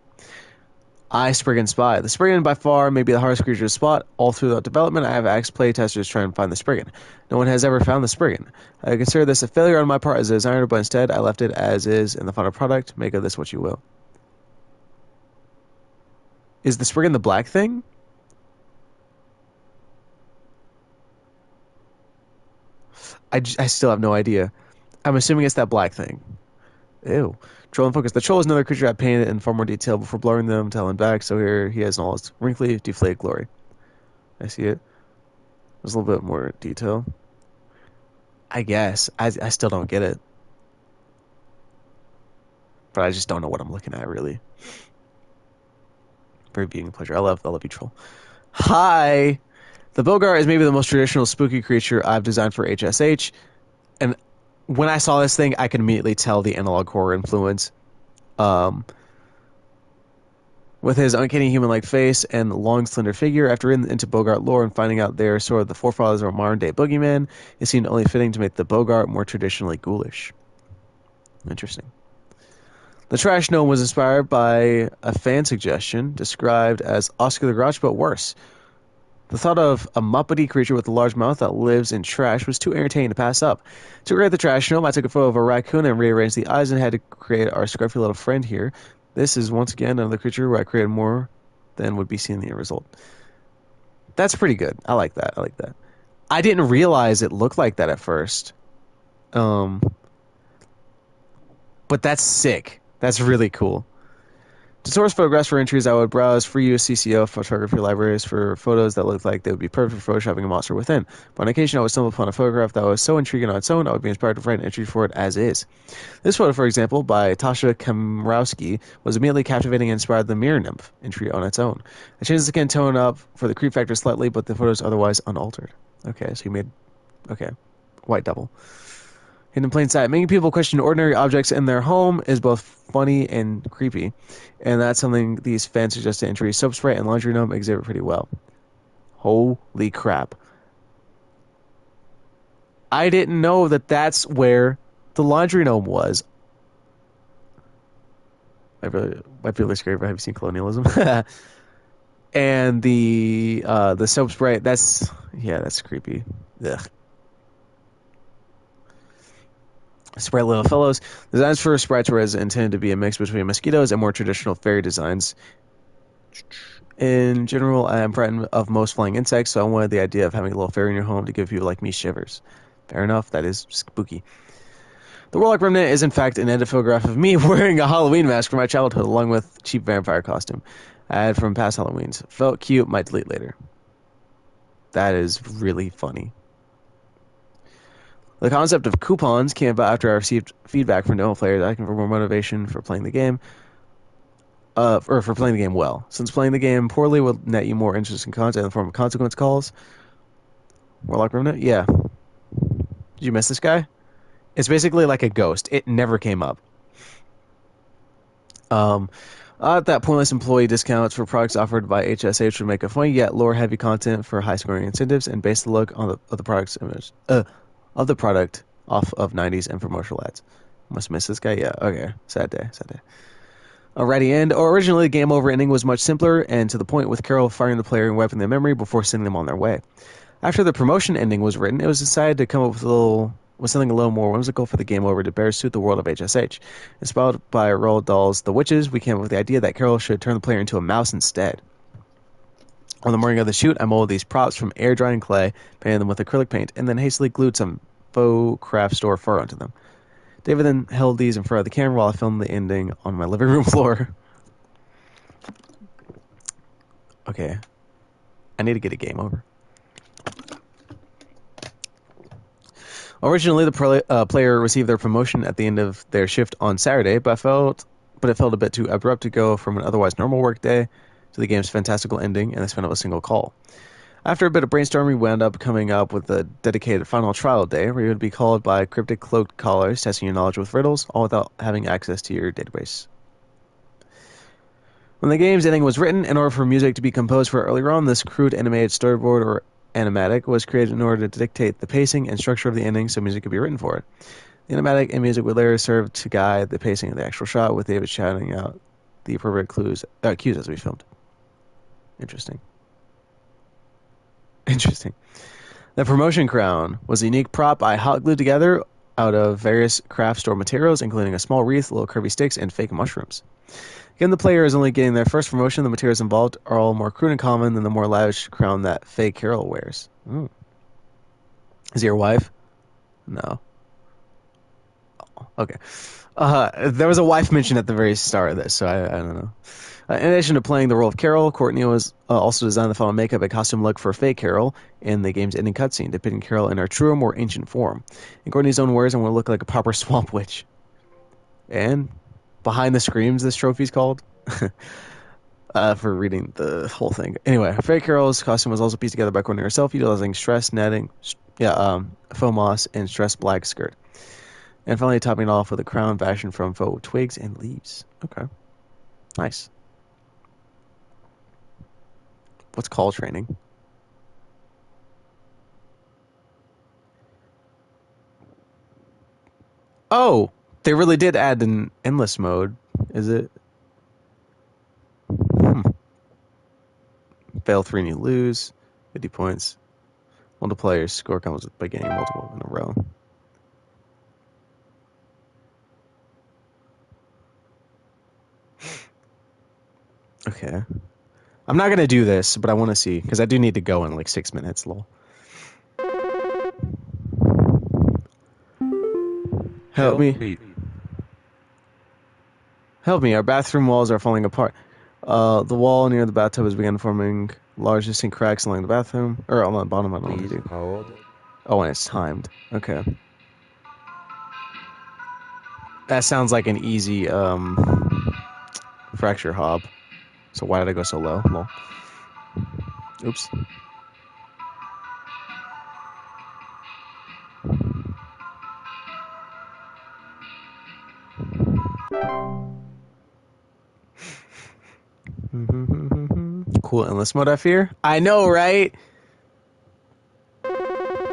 Spriggan Spy. The Spriggan by far may be the hardest creature to spot. All throughout development, I have asked playtesters to try and find the Spriggan. No one has ever found the Spriggan. I consider this a failure on my part as a designer, but instead I left it as is in the final product. Make of this what you will. Is the Spriggan the black thing? I still have no idea. I'm assuming it's that black thing. Ew. Troll and Focus. The troll is another creature I painted in far more detail before blurring them to Helen back, so here he has in all his wrinkly, deflated glory. I see it. There's a little bit more detail. I guess. I still don't get it. But I just don't know what I'm looking at, really. Very viewing pleasure. I love you, Troll. Hi! The Bogart is maybe the most traditional spooky creature I've designed for HSH, and when I saw this thing, I could immediately tell the analog horror influence. With his uncanny human-like face and long, slender figure, after reading into Bogart lore and finding out they're sort of the forefathers of a modern-day boogeyman, it seemed only fitting to make the Bogart more traditionally ghoulish. Interesting. The Trash Gnome was inspired by a fan suggestion described as Oscar the Grouch, but worse. The thought of a muppety creature with a large mouth that lives in trash was too entertaining to pass up. To create the Trash Gnome, I took a photo of a raccoon and rearranged the eyes and had to create our scruffy little friend here. This is once again another creature where I created more than would be seen in the end result. That's pretty good. I like that. I didn't realize it looked like that at first. But that's sick. That's really cool. To source photographs for entries, I would browse free USCCO photography libraries for photos that looked like they would be perfect for photoshopping a monster within. But on occasion, I would stumble upon a photograph that was so intriguing on its own, I would be inspired to write an entry for it as is. This photo, for example, by Tasha Kamrowski, was immediately captivating and inspired the Mirror Nymph entry on its own. I changed the skin tone up for the creep factor slightly, but the photo is otherwise unaltered. Okay, so you made... Okay, white double. Hidden in plain sight. Making people question ordinary objects in their home is both funny and creepy, and that's something these fan suggested entries Soap Spray and Laundry Gnome exhibit pretty well. Holy crap. I didn't know that that's where the Laundry Gnome was. Might be really scary if I haven't seen Colonialism. And the Soap Spray, that's creepy. Ugh. Sprite Little Fellows. Designs for sprites were intended to be a mix between mosquitoes and more traditional fairy designs. In general, I am frightened of most flying insects, so I wanted the idea of having a little fairy in your home to give people like me shivers. Fair enough, that is spooky. The Warlock Remnant is in fact an edit photograph of me wearing a Halloween mask from my childhood along with cheap vampire costume I had from past Halloweens. Felt cute, might delete later. That is really funny. The concept of coupons came about after I received feedback from demo players asking for more motivation for playing the game, or for playing the game well. Since playing the game poorly would net you more interesting content in the form of consequence calls. Warlock Remnant? Yeah. Did you miss this guy? It's basically like a ghost. It never came up. That pointless employee discounts for products offered by HSH would make a funny yet lore-heavy content for high-scoring incentives and base the look on of the product's image. Of the product off of 90s infomercial ads. Must miss this guy? Yeah, okay. Sad day. Alrighty, and originally the game over ending was much simpler and to the point, with Carol firing the player and wiping their memory before sending them on their way. After the promotion ending was written, it was decided to come up with something a little more whimsical for the game over to better suit the world of HSH. Inspired by Roald Dahl's The Witches, we came up with the idea that Carol should turn the player into a mouse instead. On the morning of the shoot, I molded these props from air-drying clay, painted them with acrylic paint, and then hastily glued some faux craft store fur onto them. David then held these in front of the camera while I filmed the ending on my living room floor. Okay. I need to get a game over. Originally, the player received their promotion at the end of their shift on Saturday, but it felt a bit too abrupt to go from an otherwise normal work day to the game's fantastical ending and the span of a single call. After a bit of brainstorming, we wound up coming up with a dedicated final trial day where you would be called by cryptic cloaked callers, testing your knowledge with riddles, all without having access to your database. When the game's ending was written, in order for music to be composed for earlier on, this crude animated storyboard or animatic was created in order to dictate the pacing and structure of the ending so music could be written for it. The animatic and music would later serve to guide the pacing of the actual shot, with David shouting out the appropriate cues as we filmed. Interesting. The promotion crown was a unique prop I hot glued together out of various craft store materials, including a small wreath, little curvy sticks, and fake mushrooms. Given the player is only getting their first promotion, the materials involved are all more crude and common than the more lavish crown that Faye Carroll wears. Ooh. Is he your wife? No. Oh, okay. There was a wife mentioned at the very start of this, so I don't know. In addition to playing the role of Carol, Courtney was also designed the final makeup and costume look for Faye Carol in the game's ending cutscene, depicting Carol in her truer, more ancient form. In Courtney's own words, I'm going to look like a proper swamp witch. And Behind the Screams, this trophy's called. For reading the whole thing. Anyway, Faye Carroll's costume was also pieced together by Courtney herself, utilizing stress netting, faux moss, and stress black skirt. And finally topping it off with a crown fashioned from faux twigs and leaves. Okay. Nice. What's call training? Oh! They really did add an endless mode. Is it? Fail 3 and you lose. 50 points. Multiplayer's score comes by getting multiple in a row. Okay. I'm not going to do this, but I want to see, because I do need to go in like 6 minutes, lol. Help me. Help me, our bathroom walls are falling apart. The wall near the bathtub has begun forming large distinct cracks along the bathroom. Or on the bottom, I don't know what to do. Hold. Oh, and it's timed. Okay. That sounds like an easy, fracture hob. So why did I go so low? Lol. Oops. Cool endless mode, I fear. I know, right? I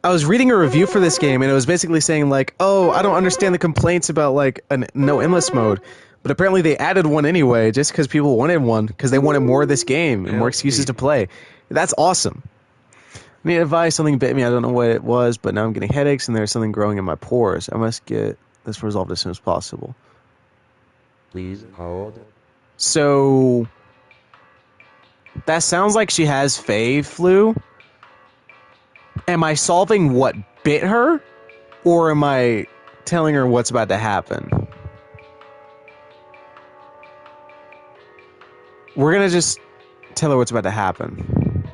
was reading a review for this game, and it was basically saying, like, oh, I don't understand the complaints about, like, no endless mode. But apparently they added one anyway, just because people wanted one, because they wanted more of this game, and more excuses to play. That's awesome. I need advice. Something bit me. I don't know what it was, but now I'm getting headaches, and there's something growing in my pores. I must get this resolved as soon as possible. Please hold. So that sounds like she has Fae flu. Am I solving what bit her? Or am I telling her what's about to happen? We're gonna just tell her what's about to happen.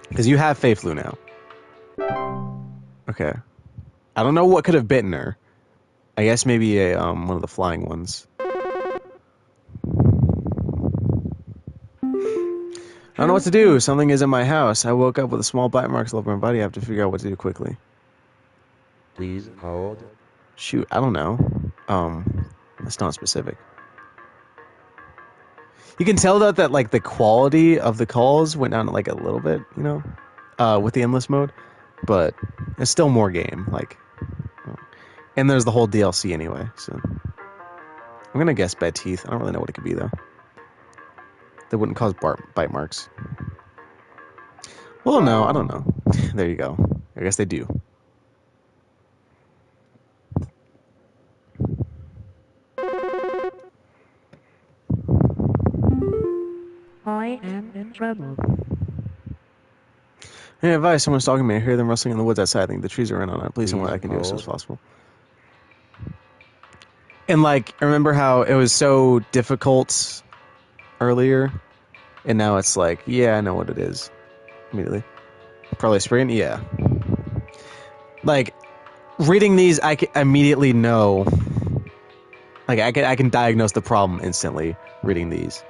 Because you have Fae flu now. Okay. I don't know what could have bitten her. I guess maybe a one of the flying ones. I don't know what to do. Something is in my house. I woke up with a small bite marks all over my body. I have to figure out what to do quickly. Please hold. Shoot, I don't know. It's not specific. You can tell though that like the quality of the calls went down like a little bit, you know, with the endless mode, but it's still more game. Like, and there's the whole DLC anyway. So I'm gonna guess bad teeth. I don't really know what it could be though. They wouldn't cause bite marks. Well, no, I don't know. There you go. I guess they do. I am in trouble. Any advice? Someone's talking to me. I hear them rustling in the woods outside. I think the trees are in on it. Please, what I can do as soon as possible. And like, remember how it was so difficult earlier, and now it's like, yeah, I know what it is. Immediately, probably spraying. Yeah. Like, reading these, I can immediately know. Like, I can diagnose the problem instantly reading these.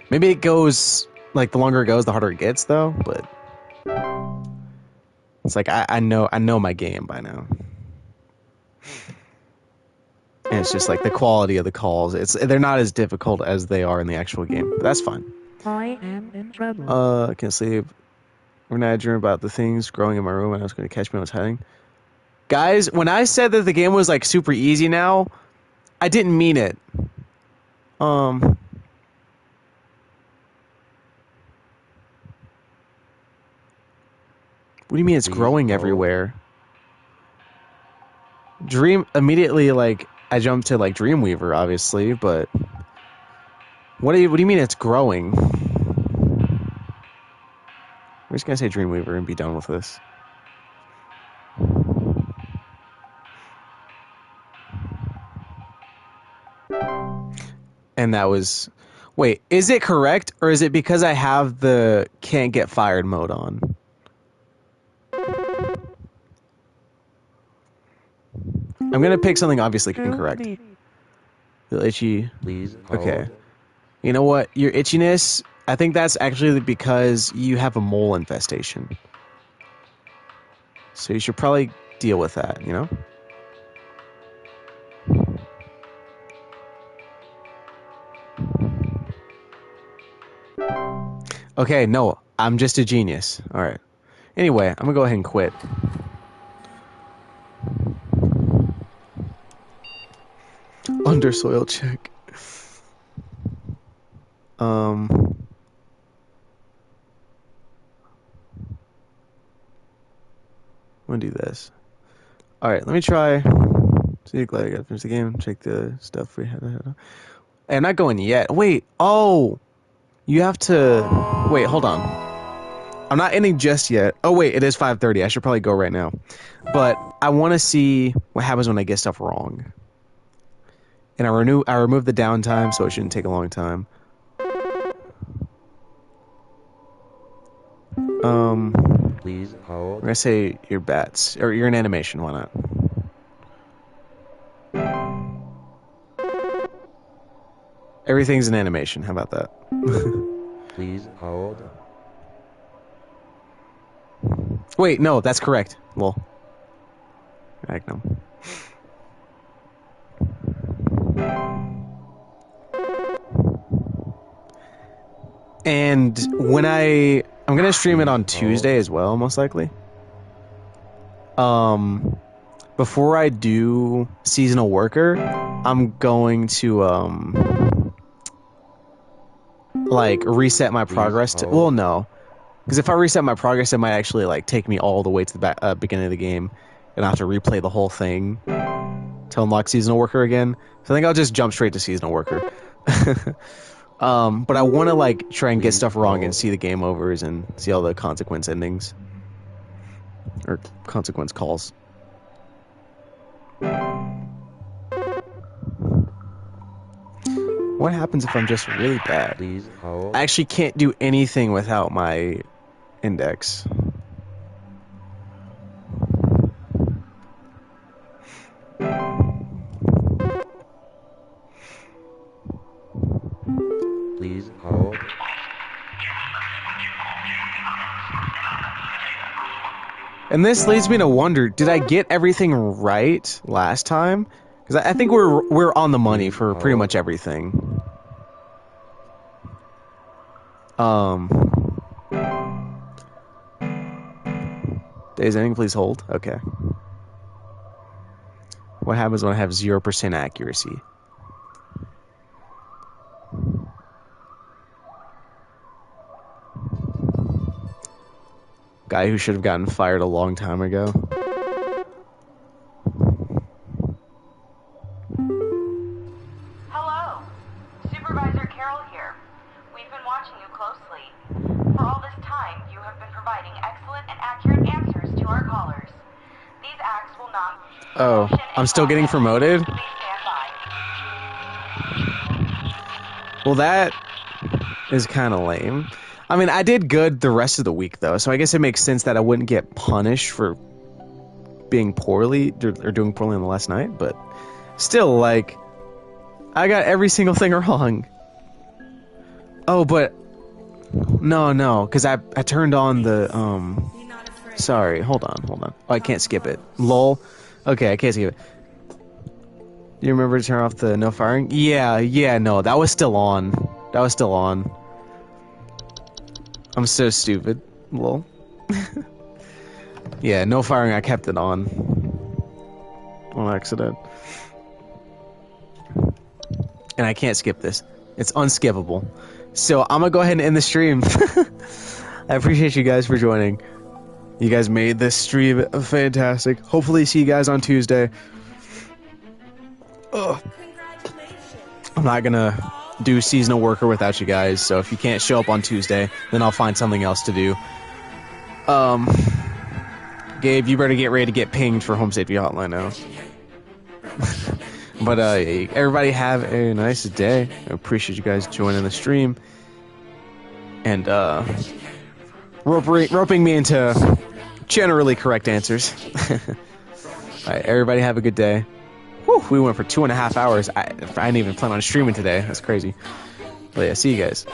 Maybe it goes like the longer it goes, the harder it gets, though. But it's like I know my game by now, and it's just like the quality of the calls. They're not as difficult as they are in the actual game. But that's fine. I am in trouble. I can't sleep. When I dream about the things growing in my room, and I was going to catch me when I was hiding. Guys, when I said that the game was like super easy now, I didn't mean it. What do you mean it's growing everywhere? Dream immediately, like I jumped to like Dreamweaver, obviously, but what do you mean it's growing? We're just gonna say Dreamweaver and be done with this. And that was... Wait, is it correct, or is it because I have the can't get fired mode on? I'm gonna pick something obviously incorrect. Feel itchy. Please hold. Okay. You know what? Your itchiness, I think that's actually because you have a mole infestation. So you should probably deal with that, you know? Okay, no, I'm just a genius. Alright. Anyway, I'm gonna go ahead and quit. Undersoil check. I'm gonna do this. Alright, let me try. See, glad I got to finish the game. Check the stuff we had. Hey, I'm not going yet. Wait, oh! You have to... Wait, hold on. I'm not ending just yet. Oh, wait, it is 5:30. I should probably go right now. But I want to see what happens when I get stuff wrong. And I remove the downtime, so it shouldn't take a long time. Please hold. I'm gonna say your bats. Or you're an animation, why not? Everything's an animation, how about that? Please hold. Wait, no, that's correct. Well, heck no. And when I'm gonna stream it on Tuesday as well, most likely. Before I do seasonal worker, I'm going to like reset my progress to... Well, no. Because if I reset my progress, it might actually like take me all the way to the beginning of the game, and I have to replay the whole thing to unlock seasonal worker again. So I think I'll just jump straight to seasonal worker. But I want to like try and get stuff wrong and see the game overs and see all the consequence endings or consequence calls. What happens if I'm just really bad? Please hold. I actually can't do anything without my index. Please hold. And this leads me to wonder, did I get everything right last time? Because I think we're on the money for pretty much everything. Days ending, please hold. Okay. What happens when I have 0% accuracy? Guy who should have gotten fired a long time ago. Hello, Supervisor Carroll here. We've been watching you closely. For all this time, you have been providing excellent and accurate answers to our callers. These acts will not... Oh, I'm still getting promoted? Please stand by. Well, that is kind of lame. I mean, I did good the rest of the week, though, so I guess it makes sense that I wouldn't get punished for being poorly, or doing poorly on the last night, but still, like, I got every single thing wrong. Oh, but no, because I turned on the Be not afraid. Sorry, hold on. Oh, I can't skip it. Lol. Okay, I can't skip it. You remember to turn off the no firing? Yeah, no, that was still on. I'm so stupid. Lol. Yeah, no firing, I kept it on accident. And I can't skip this. It's unskippable. So I'm gonna go ahead and end the stream. I appreciate you guys for joining. You guys made this stream fantastic. Hopefully see you guys on Tuesday. Ugh. Congratulations. I'm not gonna do seasonal worker without you guys, so if you can't show up on Tuesday, then I'll find something else to do. Gabe, you better get ready to get pinged for Home Safety Hotline now. But everybody have a nice day. I appreciate you guys joining the stream and roping me into generally correct answers. Alright, everybody have a good day. Whew, we went for 2.5 hours. I didn't even plan on streaming today. That's crazy. But yeah, see you guys.